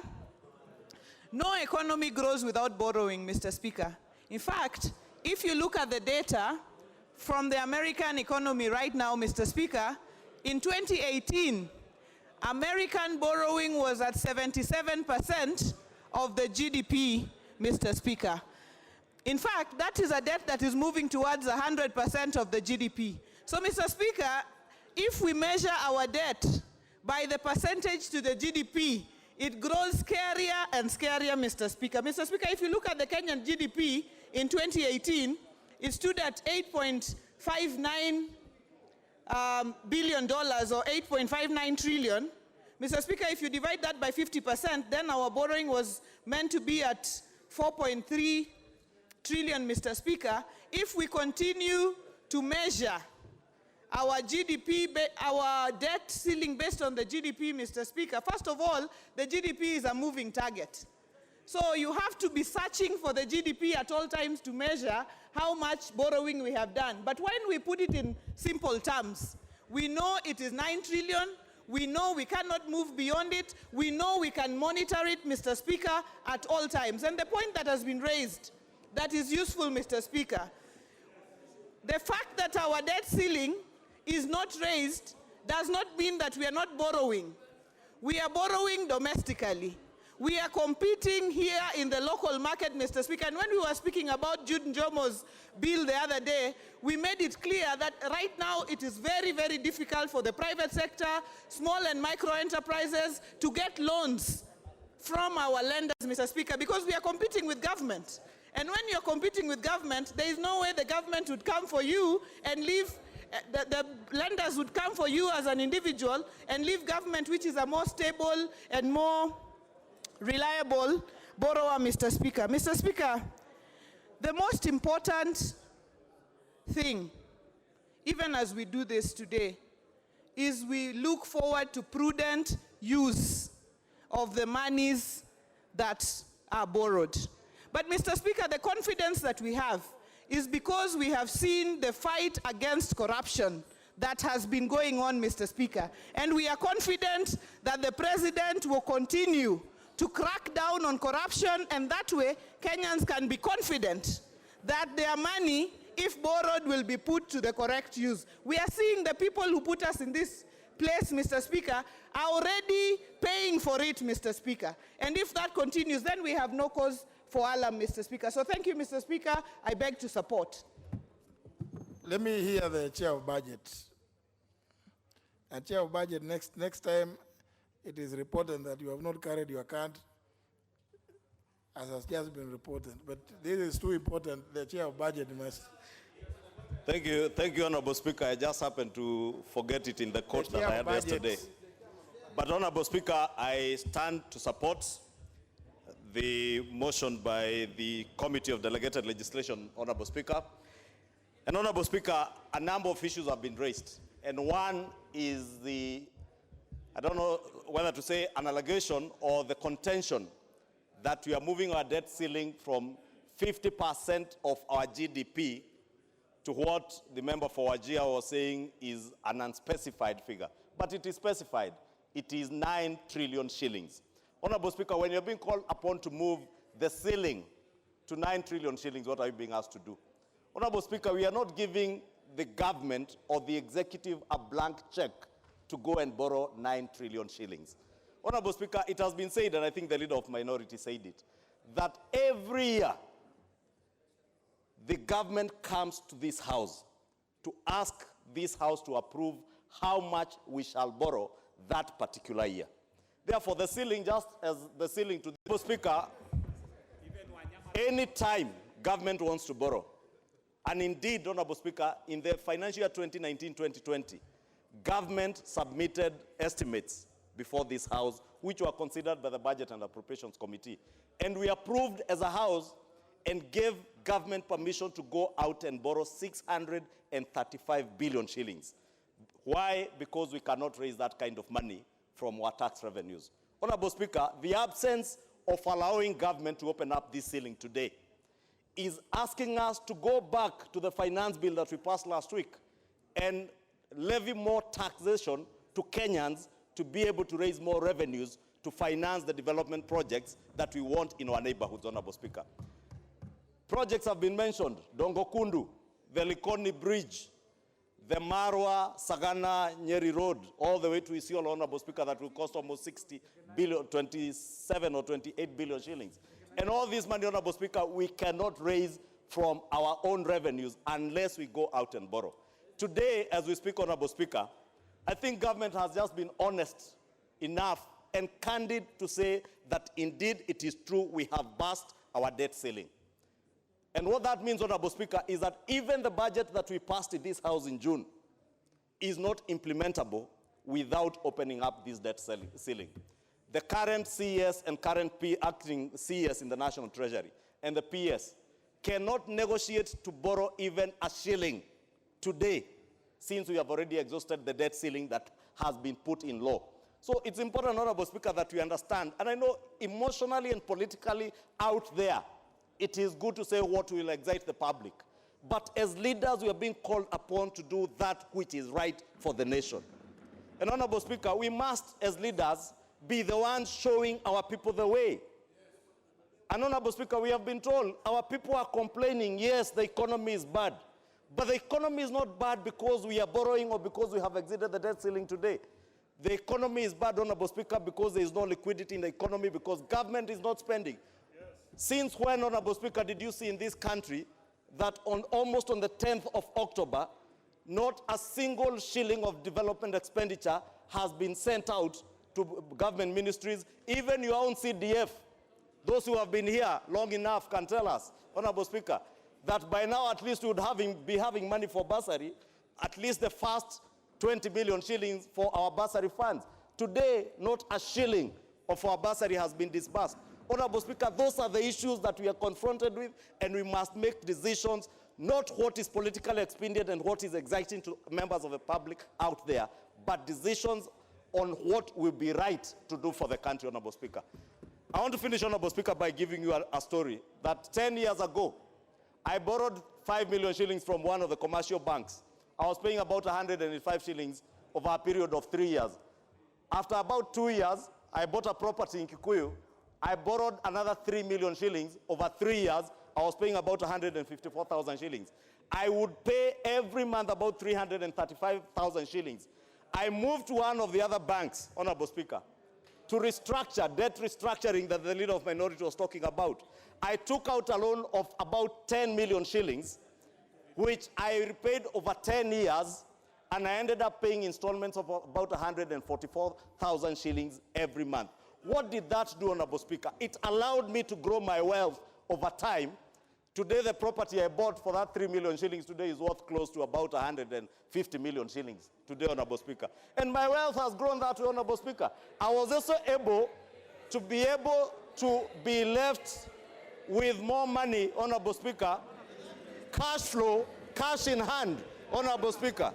no economy grows without borrowing, Mr. Speaker. In fact, if you look at the data from the American economy right now, Mr. Speaker, in 2018, American borrowing was at 77% of the GDP, Mr. Speaker. In fact, that is a debt that is moving towards 100% of the GDP. So, Mr. Speaker, if we measure our debt by the percentage to the GDP, it grows scarier and scarier, Mr. Speaker. Mr. Speaker, if you look at the Kenyan GDP in 2018, it stood at $8.59 billion or 8.59 trillion. Mr. Speaker, if you divide that by 50%, then our borrowing was meant to be at 4.3 trillion, Mr. Speaker. If we continue to measure our GDP, our debt ceiling based on the GDP, Mr. Speaker, first of all, the GDP is a moving target. So you have to be searching for the GDP at all times to measure how much borrowing we have done. But when we put it in simple terms, we know it is 9 trillion. We know we cannot move beyond it. We know we can monitor it, Mr. Speaker, at all times. And the point that has been raised that is useful, Mr. Speaker, the fact that our debt ceiling is not raised does not mean that we are not borrowing. We are borrowing domestically. We are competing here in the local market, Mr. Speaker. And when we were speaking about Jude Njomo's bill the other day, we made it clear that right now it is very, very difficult for the private sector, small and micro enterprises to get loans from our lenders, Mr. Speaker, because we are competing with government. And when you're competing with government, there is no way the government would come for you and leave, the lenders would come for you as an individual and leave government, which is a more stable and more reliable borrower, Mr. Speaker. Mr. Speaker, the most important thing, even as we do this today, is we look forward to prudent use of the monies that are borrowed. But, Mr. Speaker, the confidence that we have is because we have seen the fight against corruption that has been going on, Mr. Speaker. And we are confident that the President will continue to crack down on corruption, and that way Kenyans can be confident that their money, if borrowed, will be put to the correct use. We are seeing the people who put us in this place, Mr. Speaker, are already paying for it, Mr. Speaker. And if that continues, then we have no cause for alarm, Mr. Speaker. So thank you, Mr. Speaker. I beg to support. Let me hear the Chair of Budget. And Chair of Budget, next time it is reported that you have not carried your card, as has just been reported. But this is too important. The Chair of Budget must. Thank you, Honorable Speaker. I just happened to forget it in the court that I had yesterday. But Honorable Speaker, I stand to support the motion by the Committee of Delegated Legislation, Honorable Speaker. And Honorable Speaker, a number of issues have been raised. And one is I don't know whether to say an allegation or the contention that we are moving our debt ceiling from 50% of our GDP to what the member for Wajir was saying is an unspecified figure. But it is specified. It is 9 trillion shillings. Honorable Speaker, when you're being called upon to move the ceiling to 9 trillion shillings, what are you being asked to do? Honorable Speaker, we are not giving the government or the executive a blank check to go and borrow 9 trillion shillings. Honorable Speaker, it has been said, and I think the leader of minority said it, that every year the government comes to this house to ask this house to approve how much we shall borrow that particular year. Therefore, the ceiling, just as the ceiling to the Speaker, any time government wants to borrow, and indeed, Honorable Speaker, in the financial year 2019-2020, government submitted estimates before this house, which were considered by the Budget and Appropriations Committee. And we approved as a house and gave government permission to go out and borrow 635 billion shillings. Why? Because we cannot raise that kind of money from our tax revenues. Honorable Speaker, the absence of allowing government to open up this ceiling today is asking us to go back to the finance bill that we passed last week and levy more taxation to Kenyans to be able to raise more revenues to finance the development projects that we want in our neighborhoods, Honorable Speaker. Projects have been mentioned: Dongo Kundu, the Likoni Bridge, the Marwa, Sagana, Nyeri Road, all the way to Isiolo, Honorable Speaker, that will cost almost 60 billion, 27 or 28 billion shillings. And all this money, Honorable Speaker, we cannot raise from our own revenues unless we go out and borrow. Today, as we speak, Honorable Speaker, I think government has just been honest enough and candid to say that indeed it is true we have burst our debt ceiling. And what that means, Honorable Speaker, is that even the budget that we passed in this house in June is not implementable without opening up this debt ceiling. The current CS and current acting CS in the National Treasury and the PS cannot negotiate to borrow even a shilling today, since we have already exhausted the debt ceiling that has been put in law. So it's important, Honorable Speaker, that we understand, and I know emotionally and politically out there, it is good to say what will excite the public. But as leaders, we are being called upon to do that which is right for the nation. And Honorable Speaker, we must, as leaders, be the ones showing our people the way. And Honorable Speaker, we have been told our people are complaining, yes, the economy is bad. But the economy is not bad because we are borrowing or because we have exceeded the debt ceiling today. The economy is bad, Honorable Speaker, because there is no liquidity in the economy, because government is not spending. Yes. Since when, Honorable Speaker, did you see in this country that almost on the 10th of October, not a single shilling of development expenditure has been sent out to government ministries? Even your own CDF, those who have been here long enough can tell us, Honorable Speaker, that by now at least we would be having money for bursary, at least the first 20 million shillings for our bursary funds. Today, not a shilling of our bursary has been disbursed. Honorable Speaker, those are the issues that we are confronted with, and we must make decisions, not what is politically expedient and what is exciting to members of the public out there, but decisions on what will be right to do for the country, Honorable Speaker. I want to finish, Honorable Speaker, by giving you a story that 10 years ago, I borrowed 5 million shillings from one of the commercial banks. I was paying about 105 shillings over a period of 3 years. After about 2 years, I bought a property in Kikuyu. I borrowed another 3 million shillings over 3 years. I was paying about 154,000 shillings. I would pay every month about 335,000 shillings. I moved to one of the other banks, Honorable Speaker, to restructure, debt restructuring that the leader of minority was talking about. I took out a loan of about 10 million shillings, which I repaid over 10 years, and I ended up paying installments of about 144,000 shillings every month. What did that do, Honorable Speaker? It allowed me to grow my wealth over time Today, the property I bought for that 3 million shillings today is worth close to about 150 million shillings today, Honorable Speaker. And my wealth has grown that way, Honorable Speaker. I was also able to be left with more money, Honorable Speaker, cash flow, cash in hand, Honorable Speaker.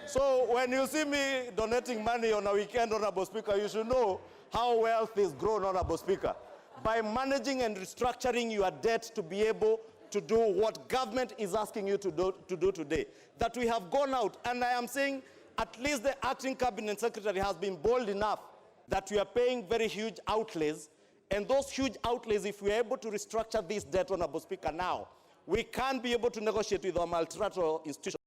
So when you see me donating money on a weekend, Honorable Speaker, you should know how wealth is grown, Honorable Speaker, by managing and restructuring your debt to be able to do what government is asking you to do today. That we have gone out, and I am saying at least the acting cabinet secretary has been bold enough that we are paying very huge outlays, and those huge outlays, if we are able to restructure this debt, Honorable Speaker, now, we can be able to negotiate with our multilateral institutions,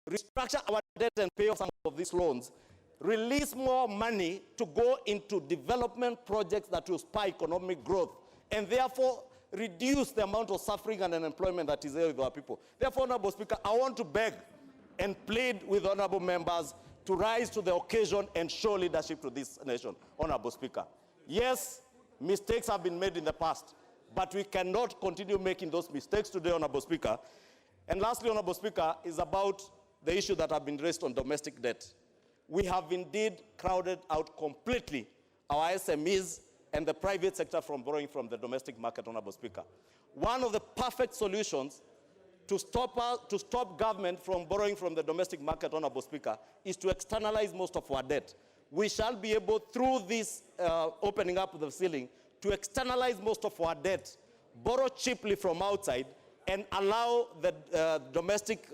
restructure our debt and pay off some of these loans, release more money to go into development projects that will spur economic growth, and therefore reduce the amount of suffering and unemployment that is there with our people. Therefore, Honorable Speaker, I want to beg and plead with honorable members to rise to the occasion and show leadership to this nation, Honorable Speaker. Yes, mistakes have been made in the past, but we cannot continue making those mistakes today, Honorable Speaker. And lastly, Honorable Speaker, is about the issue that have been raised on domestic debt. We have indeed crowded out completely our SMEs and the private sector from borrowing from the domestic market, Honorable Speaker. One of the perfect solutions to stop government from borrowing from the domestic market, Honorable Speaker, is to externalize most of our debt. We shall be able, through this opening up of the ceiling, to externalize most of our debt, borrow cheaply from outside, and allow the domestic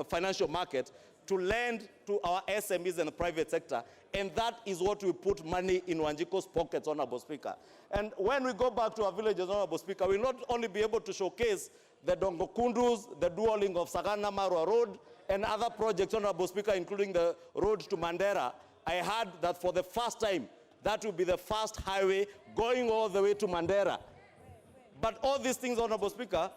financial market to lend to our SMEs and the private sector. And that is what will put money in Wanjiko's pockets, Honorable Speaker. And when we go back to our villages, Honorable Speaker, we'll not only be able to showcase the Dongokundus, the dualing of Sagana Marwa Road, and other projects, Honorable Speaker, including the road to Mandera. I heard that for the first time, that will be the first highway going all the way to Mandera. But all these things, Honorable Speaker,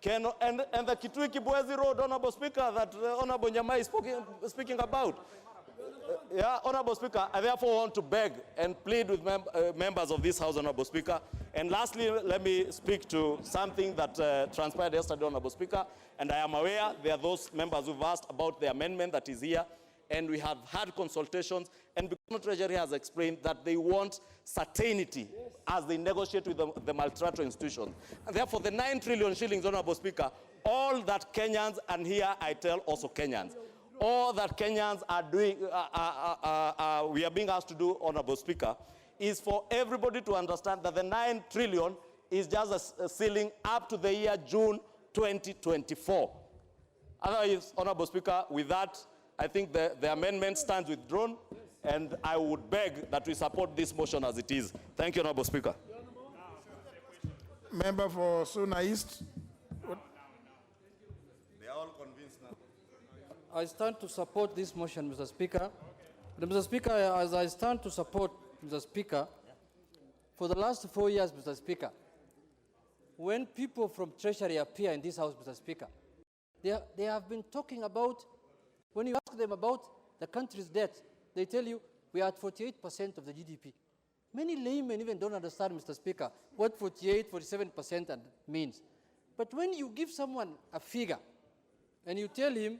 and the Kitui Kibwezi Road, Honorable Speaker, that Honorable Nyamai is speaking about. Yeah, Honorable Speaker, I therefore want to beg and plead with members of this House, Honorable Speaker. And lastly, let me speak to something that transpired yesterday, Honorable Speaker. And I am aware there are those members who've asked about the amendment that is here. And we have had consultations, and the Treasury has explained that they want certainty as they negotiate with the multilateral institutions. And therefore, the 9 trillion shillings, Honorable Speaker, all that Kenyans, and here I tell also Kenyans, all that Kenyans are doing, we are being asked to do, Honorable Speaker, is for everybody to understand that the 9 trillion is just a ceiling up to the year June 2024. Otherwise, Honorable Speaker, with that, I think the amendment stands withdrawn, and I would beg that we support this motion as it is. Thank you, Honorable Speaker. Member for Suna East. They are all convinced now. I stand to support this motion, Mr. Speaker. Mr. Speaker, as I stand to support, Mr. Speaker, for the last 4 years, Mr. Speaker, when people from Treasury appear in this House, Mr. Speaker, they have been talking about, when you ask them about the country's debt, they tell you we are at 48% of the GDP. Many laymen even don't understand, Mr. Speaker, what 48, 47% means. But when you give someone a figure and you tell him,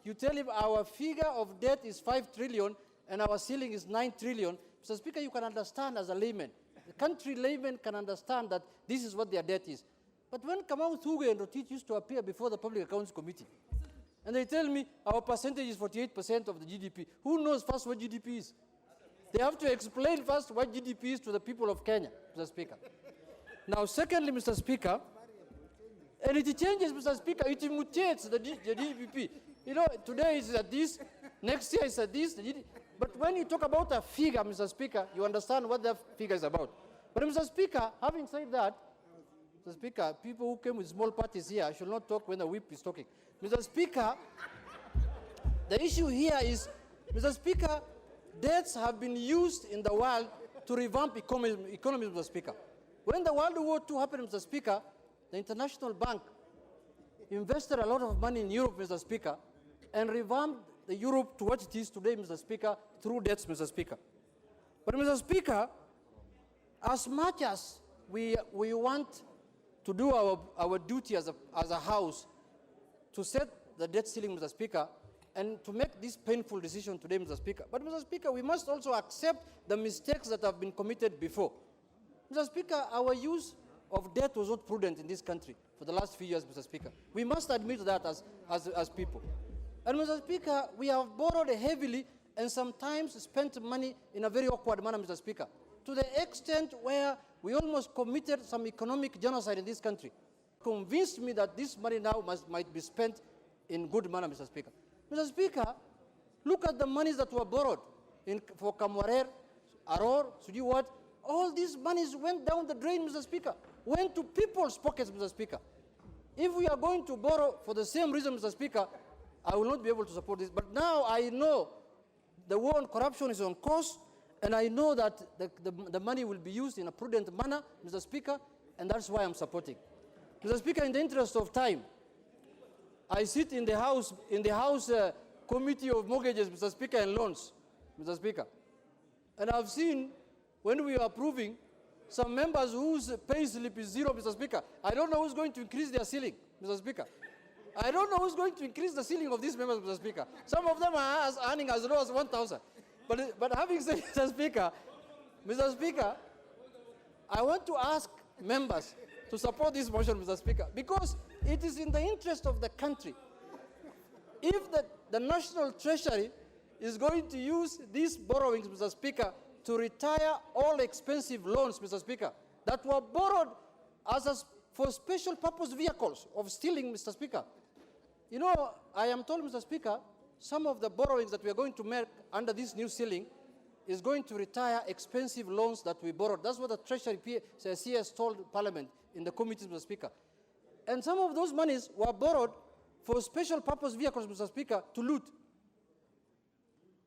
you tell him our figure of debt is 5 trillion and our ceiling is 9 trillion, Mr. Speaker, you can understand as a layman. The country layman can understand that this is what their debt is. But when Kamau Thuge and Rotich used to appear before the Public Accounts Committee, and they tell me our percentage is 48% of the GDP. Who knows first what GDP is? They have to explain first what GDP is to the people of Kenya, Mr. Speaker. Now, secondly, Mr. Speaker, and it changes, Mr. Speaker, it mutates the GDP. You know, today it's at this, next year it's at this. But when you talk about a figure, Mr. Speaker, you understand what that figure is about. But Mr. Speaker, having said that, Mr. Speaker, people who came with small parties here should not talk when the whip is talking. Mr. Speaker, the issue here is, Mr. Speaker, debts have been used in the world to revamp economies, Mr. Speaker. When the World War II happened, Mr. Speaker, the International Bank invested a lot of money in Europe, Mr. Speaker, and revamped the Europe to what it is today, Mr. Speaker, through debts, Mr. Speaker. But, Mr. Speaker, as much as we want to do our duty as a house to set the debt ceiling, Mr. Speaker, and to make this painful decision today, Mr. Speaker. But, Mr. Speaker, we must also accept the mistakes that have been committed before. Mr. Speaker, our use of debt was not prudent in this country for the last few years, Mr. Speaker. We must admit that as people. And, Mr. Speaker, we have borrowed heavily and sometimes spent money in a very awkward manner, Mr. Speaker, to the extent where we almost committed some economic genocide in this country. Convinced me that this money now might be spent in good manner, Mr. Speaker. Mr. Speaker, look at the monies that were borrowed for Kamwarer, Aror, Sudi what. All these monies went down the drain, Mr. Speaker, went to people's pockets, Mr. Speaker. If we are going to borrow for the same reason, Mr. Speaker, I will not be able to support this. But now I know the war on corruption is on course, and I know that the money will be used in a prudent manner, Mr. Speaker, and that's why I'm supporting. Mr. Speaker, in the interest of time, I sit in the House Committee of Mortgages, Mr. Speaker, and Loans, Mr. Speaker. And I've seen, when we are approving, some members whose pay slip is zero, Mr. Speaker. I don't know who's going to increase their ceiling, Mr. Speaker. I don't know who's going to increase the ceiling of these members, Mr. Speaker. Some of them are earning as low as 1,000. But having said, Mr. Speaker, I want to ask members to support this motion, Mr. Speaker, because it is in the interest of the country. If the National Treasury is going to use these borrowings, Mr. Speaker, to retire all expensive loans, Mr. Speaker, that were borrowed for special purpose vehicles of stealing, Mr. Speaker. You know, I am told, Mr. Speaker, some of the borrowings that we are going to make under this new ceiling is going to retire expensive loans that we borrowed. That's what the Treasury CS told Parliament in the committee, Mr. Speaker. And some of those monies were borrowed for special purpose vehicles, Mr. Speaker, to loot.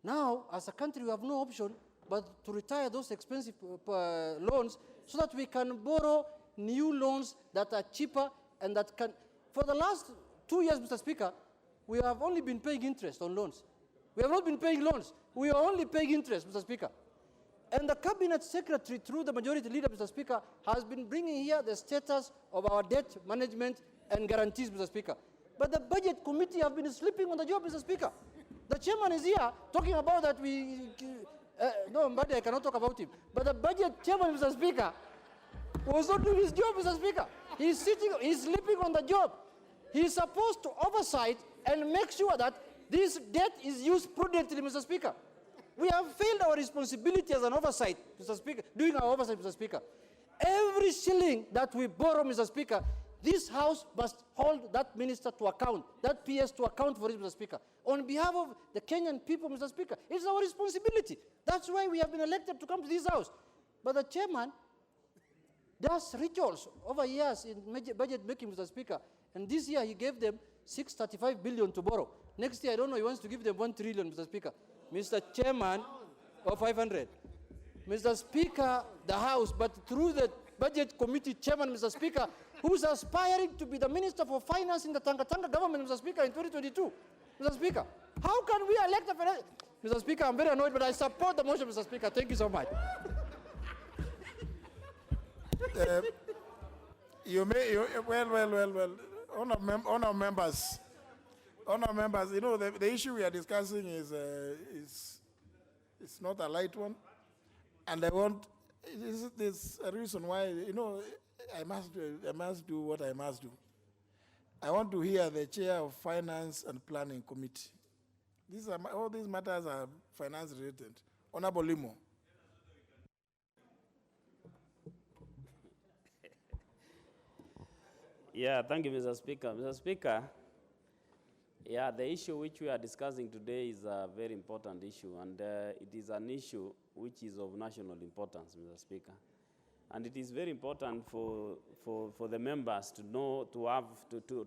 Now, as a country, we have no option but to retire those expensive loans so that we can borrow new loans that are cheaper and that can... For the last 2 years, Mr. Speaker, we have only been paying interest on loans. We have not been paying loans. We are only paying interest, Mr. Speaker. And the Cabinet Secretary, through the Majority Leader, Mr. Speaker, has been bringing here the status of our debt management and guarantees, Mr. Speaker. But the Budget Committee have been sleeping on the job, Mr. Speaker. The chairman is here talking about that no, but I cannot talk about him. But the Budget Chairman, Mr. Speaker, was not doing his job, Mr. Speaker. He's sleeping on the job. He's supposed to oversight and make sure that this debt is used prudently, Mr. Speaker. We have failed our responsibility as an oversight, Mr. Speaker, doing our oversight, Mr. Speaker. Every shilling that we borrow, Mr. Speaker, this House must hold that minister to account, that PS to account for it, Mr. Speaker. On behalf of the Kenyan people, Mr. Speaker, it's our responsibility. That's why we have been elected to come to this House. But the chairman does rituals over years in budget making, Mr. Speaker. And this year he gave them 635 billion to borrow. Next year, I don't know, he wants to give them 1 trillion, Mr. Speaker. Mr. Chairman, or 500. Mr. Speaker, the House, but through the Budget Committee Chairman, Mr. Speaker, who's aspiring to be the Minister for Finance in the Tanga government, Mr. Speaker, in 2022. Mr. Speaker, how can we elect a finance? Mr. Speaker, I'm very annoyed, but I support the motion, Mr. Speaker. Thank you so much. Well. Honour members, you know, the issue we are discussing is it's not a light one, and there's a reason why, you know, I must do what I must do. I want to hear the chair of Finance and Planning Committee. All these matters are finance related. Honourable Limo. Yeah, thank you, Mr. Speaker. Mr. Speaker, yeah, the issue which we are discussing today is a very important issue, and it is an issue which is of national importance, Mr. Speaker. And it is very important for the members to know, to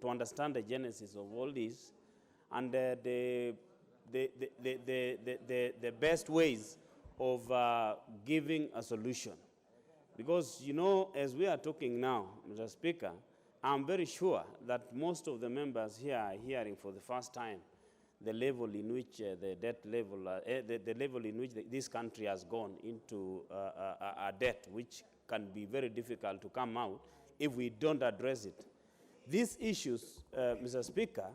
understand the genesis of all this, and the best ways of giving a solution. Because, you know, as we are talking now, Mr. Speaker, I'm very sure that most of the members here are hearing for the first time the level in which the debt level, the level in which this country has gone into a debt which can be very difficult to come out if we don't address it. These issues, Mr. Speaker,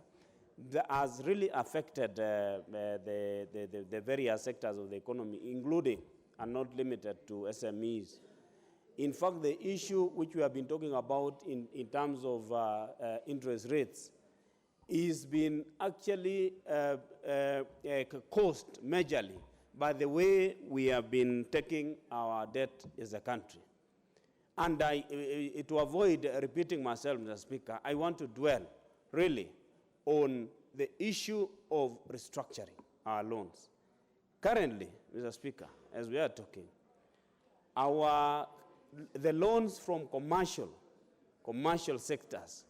that has really affected the various sectors of the economy, including and not limited to SMEs. In fact, the issue which we have been talking about in terms of interest rates is been actually caused majorly by the way we have been taking our debt as a country. And to avoid repeating myself, Mr. Speaker, I want to dwell really on the issue of restructuring our loans. Currently, Mr. Speaker, as we are talking, the loans from commercial sectors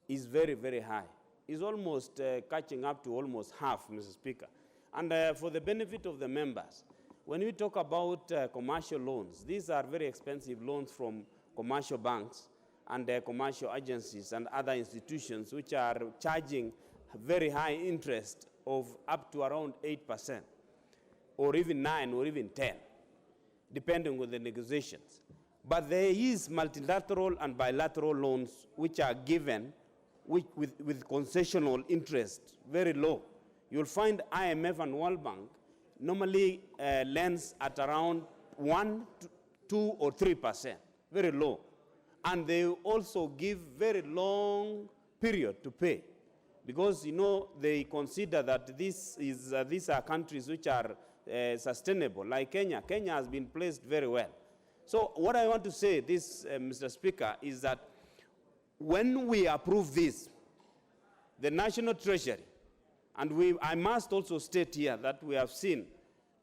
is very, very high. It's almost catching up to almost half, Mr. Speaker. And for the benefit of the members, when we talk about commercial loans, these are very expensive loans from commercial banks and commercial agencies and other institutions which are charging very high interest of up to around 8%, or even 9, or even 10, depending on the negotiations. But there is multilateral and bilateral loans which are given with concessional interest, very low. You'll find IMF and World Bank normally lends at around 1, 2, or 3%, very low. And they also give very long period to pay, because they consider that these are countries which are sustainable, like Kenya. Kenya has been placed very well. So what I want to say, Mr. Speaker, is that when we approve this, the National Treasury, and I must also state here that we have seen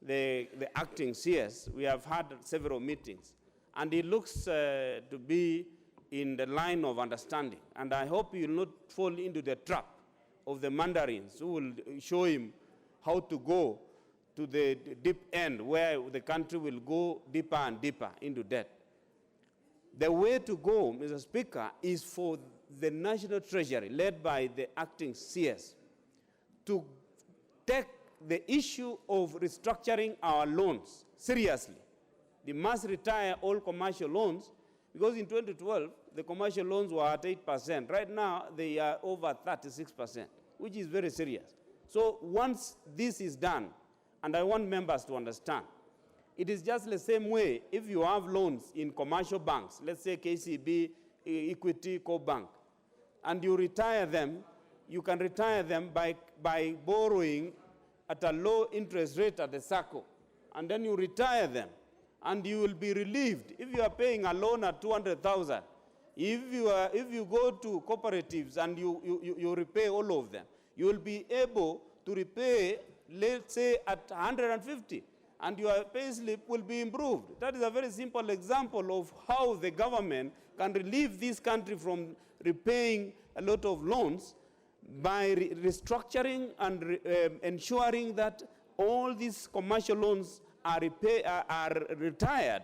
the acting CS, we have had several meetings, and it looks to be in the line of understanding. And I hope you will not fall into the trap of the mandarins who will show him how to go to the deep end where the country will go deeper and deeper into debt. The way to go, Mr. Speaker, is for the National Treasury, led by the acting CS, to take the issue of restructuring our loans seriously. They must retire all commercial loans, because in 2012, the commercial loans were at 8%. Right now, they are over 36%, which is very serious. So once this is done, and I want members to understand, it is just the same way if you have loans in commercial banks, let's say KCB, Equity, Co-Bank, and you retire them, you can retire them by borrowing at a low interest rate at the SACCO, and then you retire them, and you will be relieved. If you are paying a loan at 200,000, if you go to cooperatives and you repay all of them, you will be able to repay, let's say, at 150, and your pay slip will be improved. That is a very simple example of how the government can relieve this country from repaying a lot of loans by restructuring and ensuring that all these commercial loans are retired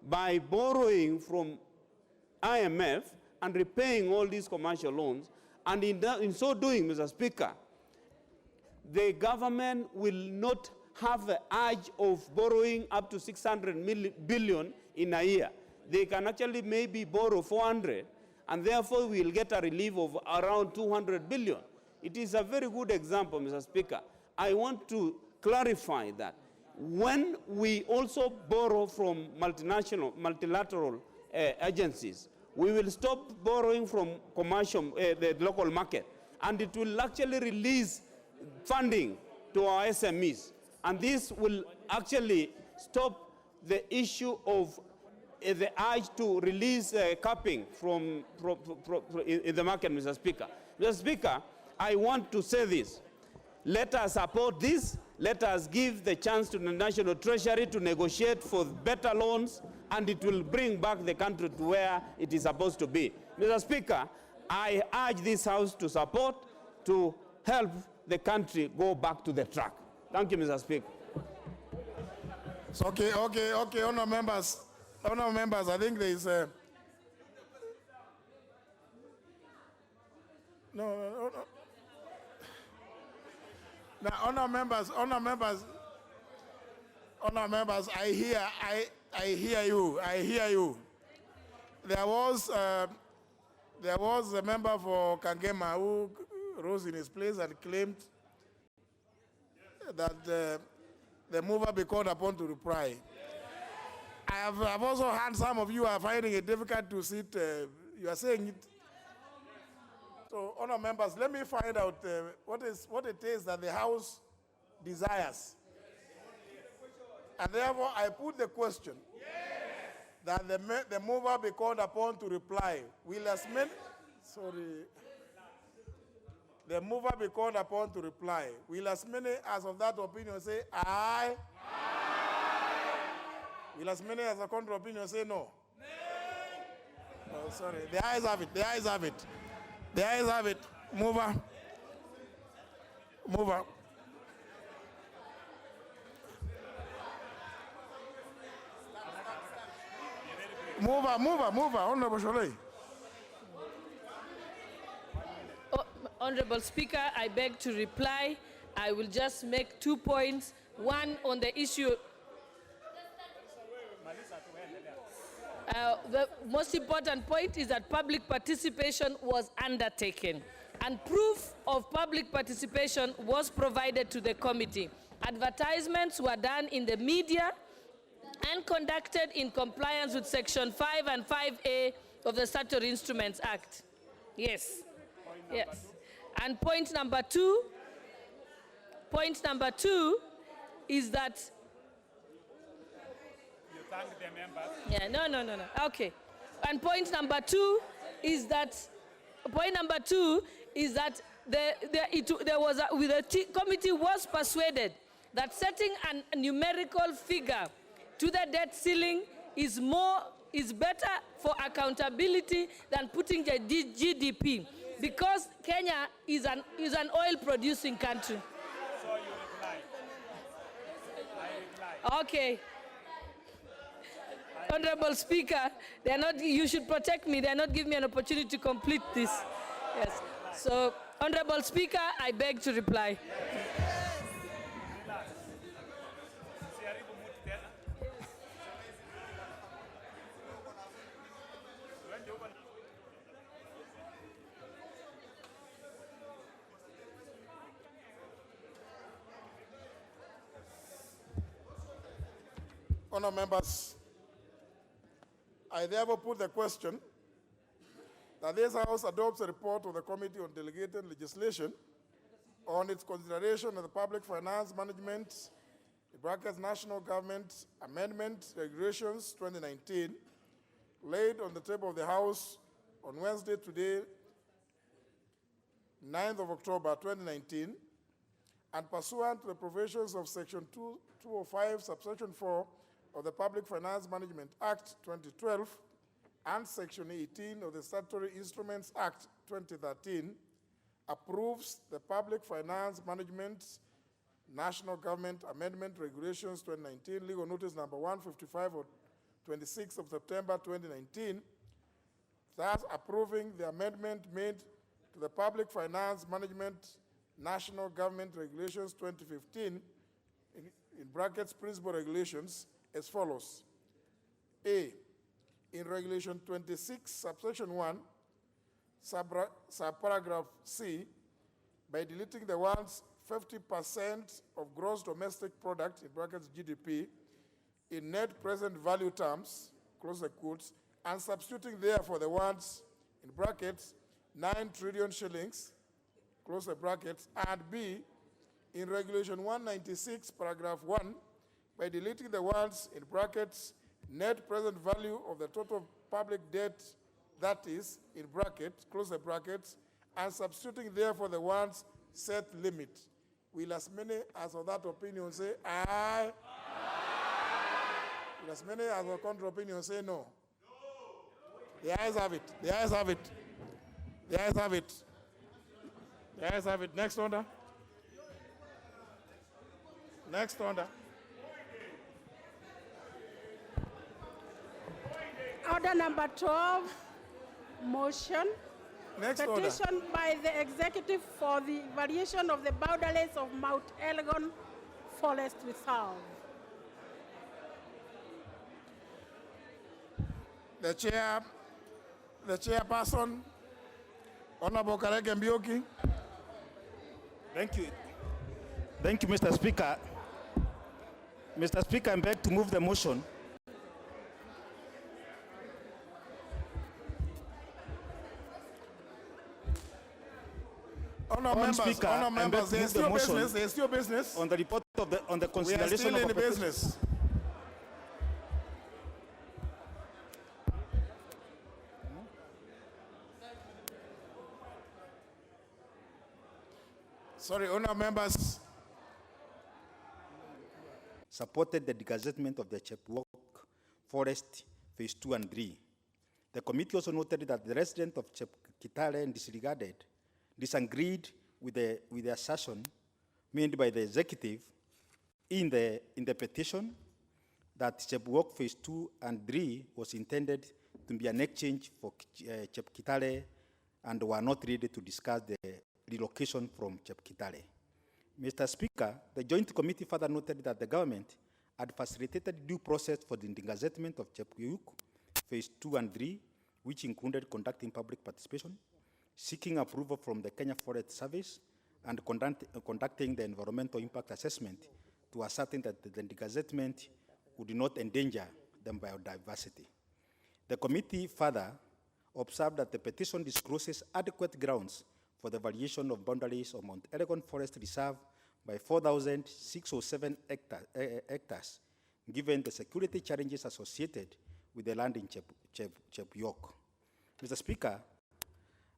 by borrowing from IMF and repaying all these commercial loans. And in so doing, Mr. Speaker, the government will not have the urge of borrowing up to 600 billion in a year. They can actually maybe borrow 400, and therefore we'll get a relief of around 200 billion. It is a very good example, Mr. Speaker. I want to clarify that when we also borrow from multilateral agencies, we will stop borrowing from the local market, and it will actually release funding to our SMEs. And this will actually stop the issue of the urge to release capping in the market, Mr. Speaker. Mr. Speaker, I want to say this. Let us support this. Let us give the chance to the National Treasury to negotiate for better loans, and it will bring back the country to where it is supposed to be. Mr. Speaker, I urge this House to support, to help the country go back to the track. Thank you, Mr. Speaker. So, okay, honourable members, I think there is a... No. Now, honourable members, I hear you. There was There was a member for Kangema who rose in his place and claimed that the mover be called upon to reply. I've also heard some of you are finding it difficult to sit. You are saying it. So, honor members, let me find out what it is that the House desires. And therefore, I put the question that the mover be called upon to reply. Will as many, the mover be called upon to reply. Will as many as of that opinion say aye? Will as many as a contrary opinion say no? Oh, sorry. The ayes have it. The ayes have it. The ayes have it. Mover. Mover. Mover, Honorable Sholei. Honorable Speaker, I beg to reply. I will just make 2 points. One on the issue. The most important point is that public participation was undertaken, and proof of public participation was provided to the committee. Advertisements were done in the media and conducted in compliance with Section 5 and 5A of the Statutory Instruments Act. Yes. Yes. And point number two is that You thank the members. yeah, no. Okay. And point number two is that the committee was persuaded that setting a numerical figure to the debt ceiling is better for accountability than putting the GDP, because Kenya is an oil producing country. So you reply. I reply. Okay. Honorable Speaker, you should protect me. They are not giving me an opportunity to complete this. Yes. So, Honorable Speaker, I beg to reply. Honour members, I therefore put the question that this House adopts a report of the Committee on Delegated Legislation on its consideration of the Public Finance Management (National Government Amendment Regulations 2019) laid on the table of the House on Wednesday today, 9th of October 2019, and pursuant to the provisions of Section 205, subsection 4 of the Public Finance Management Act 2012 and Section 18 of the Statutory Instruments Act 2013, approves the Public Finance Management National Government Amendment Regulations 2019, legal notice number 155 of 26th of September 2019, thus approving the amendment made to the Public Finance Management National Government Regulations 2015, in brackets, principal regulations, as follows. A, in Regulation 26, subsection 1, subparagraph C, by deleting the words 50% of gross domestic product, in brackets GDP, in net present value terms, close the quotes, and substituting therefore the words, in brackets, 9 trillion shillings, close the brackets, and B, in Regulation 196, paragraph 1, by deleting the words, in brackets, net present value of the total public debt, that is, in brackets, close the brackets, and substituting therefore the words, set limit. Will as many as of that opinion say aye? Aye. Will as many as of contrary opinion say no? No. The ayes have it. The ayes have it. The ayes have it. The ayes have it. Next order. Next order. Order number 12, motion. Next petition order. By the executive for the variation of the boundaries of Mount Elgon Forest Reserve. The chairperson Honorable Kareke Mbioki. Thank you. Thank you, Mr. Speaker. Mr. Speaker, I'm back to move the motion. Honourable members, there's still business. There's still business. On the report of the consideration we are still of in business. Sorry, honourable members. Supported the degazettement of the Chepwalk Forest Phase 2 and 3. The committee also noted that the residents of Chepkitale disagreed with the assertion made by the executive in the petition that Chepwalk Phase 2 and 3 was intended to be an exchange for Chepkitale and were not ready to discuss the relocation from Chepkitale. Mr. Speaker, the Joint Committee further noted that the government had facilitated due process for the degazettement of Chepwalk Phase 2 and 3, which included conducting public participation, seeking approval from the Kenya Forest Service, and conducting the environmental impact assessment to ascertain that the degazettement would not endanger the biodiversity. The committee further observed that the petition discloses adequate grounds for the variation of boundaries of Mount Elgon Forest Reserve by 4,607 hectares, given the security challenges associated with the land in Chepwalk. Mr. Speaker,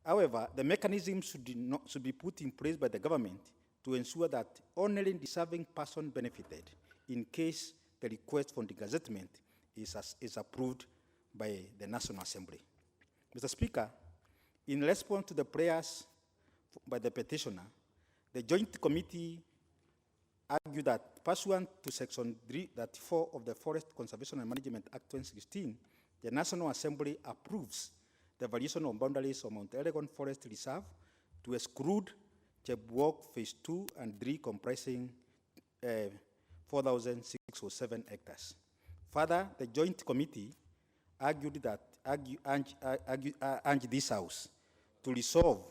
however, the mechanism should be put in place by the government to ensure that only deserving persons benefited in case the request for degazettement is approved by the National Assembly. Mr. Speaker, in response to the prayers by the petitioner, the Joint Committee argued that pursuant to Section 334 of the Forest Conservation and Management Act 2016, the National Assembly approves the variation of boundaries of Mount Elgon Forest Reserve to exclude Chepwalk Phase 2 and 3 comprising 4,607 hectares. Further, the Joint Committee urged this House to resolve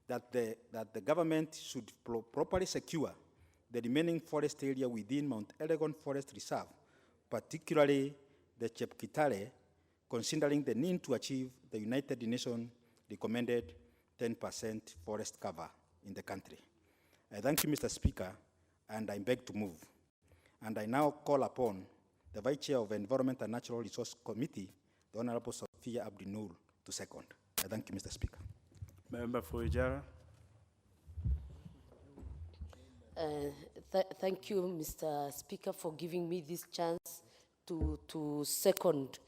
that the government should properly secure the remaining forest area within Mount Elgon Forest Reserve, particularly the Chepkitale, considering the need to achieve the United Nations recommended 10% forest cover in the country. I thank you, Mr. Speaker, and I beg to move. And I now call upon the Vice Chair of the Environment and Natural Resource Committee, the Honorable Sophia Abdinur, to second. I thank you, Mr. Speaker. Member for Ijara. Thank you, Mr. Speaker, for giving me this chance to second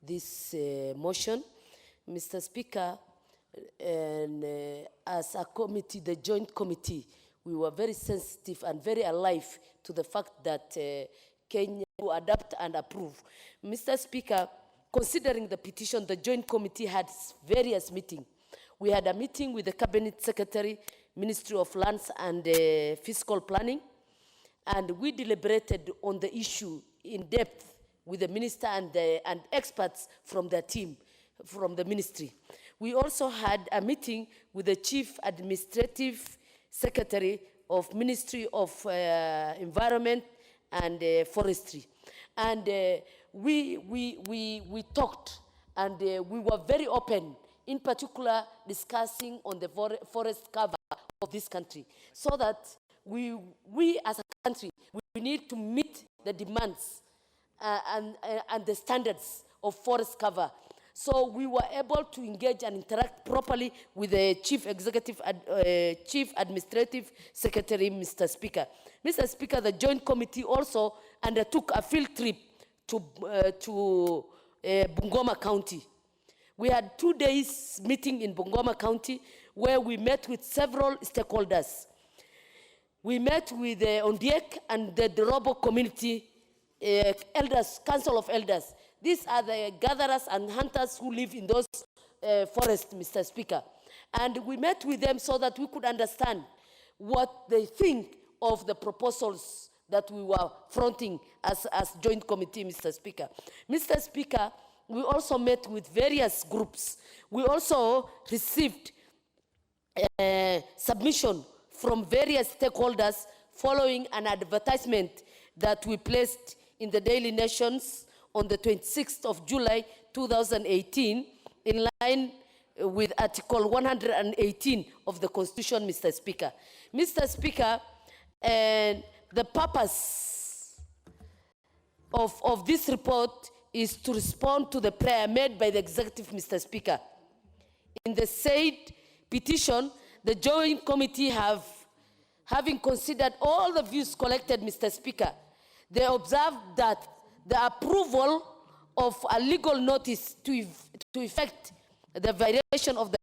this motion. Mr. Speaker, and as a committee, the Joint Committee, we were very sensitive and very alive to the fact that Kenya will adapt and approve. Mr. Speaker, considering the petition, the Joint Committee had various meetings. We had a meeting with the Cabinet Secretary, Ministry of Lands and Fiscal Planning, and we deliberated on the issue in depth with the minister and experts from their team, from the ministry. We also had a meeting with the Chief Administrative Secretary of Ministry of Environment and Forestry. And we talked, and we were very open, in particular discussing on the forest cover of this country, so that we as a country, we need to meet the demands and the standards of forest cover. So we were able to engage and interact properly with the Chief Administrative Secretary, Mr. Speaker. Mr. Speaker, the Joint Committee also undertook a field trip to Bungoma County. We had 2 days meeting in Bungoma County where we met with several stakeholders. We met with the Ondiek and the Dorobo community elders, Council of Elders. These are the gatherers and hunters who live in those forests, Mr. Speaker. And we met with them so that we could understand what they think of the proposals that we were fronting as Joint Committee, Mr. Speaker. Mr. Speaker, we also met with various groups. We also received submission from various stakeholders following an advertisement that we placed in the Daily Nations on the 26th of July 2018 in line with Article 118 of the Constitution, Mr. Speaker. Mr. Speaker, the purpose of this report is to respond to the prayer made by the executive, Mr. Speaker. In the said petition, the Joint Committee having considered all the views collected, Mr. Speaker, they observed that the approval of a legal notice to effect the violation of the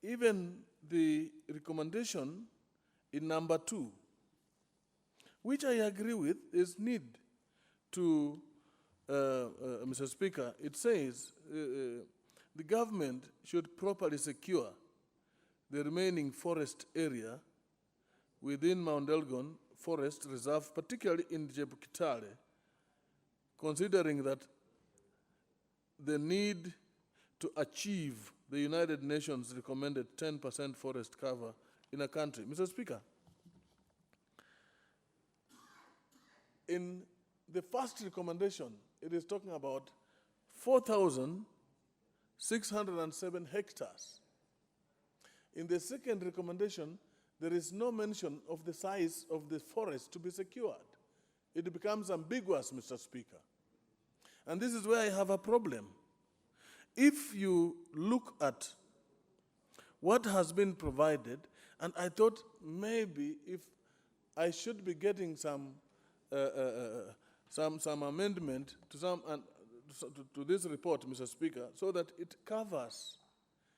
even the recommendation in number 2, which I agree with, is need to, Mr. Speaker, it says the government should properly secure the remaining forest area within Mount Elgon Forest Reserve, particularly in Jebukitale, considering that the need to achieve the United Nations recommended 10% forest cover in a country. Mr. Speaker, in the first recommendation, it is talking about 4,607 hectares. In the second recommendation, there is no mention of the size of the forest to be secured. It becomes ambiguous, Mr. Speaker. And this is where I have a problem. If you look at what has been provided, and I thought maybe if I should be getting some amendment to this report, Mr. Speaker, so that it covers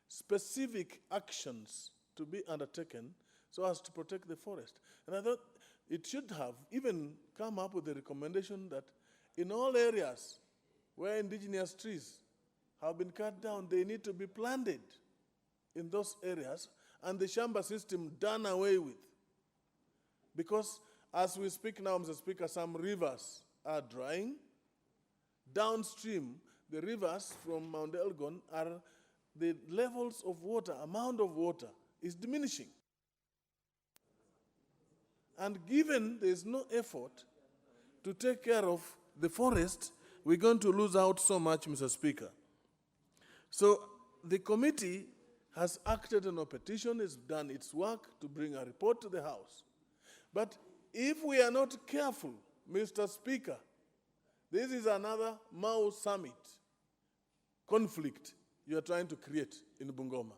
specific actions to be undertaken so as to protect the forest. And I thought it should have even come up with a recommendation that in all areas where indigenous trees have been cut down, they need to be planted in those areas and the shamba system done away with. Because as we speak now, Mr. Speaker, some rivers are drying. Downstream, the rivers from Mount Elgon are, the levels of water, amount of water is diminishing. And given there is no effort to take care of the forest, we're going to lose out so much, Mr. Speaker. So the committee has acted on a petition, it's done its work to bring a report to the House. But if we are not careful, Mr. Speaker, this is another Mao summit conflict you are trying to create in Bungoma.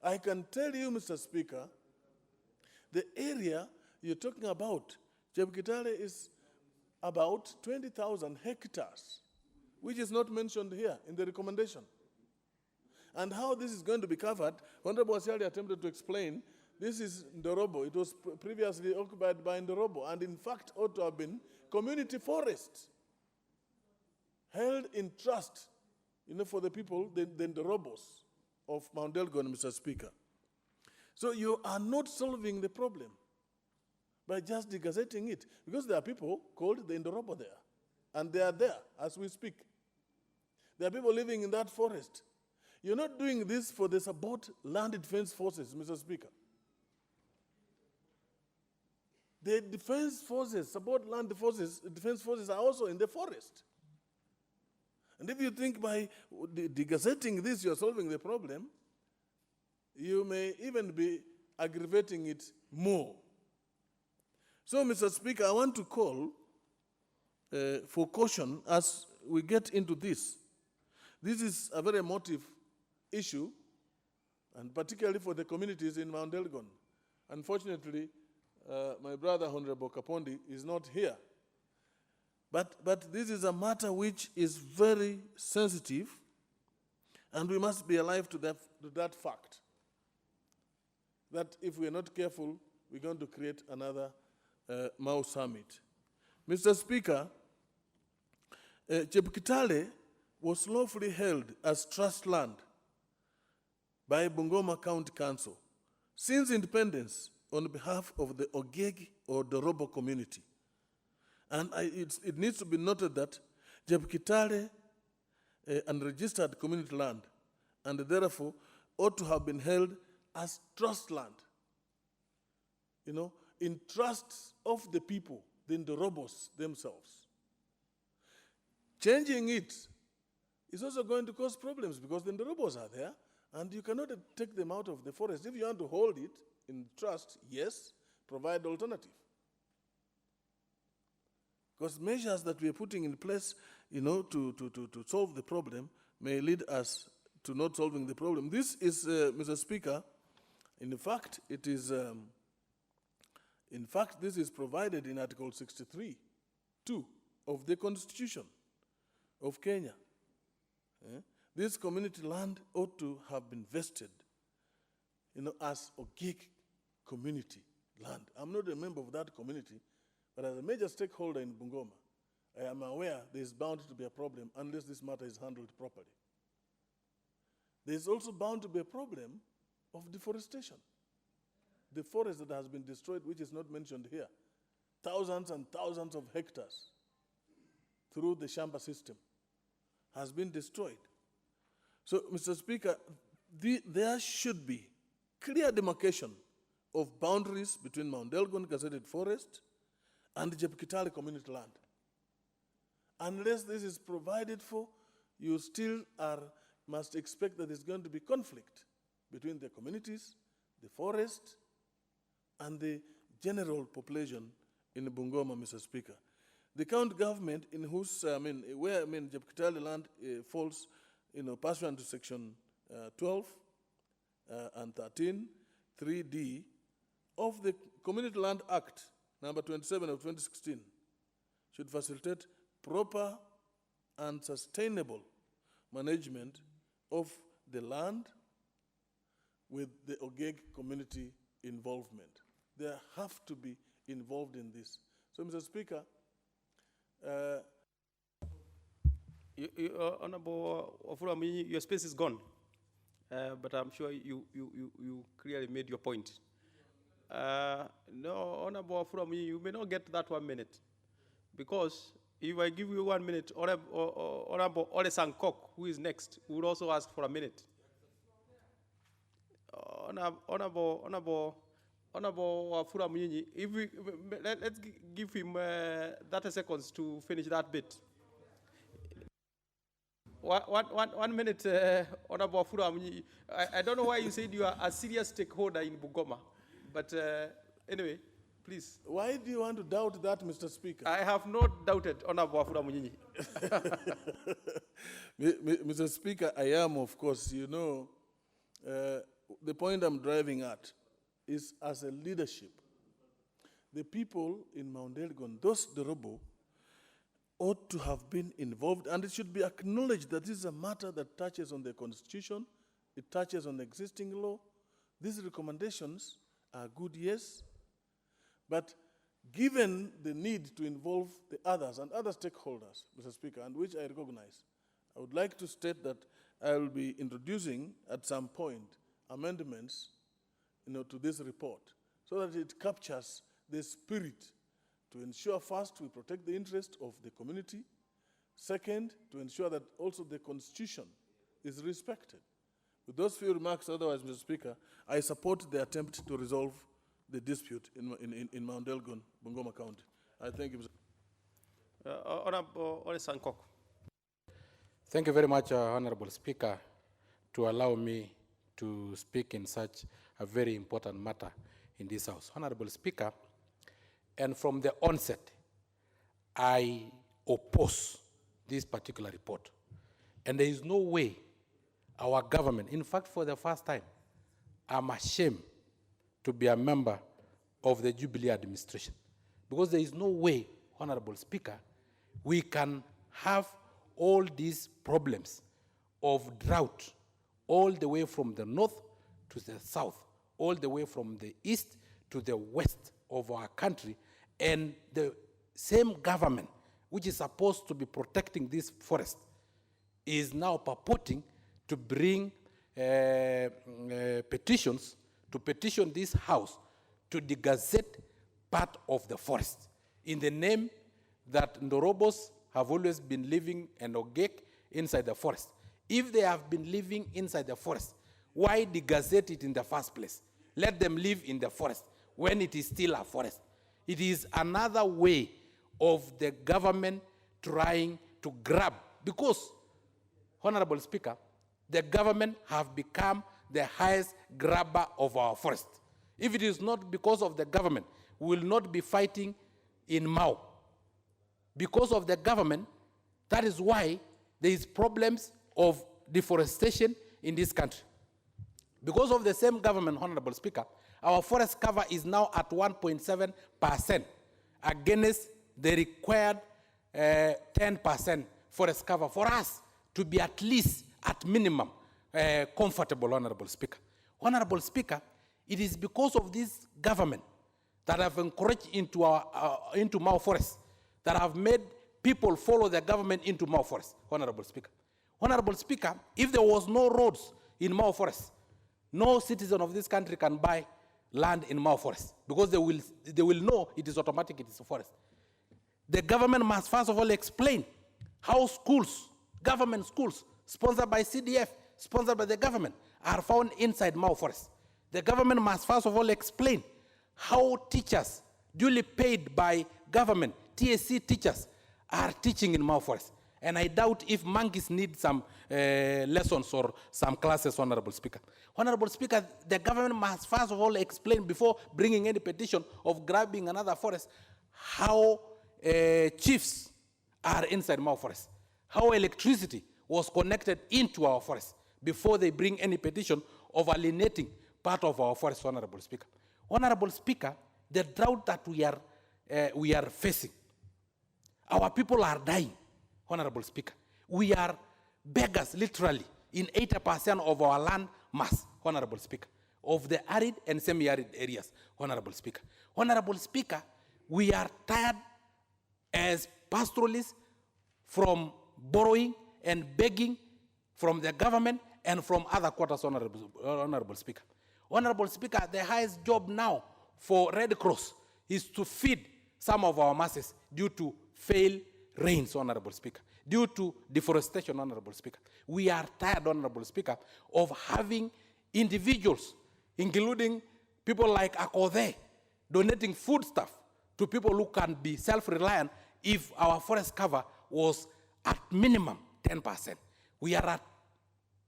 I can tell you, Mr. Speaker, the area you're talking about, Jebukitale, is about 20,000 hectares, which is not mentioned here in the recommendation. And how this is going to be covered, Honorable Asiali attempted to explain, this is Ndorobo. It was previously occupied by Ndorobo, and in fact ought to have been community forest, held in trust, for the people, the Ndorobos of Mount Elgon, Mr. Speaker. So you are not solving the problem by just degazetting it, because there are people called the Ndorobo there, and they are there as we speak. There are people living in that forest. You're not doing this for the support land defense forces, Mr. Speaker. The defense forces, support land forces, defense forces are also in the forest. And if you think by degazetting this you're solving the problem, you may even be aggravating it more. So, Mr. Speaker, I want to call for caution as we get into this. This is a very emotive issue, and particularly for the communities in Mount Elgon. Unfortunately, my brother, Honorable Kapondi, is not here. But this is a matter which is very sensitive, and we must be alive to that fact, that if we are not careful, we're going to create another Mao summit. Mr. Speaker, Jebukitale was lawfully held as trust land by Bungoma County Council since independence on behalf of the Ogegi or Dorobo community. And it needs to be noted that Jebukitale unregistered community land, and therefore ought to have been held as trust land, in trust of the people, the Ndorobos themselves. Changing it is also going to cause problems because the Ndorobos are there, and you cannot take them out of the forest. If you want to hold it in trust, yes, provide alternative. Because measures that we are putting in place, to solve the problem may lead us to not solving the problem. This is, Mr. Speaker, in fact, it is, this is provided in Article 63(2) of the Constitution of Kenya. This community land ought to have been vested, as Ogig community land. I'm not a member of that community, but as a major stakeholder in Bungoma, I am aware there is bound to be a problem unless this matter is handled properly. There is also bound to be a problem of deforestation. The forest that has been destroyed, which is not mentioned here, thousands and thousands of hectares through the Shamba system has been destroyed. So, Mr. Speaker, there should be clear demarcation of boundaries between Mount Elgon gazetted forest and the Jepkitali community land. Unless this is provided for, you still must expect that there's going to be conflict between the communities, the forest, and the general population in Bungoma, Mr. Speaker. The county government, in whose, where Jepkitali land falls, pursuant to section 12 and 13, 3D of the Community Land Act, number 27 of 2016, should facilitate proper and sustainable management of the land with the Ogig community involvement. They have to be involved in this. So, Mr. Speaker, Honorable Ofurami, your space is gone, but I'm sure you clearly made your point. No, Honorable Ofurami, you may not get that 1 minute, because if I give you 1 minute, Honorable Ole Sankok, who is next, would also ask for a minute. Honorable Ofurami, if let's give him 30 seconds to finish that bit. 1 minute, Honorable Ofurami. I don't know why you said you are a serious stakeholder in Bungoma, but anyway, please. Why do you want to doubt that, Mr. Speaker? I have not doubted, Honorable Ofurami. Mr. Speaker, I am, of course, the point I'm driving at is as a leadership. The people in Mount Elgon, those Dorobo, ought to have been involved, and it should be acknowledged that this is a matter that touches on the Constitution, it touches on existing law. These recommendations are good, yes, but given the need to involve the others and other stakeholders, Mr. Speaker, and which I recognize, I would like to state that I will be introducing at some point amendments to this report so that it captures the spirit to ensure, first, we protect the interest of the community. Second, to ensure that also the Constitution is respected. With those few remarks, otherwise, Mr. Speaker, I support the attempt to resolve the dispute in Mount Elgon, Bungoma County. I thank you, Mr. Honorable Ole Sankok. Thank you very much, Honorable Speaker, to allow me to speak in such a very important matter in this House. Honorable Speaker, and from the onset, I oppose this particular report. And there is no way our government, in fact, for the first time, I'm ashamed to be a member of the Jubilee administration. Because there is no way, Honorable Speaker, we can have all these problems of drought all the way from the north to the south, all the way from the east to the west of our country, and the same government which is supposed to be protecting this forest is now purporting to bring petitions to petition this House to degazette part of the forest in the name that Ndorobos have always been living and Ogek inside the forest. If they have been living inside the forest, why degazette it in the first place? Let them live in the forest when it is still a forest. It is another way of the government trying to grab, because, Honorable Speaker, the government have become the highest grabber of our forest. If it is not because of the government, we will not be fighting in Mao. Because of the government, that is why there is problems of deforestation in this country. Because of the same government, Honorable Speaker, our forest cover is now at 1.7% against the required 10% forest cover for us to be at least at minimum, comfortable, Honorable Speaker. Honorable Speaker, it is because of this government that have encouraged into Mau Forest, that have made people follow the government into Mau Forest, Honorable Speaker. Honorable Speaker, if there was no roads in Mau Forest, no citizen of this country can buy land in Mau Forest because they will know it is automatic, it is a forest. The government must first of all explain how schools, government schools, sponsored by CDF, sponsored by the government, are found inside Mau Forest. The government must first of all explain how teachers, duly paid by government, TSC teachers, are teaching in Mau Forest. And I doubt if monkeys need some lessons or some classes, Honorable Speaker. Honorable Speaker, the government must first of all explain before bringing any petition of grabbing another forest how chiefs are inside Mau Forest, how electricity was connected into our forest before they bring any petition of alienating part of our forest, Honorable Speaker. Honorable Speaker, the drought that we are facing, our people are dying, Honorable Speaker. We are beggars, literally, in 80% of our land mass, Honorable Speaker, of the arid and semi-arid areas, Honorable Speaker. Honorable Speaker, we are tired as pastoralists from borrowing and begging from the government and from other quarters, Honorable Speaker. Honorable Speaker, the highest job now for Red Cross is to feed some of our masses due to failed rains, Honorable Speaker, due to deforestation, Honorable Speaker. We are tired, Honorable Speaker, of having individuals, including people like Akode, donating foodstuff to people who can be self-reliant if our forest cover was at minimum 10%. We are at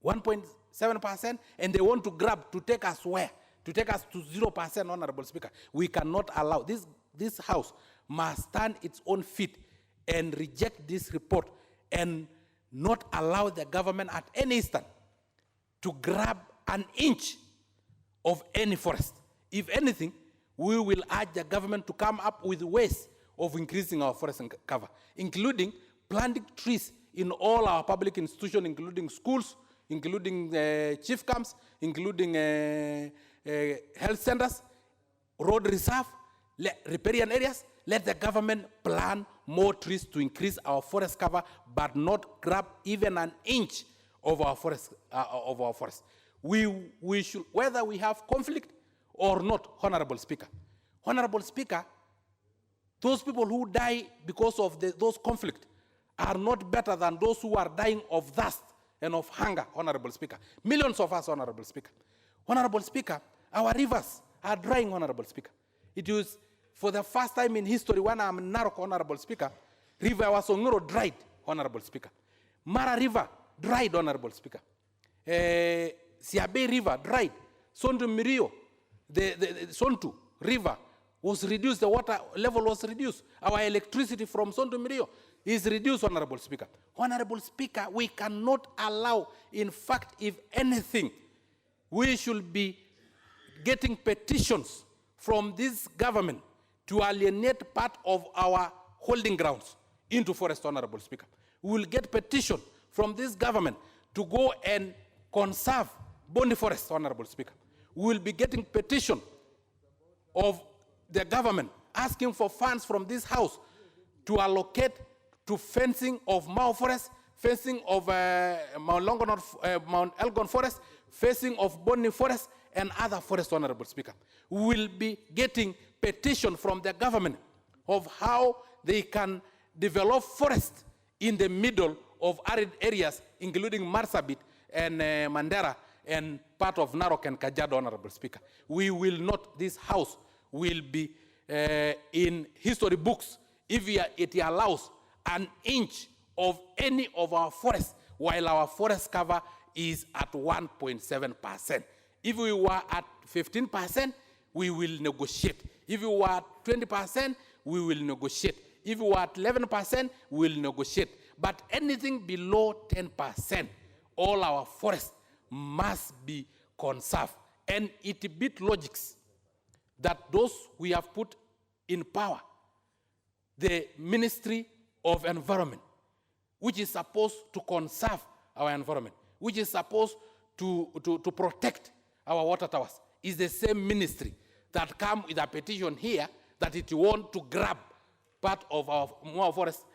1.7%, and they want to grab to take us where? To take us to 0%, Honorable Speaker. We cannot allow this House must stand its own feet and reject this report and not allow the government at any instant to grab an inch of any forest. If anything, we will urge the government to come up with ways of increasing our forest cover, including planting trees in all our public institutions, including schools, including chief camps, including health centers, road reserve, riparian areas. Let the government plant more trees to increase our forest cover, but not grab even an inch of our forest. We should, whether we have conflict or not, Honorable Speaker. Honorable Speaker, those people who die because of those conflicts are not better than those who are dying of thirst and of hunger, Honorable Speaker. Millions of us, Honorable Speaker. Honorable Speaker, our rivers are drying, Honorable Speaker. It is for the first time in history when I'm in Narok, Honorable Speaker, River Wasongoro dried, Honorable Speaker. Mara River dried, Honorable Speaker. Siabe River dried. Sondu Mirio, the Sontu River was reduced, the water level was reduced. Our electricity from Sondu Mirio is reduced, Honorable Speaker. Honorable Speaker, we cannot allow, in fact, if anything, we should be getting petitions from this government to alienate part of our holding grounds into forest, Honorable Speaker. We will get petition from this government to go and conserve bony forest, Honorable Speaker. We will be getting petition of the government asking for funds from this House to allocate to fencing of Mau Forest, fencing of Mount Elgon Forest, fencing of Boni Forest, and other forests, Honorable Speaker. We will be getting petition from the government of how they can develop forest in the middle of arid areas, including Marsabit and Mandera and part of Narok and Kajiado, Honorable Speaker. We will not, this House will be in history books if it allows an inch of any of our forests, while our forest cover is at 1.7%. If we were at 15%, we will negotiate. If we were at 20%, we will negotiate. If we were at 11%, we will negotiate. But anything below 10%, all our forests must be conserved. And it beats logics that those we have put in power, the Ministry of Environment, which is supposed to conserve our environment, which is supposed to protect our water towers, is the same ministry that come with a petition here that it want to grab part of our forest,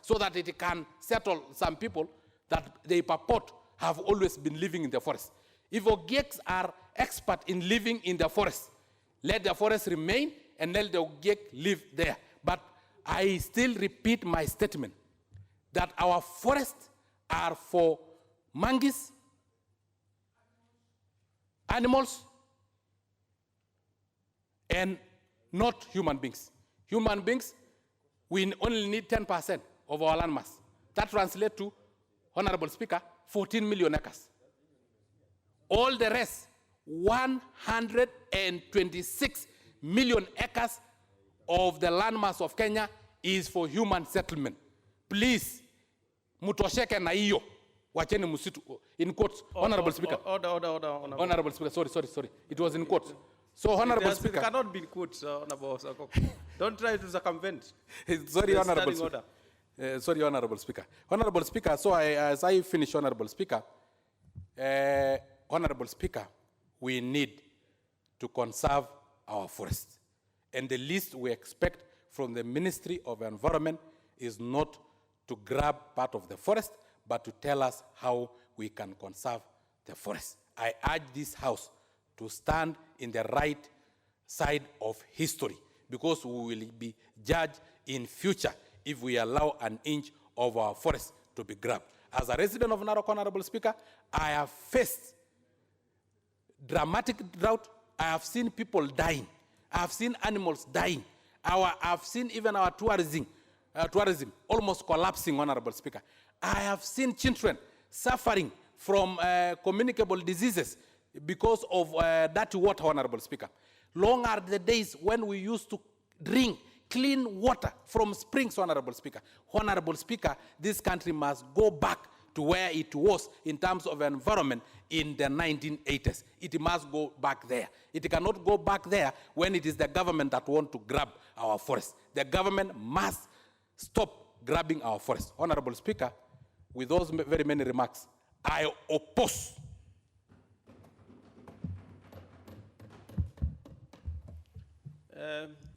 so that it can settle some people that they purport have always been living in the forest. If Ogieks are expert in living in the forest, let the forest remain and let the Ogiek live there. But I still repeat my statement that our forests are for monkeys, animals, and not human beings. Human beings, we only need 10% of our land mass. That translates to, Honorable Speaker, 14 million acres. All the rest, 126 million acres of the land mass of Kenya is for human settlement. Please, mutosheke na hiyo. Wacheni musitu, in quotes, Honorable Speaker. Order. Honorable Speaker, sorry. It was in quotes. So, Honorable Speaker. It cannot be in quotes, Honorable Sakok. Don't try to circumvent. Sorry, Honorable Speaker. Sorry, Honorable Speaker. Honorable Speaker, so as I finish, Honorable Speaker, Honorable Speaker, we need to conserve our forests. And the least we expect from the Ministry of Environment is not to grab part of the forest, but to tell us how we can conserve the forest. I urge this House to stand in the right side of history, because we will be judged in future if we allow an inch of our forest to be grabbed. As a resident of Narok, Honorable Speaker, I have faced dramatic drought. I have seen people dying. I have seen animals dying. I have seen even our tourism almost collapsing, Honorable Speaker. I have seen children suffering from communicable diseases because of dirty water, Honorable Speaker. Long are the days when we used to drink clean water from springs, Honorable Speaker. Honorable Speaker, this country must go back to where it was in terms of environment in the 1980s. It must go back there. It cannot go back there when it is the government that wants to grab our forests. The government must stop grabbing our forests. Honorable Speaker, with those very many remarks, I oppose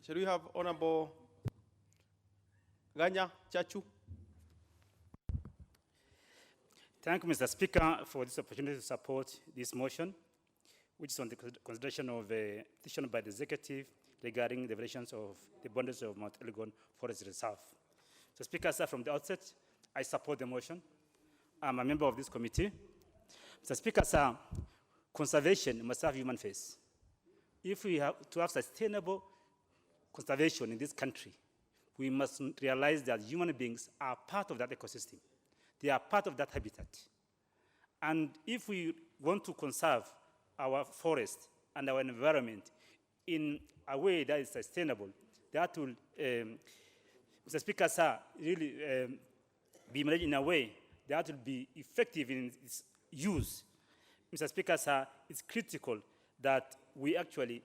shall we have Honorable Ganya Chachu? Thank you, Mr. Speaker, for this opportunity to support this motion, which is on the consideration of a petition by the executive regarding the violations of the boundaries of Mount Elgon Forest Reserve. So, Speaker, sir, from the outset, I support the motion. I'm a member of this committee. Mr. Speaker, sir, conservation must have human face. If we have to have sustainable conservation in this country, we must realize that human beings are part of that ecosystem. They are part of that habitat. And if we want to conserve our forest and our environment in a way that is sustainable, that will, Mr. Speaker, sir, really be managed in a way that will be effective in its use. Mr. Speaker, sir, it's critical that we actually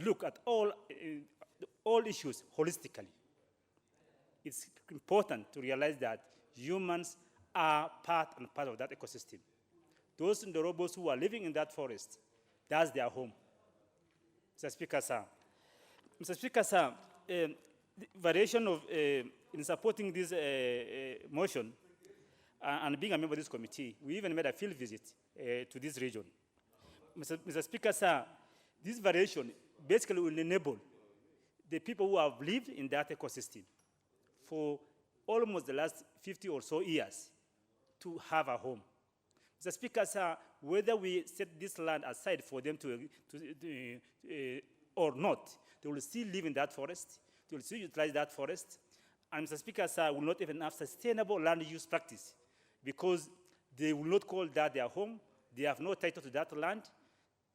look at all issues holistically. It's important to realize that humans are part and part of that ecosystem. Those Ndorobos who are living in that forest, that's their home. Mr. Speaker, sir. Mr. Speaker, sir, the variation of, in supporting this motion and being a member of this committee, we even made a field visit to this region. Mr. Speaker, sir, this variation basically will enable the people who have lived in that ecosystem for almost the last 50 or so years to have a home. Mr. Speaker, sir, whether we set this land aside for them or not, they will still live in that forest, they will still utilize that forest, and Mr. Speaker, sir, will not even have sustainable land use practice because they will not call that their home, they have no title to that land,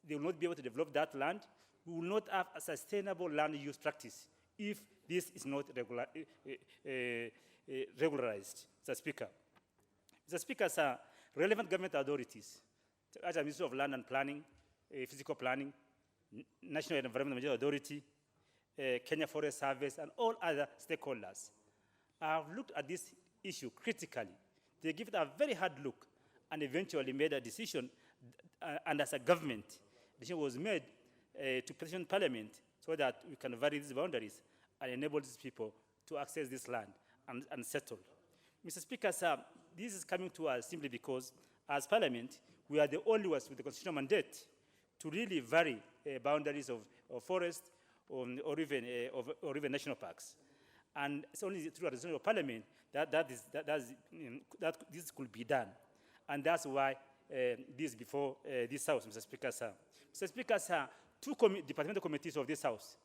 they will not be able to develop that land. We will not have a sustainable land use practice if this is not regularized, Mr. Speaker. Mr. Speaker, sir, relevant government authorities, such as the Ministry of Land and Planning, Physical Planning, National Environment Management Authority, Kenya Forest Service, and all other stakeholders have looked at this issue critically. They give it a very hard look, and eventually made a decision, and as a government, the decision was made to petition Parliament so that we can vary these boundaries and enable these people to access this land and settle. Mr. Speaker, sir, this is coming to us simply because, as Parliament, we are the only ones with the constitutional mandate to really vary boundaries of forest or even national parks. And it's only through a decision of Parliament that this could be done. And that's why this the House, Mr. Speaker, sir. Mr. Speaker, sir, two departmental committees of this House,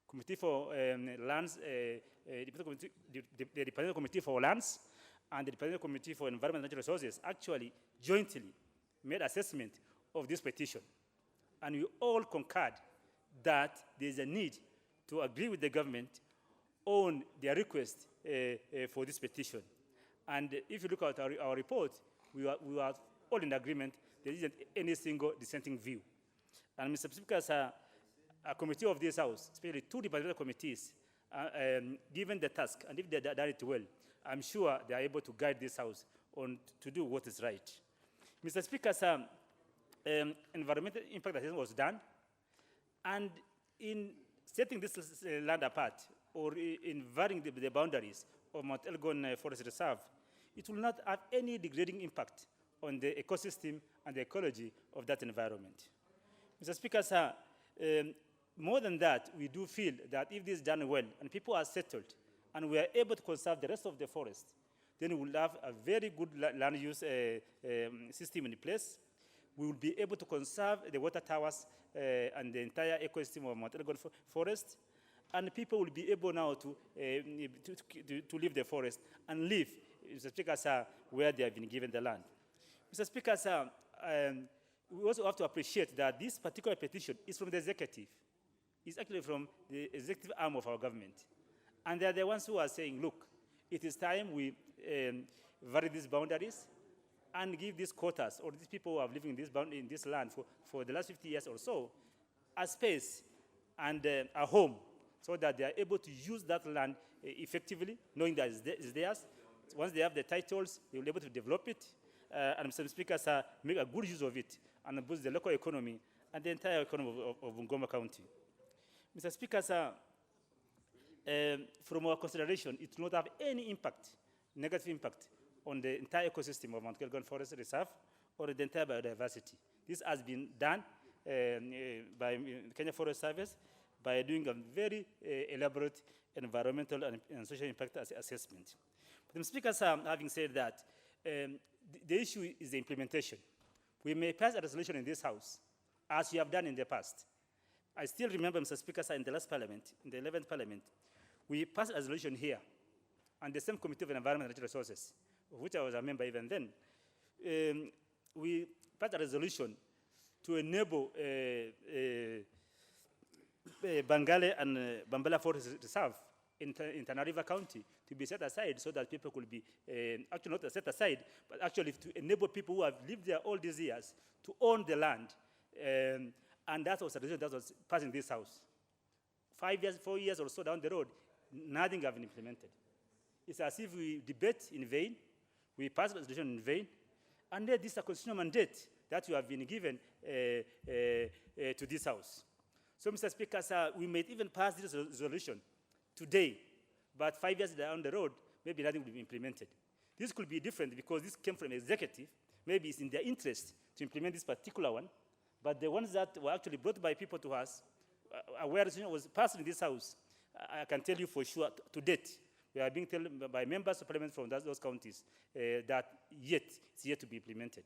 Committee for Lands, the Departmental Committee for Lands, and the Departmental Committee for Environment and Natural Resources actually jointly made assessment of this petition. And we all concurred that there is a need to agree with the government on their request for this petition. And if you look at our report, we are all in agreement. There isn't any single dissenting view. And Mr. Speaker, sir, a committee of this House, especially two departmental committees, given the task, and if they done it well, I'm sure they are able to guide this House on to do what is right. Mr. Speaker, sir, environmental impact assessment was done, and in setting this land apart, or in varying the boundaries of Mount Elgon Forest Reserve, it will not have any degrading impact on the ecosystem and the ecology of that environment. Mr. Speaker, sir, more than that, we do feel that if this is done well and people are settled and we are able to conserve the rest of the forest, then we will have a very good land use system in place. We will be able to conserve the water towers and the entire ecosystem of Mount Elgon Forest, and people will be able now to leave the forest and live, Mr. Speaker, sir, where they have been given the land. Mr. Speaker, sir, we also have to appreciate that this particular petition is from the executive. It's actually from the executive arm of our government. And they are the ones who are saying, look, it is time we vary these boundaries and give these quotas, or these people who are living in this land for the last 50 years or so, a space and a home, so that they are able to use that land effectively, knowing that it's theirs. Once they have the titles, they will be able to develop it, and Mr. Speaker, sir, make a good use of it and boost the local economy and the entire economy of Bungoma County. Mr. Speaker, sir, from our consideration, it will not have any impact, negative impact, on the entire ecosystem of Mount Elgon Forest Reserve or the entire biodiversity. This has been done by Kenya Forest Service by doing a very elaborate environmental and social impact assessment. But Mr. Speaker, sir, having said that, the issue is the implementation. We may pass a resolution in this House, as we have done in the past. I still remember, Mr. Speaker, sir, in the last Parliament, in the 11th Parliament, we passed a resolution here, and the same Committee of Environment and Natural Resources, of which I was a member even then, we passed a resolution to enable Bangale and Bambala Forest Reserve in Tana River County to be set aside so that people could be, actually not set aside, but actually to enable people who have lived there all these years to own the land. And that was a resolution that was passed in this House. 5 years, 4 years or so down the road, nothing has been implemented. It's as if we debate in vain, we pass a resolution in vain, and then this is a constitutional mandate that you have been given to this House. So, Mr. Speaker, sir, we may even pass this resolution today, but 5 years down the road, maybe nothing will be implemented. This could be different because this came from executive. Maybe it's in their interest to implement this particular one, but the ones that were actually brought by people to us, where resolution was passed in this House, I can tell you for sure, to date, we are being told by members of Parliament from those counties that it's yet to be implemented.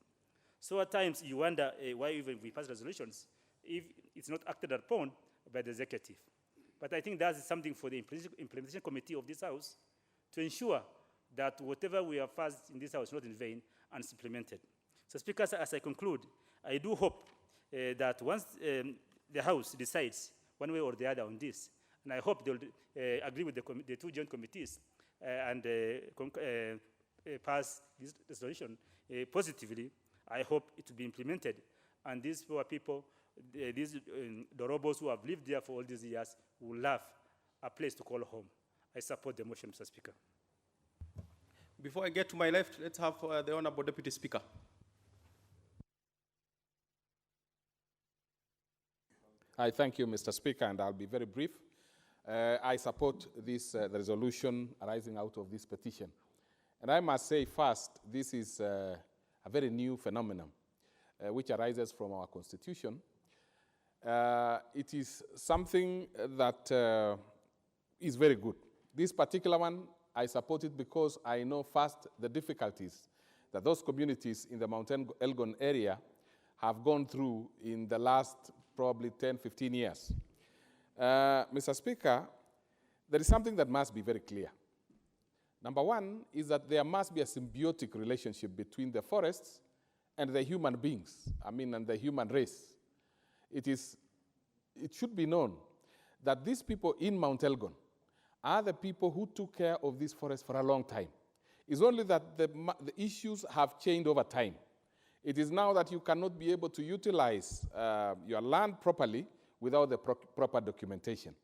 So at times you wonder why even we pass resolutions if it's not acted upon by the executive. But I think that's something for the implementation committee of this House to ensure that whatever we have passed in this House is not in vain and is implemented. So, Speaker, as I conclude, I do hope that once the House decides one way or the other on this, and I hope they'll agree with the two joint committees and pass this resolution positively, I hope it will be implemented. And these poor people, these Dorobos who have lived there for all these years, will have a place to call home. I support the motion, Mr. Speaker. Before I get to my left, let's have the Honorable Deputy Speaker. I thank you, Mr. Speaker, and I'll be very brief. I support this the resolution arising out of this petition. And I must say first, this is a very new phenomenon which arises from our Constitution. It is something that is very good. This particular one, I support it because I know first the difficulties that those communities in the Mount Elgon area have gone through in the last probably 10, 15 years. Mr. Speaker, there is something that must be very clear. Number one is that there must be a symbiotic relationship between the forests and the human beings, and the human race. It should be known that these people in Mount Elgon are the people who took care of this forest for a long time. It's only that the issues have changed over time. It is now that you cannot be able to utilize your land properly without the proper documentation.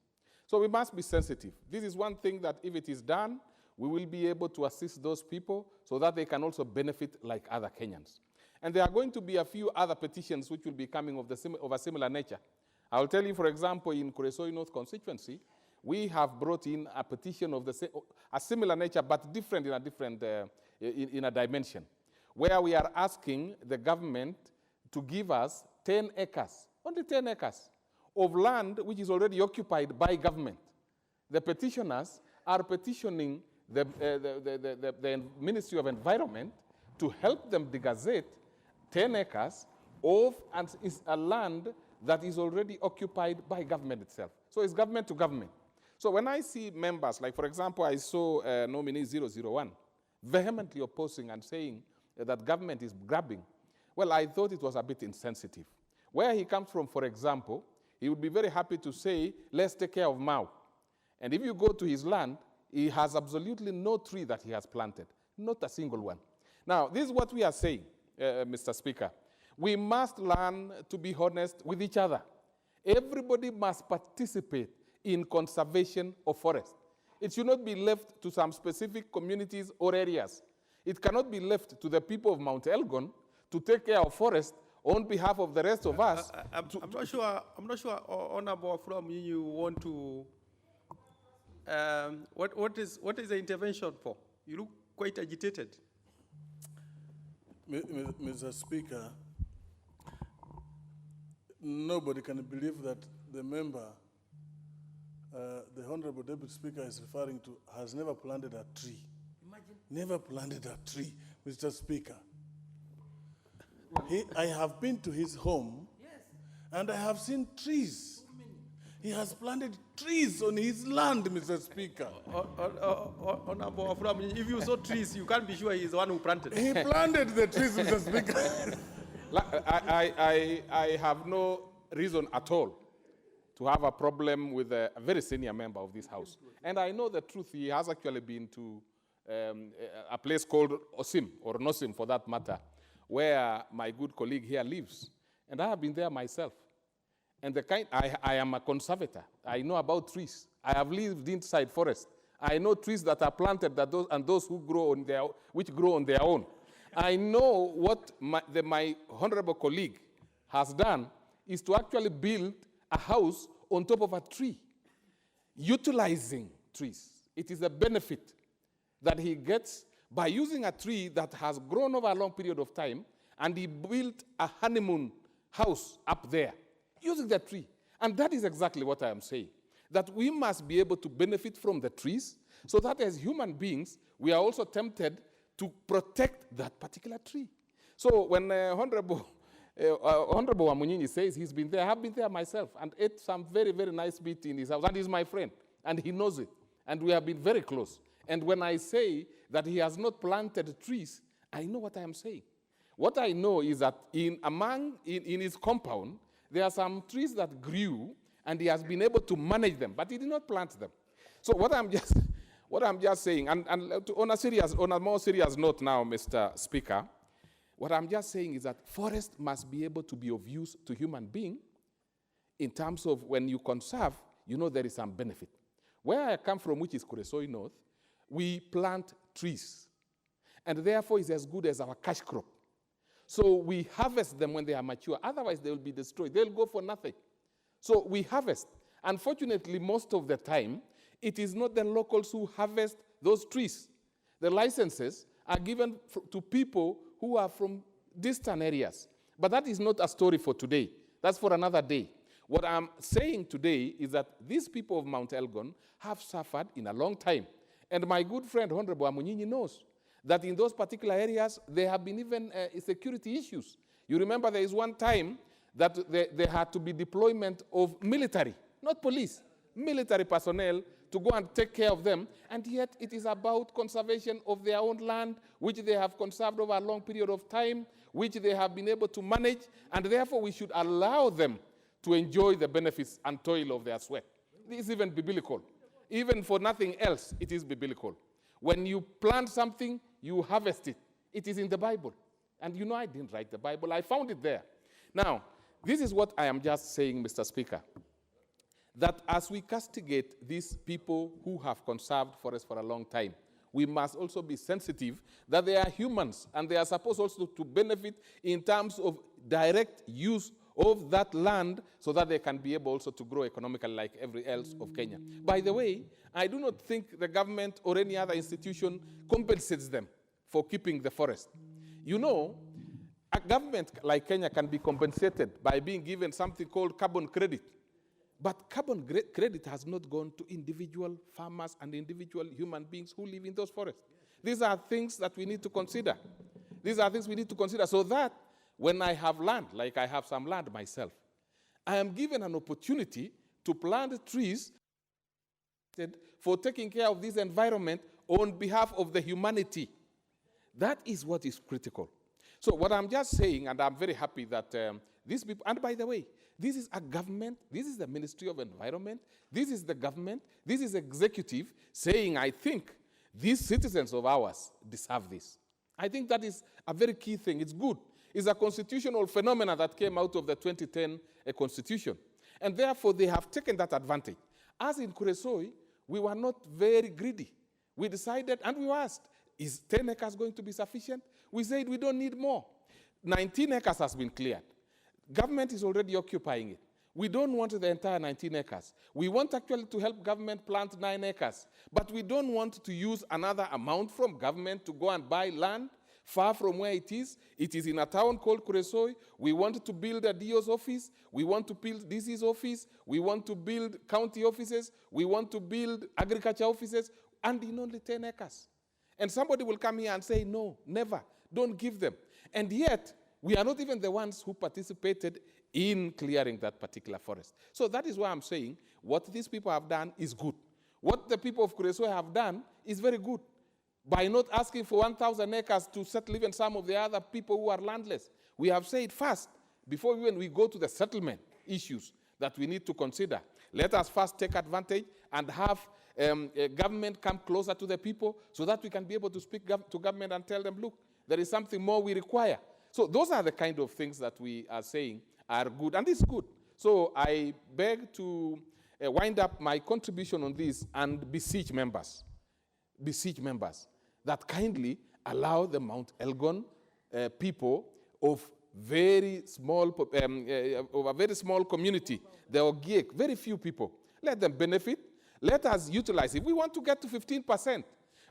So we must be sensitive. This is one thing that if it is done, we will be able to assist those people so that they can also benefit like other Kenyans. And there are going to be a few other petitions which will be coming of a similar nature. I will tell you, for example, in Kuresoi North constituency, we have brought in a petition of a similar nature, but different in a dimension, where we are asking the government to give us 10 acres, only 10 acres, of land which is already occupied by government. The petitioners are petitioning the Ministry of Environment to help them degazette 10 acres of a land that is already occupied by government itself. So it's government to government. So when I see members, like for example, I saw nominee 001 vehemently opposing and saying that government is grabbing, well, I thought it was a bit insensitive. Where he comes from, for example, he would be very happy to say, let's take care of Mau. And if you go to his land, he has absolutely no tree that he has planted, not a single one. Now, this is what we are saying, Mr. Speaker. We must learn to be honest with each other. Everybody must participate in conservation of forest. It should not be left to some specific communities or areas. It cannot be left to the people of Mount Elgon to take care of forest on behalf of the rest of us. I'm not sure, Honorable, from you want to. What is the intervention for? You look quite agitated. Mr. Speaker, nobody can believe that the member, the Honorable Deputy Speaker is referring to, has never planted a tree. Imagine. Never planted a tree, Mr. Speaker. I have been to his home, yes, and I have seen trees. He has planted trees on his land, Mr. Speaker. Honorable, if you saw trees, you can't be sure he's the one who planted. He planted the trees, Mr. Speaker. I have no reason at all to have a problem with a very senior member of this House. And I know the truth. He has actually been to a place called Osim, or Nosim for that matter, where my good colleague here lives. And I have been there myself. And I am a conservator. I know about trees. I have lived inside forest. I know trees that are planted and those who grow which grow on their own. I know what my honorable colleague has done is to actually build a house on top of a tree, utilizing trees. It is a benefit that he gets by using a tree that has grown over a long period of time, and he built a honeymoon house up there using the tree. And that is exactly what I am saying, that we must be able to benefit from the trees so that as human beings, we are also tempted to protect that particular tree. So when Honorable Wamunyinyi says he's been there, I have been there myself and ate some very, very nice meat in his house. And he's my friend, and he knows it. And we have been very close. And when I say that he has not planted trees, I know what I am saying. What I know is that in his compound, there are some trees that grew, and he has been able to manage them, but he did not plant them. So what I'm just saying, and on a more serious note now, Mr. Speaker, what I'm just saying is that forest must be able to be of use to human being in terms of when you conserve, you know there is some benefit. Where I come from, which is Kuresoi North, we plant trees, and therefore it's as good as our cash crop. So we harvest them when they are mature. Otherwise, they will be destroyed. They'll go for nothing. So we harvest. Unfortunately, most of the time, it is not the locals who harvest those trees. The licenses are given to people who are from distant areas. But that is not a story for today. That's for another day. What I'm saying today is that these people of Mount Elgon have suffered in a long time. And my good friend, Honorable Amunyinyi, knows that in those particular areas, there have been even security issues. You remember there is one time that there had to be deployment of military, not police, military personnel to go and take care of them, and yet it is about conservation of their own land, which they have conserved over a long period of time, which they have been able to manage, and therefore we should allow them to enjoy the benefits and toil of their sweat. This is even biblical. Even for nothing else, it is biblical. When you plant something, you harvest it. It is in the Bible. And you know I didn't write the Bible. I found it there. Now, this is what I am just saying, Mr. Speaker, that as we castigate these people who have conserved forests for a long time, we must also be sensitive that they are humans and they are supposed also to benefit in terms of direct use of that land so that they can be able also to grow economically like every else of Kenya. By the way, I do not think the government or any other institution compensates them for keeping the forest. You know, a government like Kenya can be compensated by being given something called carbon credit. But carbon credit has not gone to individual farmers and individual human beings who live in those forests. These are things that we need to consider. These are things we need to consider so that when I have land, like I have some land myself, I am given an opportunity to plant trees for taking care of this environment on behalf of the humanity. That is what is critical. So what I'm just saying, and I'm very happy that these people, and by the way, this is a government, this is the Ministry of Environment, this is the government, this is executive saying, I think these citizens of ours deserve this. I think that is a very key thing. It's good. It's a constitutional phenomenon that came out of the 2010 constitution. And therefore, they have taken that advantage. As in Kuresoi, we were not very greedy. We decided, and we were asked, is 10 acres going to be sufficient? We said we don't need more. 19 acres has been cleared. Government is already occupying it. We don't want the entire 19 acres. We want actually to help government plant 9 acres. But we don't want to use another amount from government to go and buy land far from where it is. It is in a town called Kuresoi. We want to build a DO's office. We want to build DC's office. We want to build county offices. We want to build agriculture offices, and in only 10 acres. And somebody will come here and say, no, never, don't give them. And yet, we are not even the ones who participated in clearing that particular forest. So that is why I'm saying what these people have done is good. What the people of Kuresoi have done is very good. By not asking for 1,000 acres to settle even some of the other people who are landless. We have said first, before even we go to the settlement issues that we need to consider, let us first take advantage and have government come closer to the people so that we can be able to speak to government and tell them, look, there is something more we require. So those are the kind of things that we are saying are good, and it's good. So I beg to wind up my contribution on this and beseech members that kindly allow the Mount Elgon people of very small, of a very small community, the Ogiek, very few people. Let them benefit. Let us utilize it. We want to get to 15%.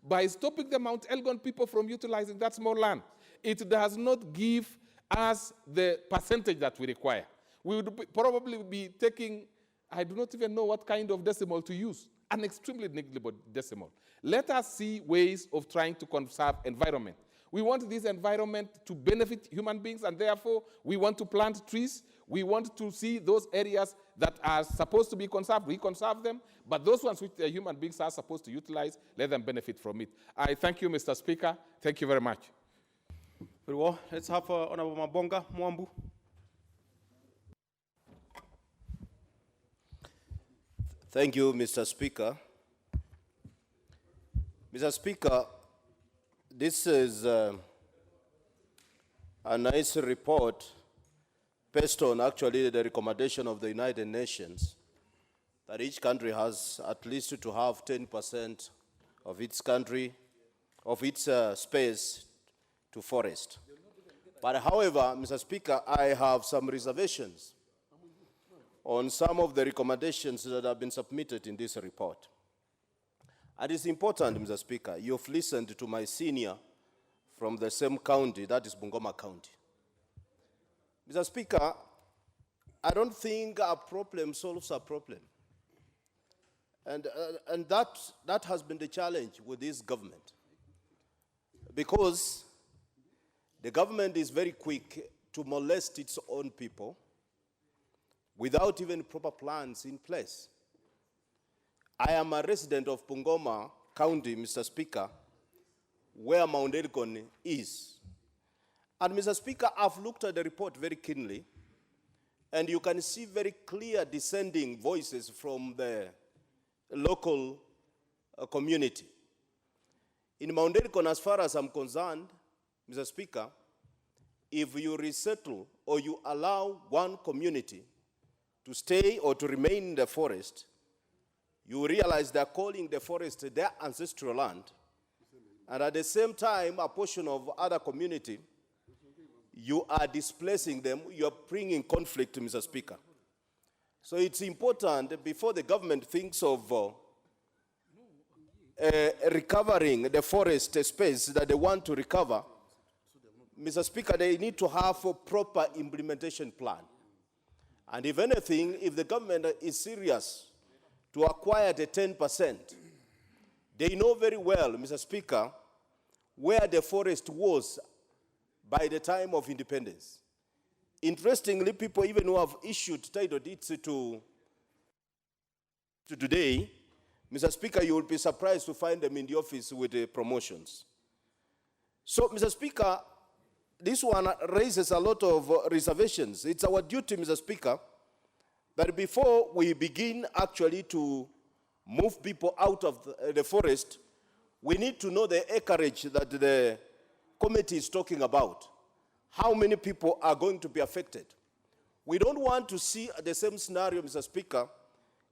By stopping the Mount Elgon people from utilizing that small land, it does not give us the percentage that we require. We would probably be taking, I do not even know what kind of decimal to use, an extremely negligible decimal. Let us see ways of trying to conserve environment. We want this environment to benefit human beings, and therefore we want to plant trees. We want to see those areas that are supposed to be conserved, we conserve them, but those ones which the human beings are supposed to utilize, let them benefit from it. I thank you, Mr. Speaker. Thank you very much. Very well. Let's have Honorable Mabonga Mwambu. Thank you, Mr. Speaker. Mr. Speaker, this is a nice report based on actually the recommendation of the United Nations that each country has at least to have 10% of its country, of its space to forest. But however, Mr. Speaker, I have some reservations on some of the recommendations that have been submitted in this report. And it's important, Mr. Speaker, you've listened to my senior from the same county, that is Bungoma County. Mr. Speaker, I don't think a problem solves a problem. And that has been the challenge with this government. Because the government is very quick to molest its own people without even proper plans in place. I am a resident of Bungoma County, Mr. Speaker, where Mount Elgon is. And Mr. Speaker, I've looked at the report very keenly, and you can see very clear dissenting voices from the local community. In Mount Elgon, as far as I'm concerned, Mr. Speaker, if you resettle or you allow one community to stay or to remain in the forest, you realize they're calling the forest their ancestral land. And at the same time, a portion of other community, you are displacing them, you are bringing conflict, Mr. Speaker. So it's important, before the government thinks of recovering the forest space that they want to recover, Mr. Speaker, they need to have a proper implementation plan. And if anything, if the government is serious to acquire the 10%, they know very well, Mr. Speaker, where the forest was by the time of independence. Interestingly, people even who have issued title deeds to today, Mr. Speaker, you will be surprised to find them in the office with the promotions. So, Mr. Speaker, this one raises a lot of reservations. It's our duty, Mr. Speaker, that before we begin actually to move people out of the forest, we need to know the acreage that the committee is talking about. How many people are going to be affected? We don't want to see the same scenario, Mr. Speaker,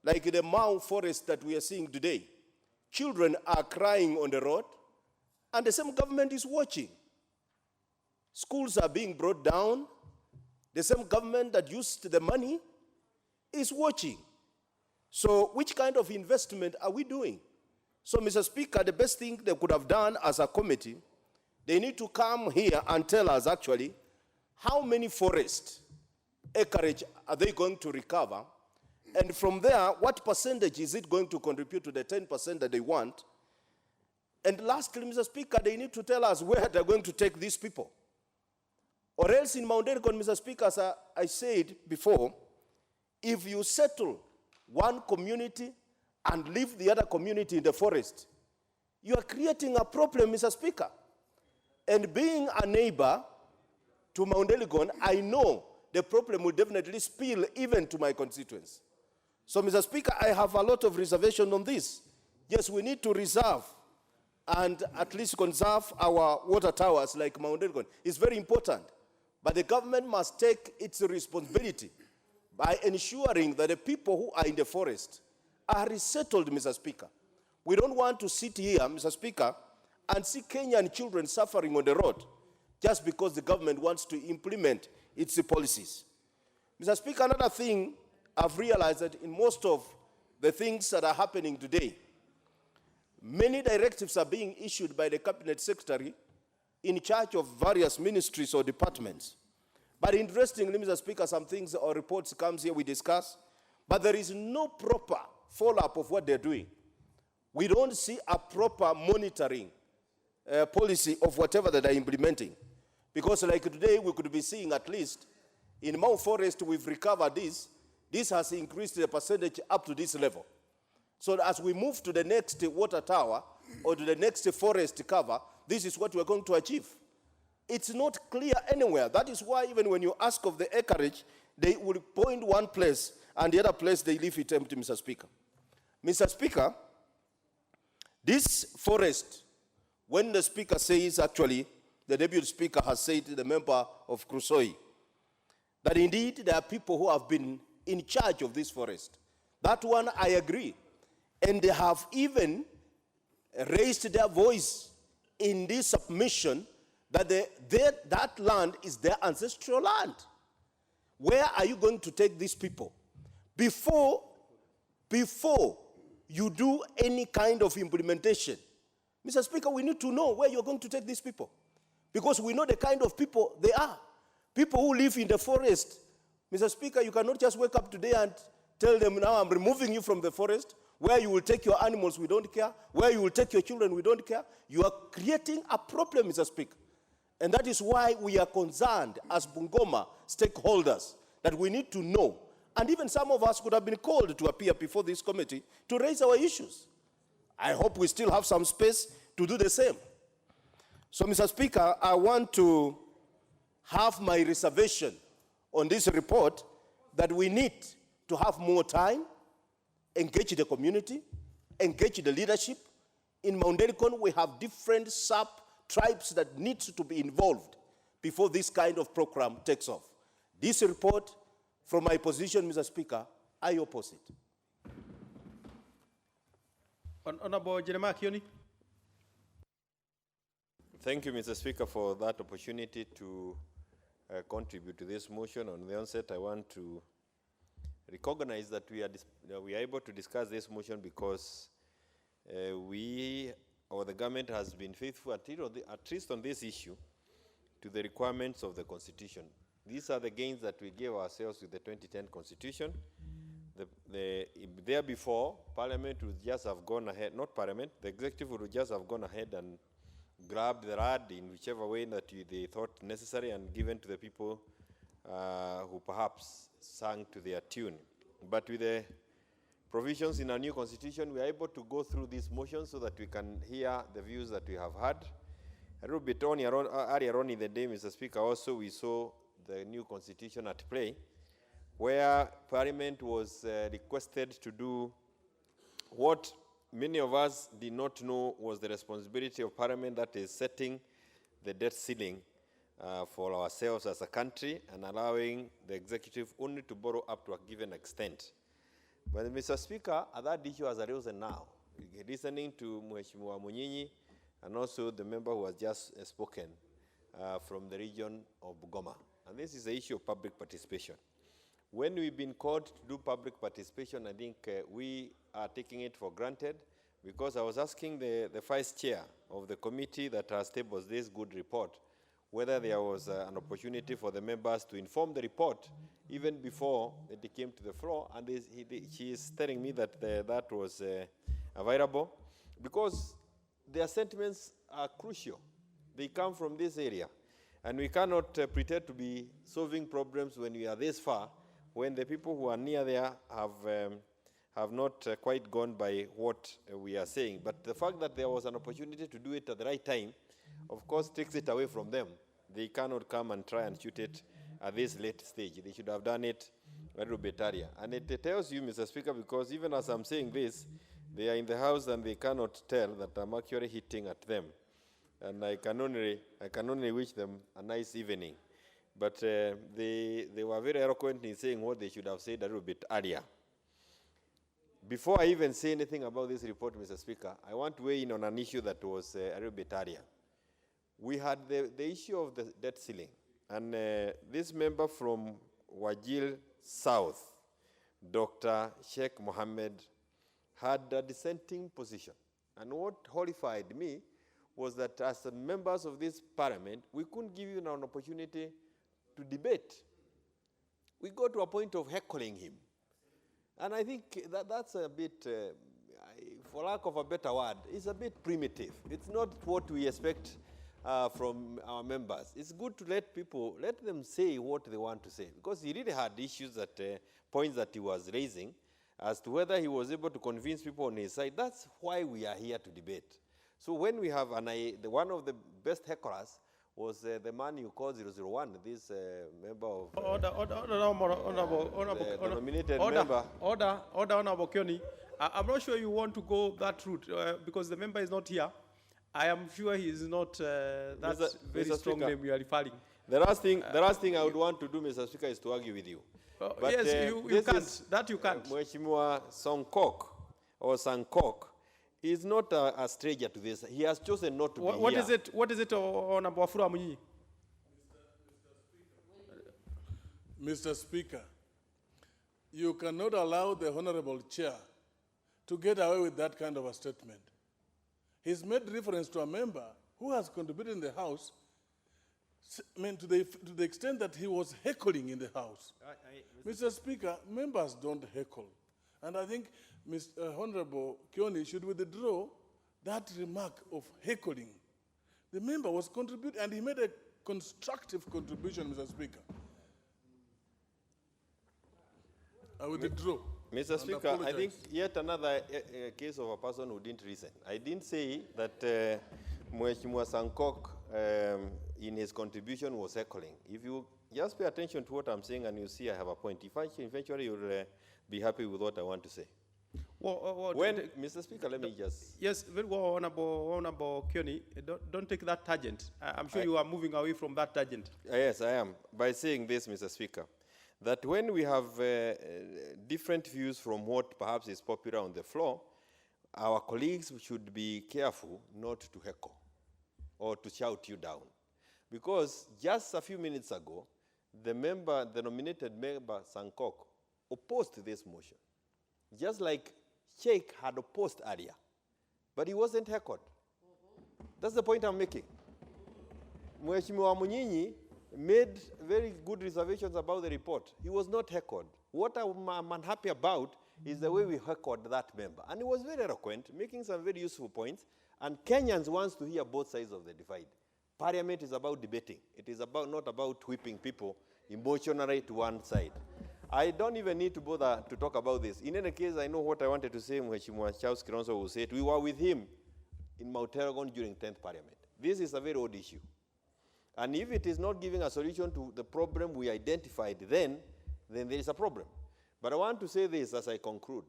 like the Mau forest that we are seeing today. Children are crying on the road, and the same government is watching. Schools are being brought down. The same government that used the money is watching. So which kind of investment are we doing? So, Mr. Speaker, the best thing they could have done as a committee, they need to come here and tell us actually how many forest acreage are they going to recover, and from there, what percentage is it going to contribute to the 10% that they want? And lastly, Mr. Speaker, they need to tell us where they're going to take these people. Or else in Mount Elgon, Mr. Speaker, as I said before, if you settle one community and leave the other community in the forest, you are creating a problem, Mr. Speaker. And being a neighbor to Mount Elgon, I know the problem will definitely spill even to my constituents. So, Mr. Speaker, I have a lot of reservation on this. Yes, we need to reserve and at least conserve our water towers like Mount Elgon. It's very important. But the government must take its responsibility by ensuring that the people who are in the forest are resettled, Mr. Speaker. We don't want to sit here, Mr. Speaker, and see Kenyan children suffering on the road just because the government wants to implement its policies. Mr. Speaker, another thing I've realized that in most of the things that are happening today, many directives are being issued by the Cabinet Secretary in charge of various ministries or departments. But interestingly, Mr. Speaker, some things or reports comes here, we discuss, but there is no proper follow-up of what they're doing. We don't see a proper monitoring policy of whatever that they're implementing. Because like today, we could be seeing at least in Mau Forest, we've recovered this. This has increased the percentage up to this level. So as we move to the next water tower or to the next forest cover, this is what we're going to achieve. It's not clear anywhere. That is why even when you ask of the acreage, they will point one place and the other place they leave it empty, Mr. Speaker. Mr. Speaker, this forest, when the Speaker says actually, the Deputy Speaker has said to the member of Krusoi, that indeed there are people who have been in charge of this forest. That one I agree. And they have even raised their voice in this submission that that land is their ancestral land. Where are you going to take these people? before you do any kind of implementation. Mr. Speaker, we need to know where you're going to take these people, because we know the kind of people they are. People who live in the forest. Mr. Speaker, you cannot just wake up today and tell them, now I'm removing you from the forest. Where you will take your animals, we don't care. Where you will take your children, we don't care. You are creating a problem, Mr. Speaker. And that is why we are concerned as Bungoma stakeholders that we need to know. And even some of us could have been called to appear before this committee to raise our issues. I hope we still have some space to do the same. So, Mr. Speaker, I want to have my reservation on this report that we need to have more time, engage the community, engage the leadership. In Mount Elgon, we have different sub-tribes that need to be involved before this kind of program takes off. This report, from my position, Mr. Speaker, I oppose it. Honorable Jeremiah Kioni. Thank you, Mr. Speaker, for that opportunity to contribute to this motion. On the onset, I want to recognize that we are able to discuss this motion because the government has been faithful, at least on this issue, to the requirements of the Constitution. These are the gains that we gave ourselves with the 2010 Constitution. There before, Parliament would just have gone ahead, not Parliament, the Executive would just have gone ahead and grabbed the rod in whichever way that they thought necessary and given to the people who perhaps sang to their tune. But with the provisions in our new Constitution, we are able to go through these motions so that we can hear the views that we have had. A little bit earlier on in the day, Mr. Speaker, also we saw the new Constitution at play, where Parliament was requested to do what many of us did not know was the responsibility of Parliament, that is setting the debt ceiling for ourselves as a country and allowing the executive only to borrow up to a given extent. But Mr. Speaker, that issue has arisen now. Listening to Mheshimiwa Munyinyi and also the member who has just spoken from the region of Bungoma. And this is the issue of public participation. When we've been called to do public participation, I think we are taking it for granted, because I was asking the vice chair of the committee that has tabled this good report whether there was an opportunity for the members to inform the report even before it came to the floor, and she is telling me that that was available, because their sentiments are crucial. They come from this area, and we cannot pretend to be solving problems when we are this far, when the people who are near there have not quite gone by what we are saying. But the fact that there was an opportunity to do it at the right time, of course, takes it away from them. They cannot come and try and shoot it at this late stage. They should have done it a little bit earlier. And it tells you, Mr. Speaker, because even as I'm saying this, they are in the House and they cannot tell that I'm actually hitting at them. And I can only wish them a nice evening. But they were very eloquent in saying what they should have said a little bit earlier. Before I even say anything about this report, Mr. Speaker, I want to weigh in on an issue that was a little bit earlier. We had the issue of the debt ceiling. And this member from Wajir South, Dr. Sheikh Mohammed, had a dissenting position. And what horrified me was that as members of this parliament, we couldn't give you an opportunity to debate. We got to a point of heckling him. And I think that's a bit, for lack of a better word, it's a bit primitive. It's not what we expect from our members. It's good to let them say what they want to say, because he really had issues points that he was raising as to whether he was able to convince people on his side. That's why we are here to debate. So when we have, one of the best hecklers was the man you call 001, this member of the nominated member. Honorable Kioni. I'm not sure you want to go that route because the member is not here. I am sure he is not that very Mr. strong Speaker, name you are referring. The last thing I would want to do, Mr. Speaker, is to argue with you. But, yes, you can't. That you can't. Mheshimiwa Sankok is not a stranger to this. He has chosen not to be here. What is it, Honorable Wafula Munyinyi? Mr. Speaker, you cannot allow the Honorable Chair to get away with that kind of a statement. He's made reference to a member who has contributed in the House, I mean, to the extent that he was heckling in the House. Mr. Speaker, members don't heckle. And I think Mr. Honorable Kioni should withdraw that remark of heckling. The member was contributing, and he made a constructive contribution, Mr. Speaker. I withdraw. Mr. Speaker, I think yet another case of a person who didn't reason. I didn't say that Mheshimiwa Sankok in his contribution was heckling. If you just pay attention to what I'm saying and you see I have a point, eventually you'll be happy with what I want to say. Mr. Speaker, let me just... Yes, very well, Honorable Kioni, don't take that tangent. I'm sure you are moving away from that tangent. Yes, I am. By saying this, Mr. Speaker, that when we have different views from what perhaps is popular on the floor, our colleagues should be careful not to heckle or to shout you down. Because just a few minutes ago, the nominated member, Sankok, opposed this motion. Just like Sheikh had opposed earlier. But he wasn't heckled. That's the point I'm making. Mheshimiwa Munyinyi made very good reservations about the report. He was not heckled. What I'm unhappy about is the way we heckled that member. And he was very eloquent, making some very useful points. And Kenyans want to hear both sides of the divide. Parliament is about debating. It is not about whipping people emotionally to one side. I don't even need to bother to talk about this. In any case, I know what I wanted to say. Mheshimiwa Charles Kironso will say it. We were with him in Mount Elgon during 10th Parliament. This is a very old issue. And if it is not giving a solution to the problem we identified then there is a problem. But I want to say this as I conclude.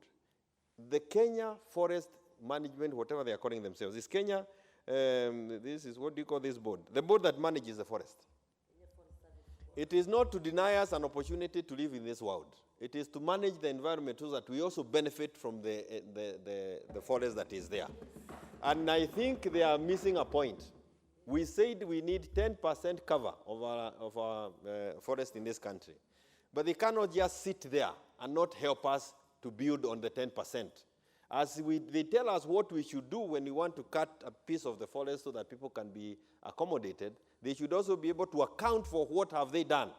The Kenya Forest Management, whatever they are calling themselves, is Kenya, this is, what do you call this board? The board that manages the forest. It is not to deny us an opportunity to live in this world. It is to manage the environment so that we also benefit from the forest that is there. And I think they are missing a point. We said we need 10% cover of our forest in this country. But they cannot just sit there and not help us to build on the 10%. They tell us what we should do when we want to cut a piece of the forest so that people can be accommodated. They should also be able to account for what have they done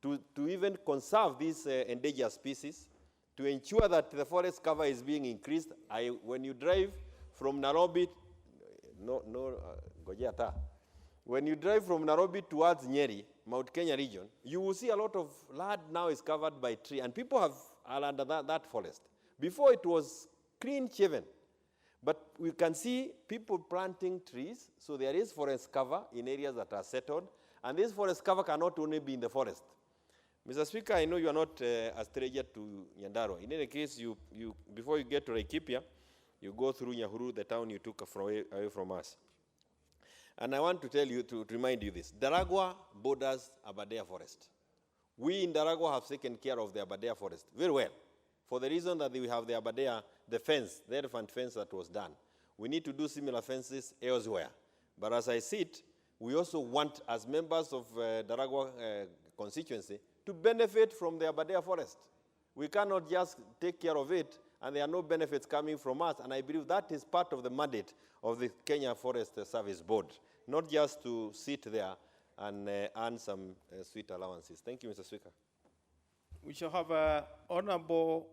to even conserve these endangered species, to ensure that the forest cover is being increased. When you drive from Nairobi, when you drive from Nairobi towards Nyeri, Mount Kenya region, you will see a lot of land now is covered by tree, and people are under that forest. Before it was clean shaven. But we can see people planting trees, so there is forest cover in areas that are settled, and this forest cover cannot only be in the forest. Mr. Speaker, I know you are not a stranger to Nyandarua. In any case, before you get to Laikipia, you go through Nyahuru, the town you took away from us. And I want to tell you, to remind you this. Daragwa borders Aberdare Forest. We in Daragwa have taken care of the Aberdare Forest very well, for the reason that we have the Aberdare, the fence, the elephant fence that was done. We need to do similar fences elsewhere. But as I see it, we also want, as members of Daragwa constituency, to benefit from the Aberdare Forest. We cannot just take care of it, and there are no benefits coming from us. And I believe that is part of the mandate of the Kenya Forest Service Board, not just to sit there and earn some sweet allowances. Thank you, Mr. Speaker. We shall have Honorable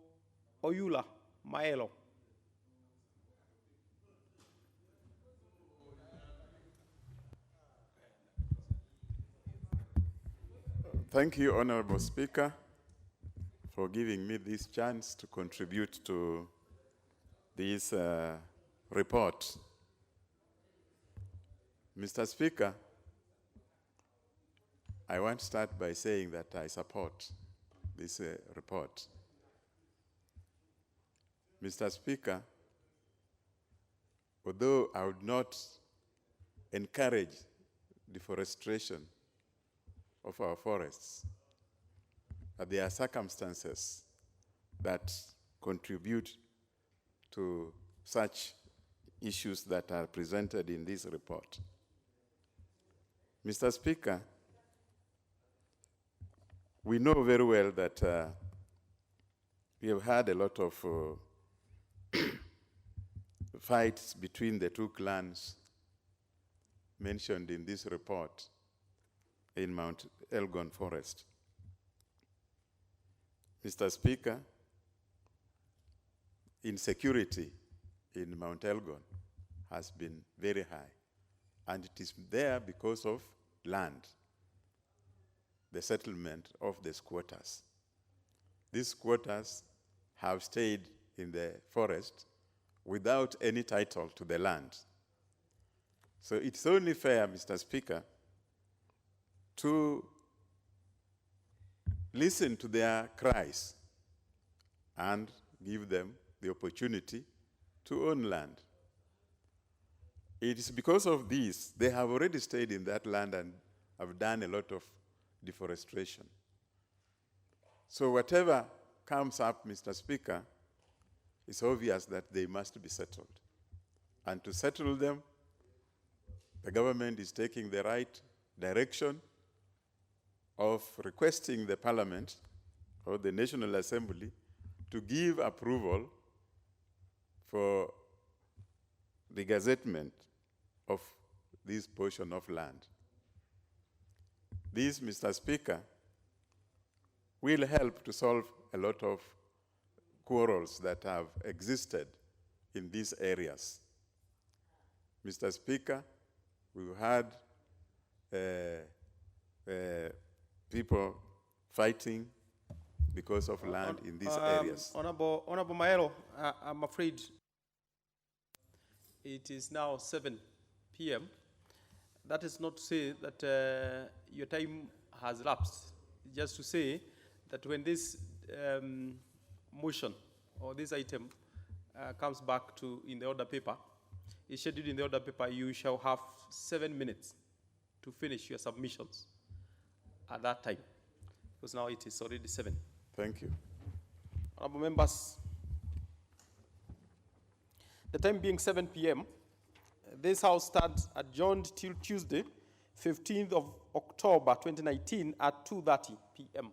Oyula Maelo. Thank you, Honorable Speaker, for giving me this chance to contribute to this report. Mr. Speaker, I want to start by saying that I support this report. Mr. Speaker, although I would not encourage deforestation of our forests, there are circumstances that contribute to such issues that are presented in this report. Mr. Speaker, we know very well that we have had a lot of fights between the two clans mentioned in this report in Mount Elgon Forest. Mr. Speaker, insecurity in Mount Elgon has been very high, and it is there because of land, the settlement of the squatters. These squatters have stayed in the forest without any title to the land. So it's only fair, Mr. Speaker, to listen to their cries and give them the opportunity to own land. It is because of this, they have already stayed in that land and have done a lot of deforestation. So whatever comes up, Mr. Speaker, it's obvious that they must be settled. And to settle them, the government is taking the right direction of requesting the Parliament or the National Assembly to give approval for the gazettement of this portion of land. This, Mr. Speaker, will help to solve a lot of quarrels that have existed in these areas. Mr. Speaker, we've had people fighting because of land in these areas. Honorable Maelo, I'm afraid it is now 7 p.m. That is not to say that your time has lapsed. Just to say that when this motion or this item comes back to in the order paper, is scheduled in the order paper, you shall have 7 minutes to finish your submissions at that time, because now it is already 7. Thank you. Honorable members, the time being 7 p.m., this House stands adjourned till Tuesday, 15th of October 2019 at 2:30 p.m.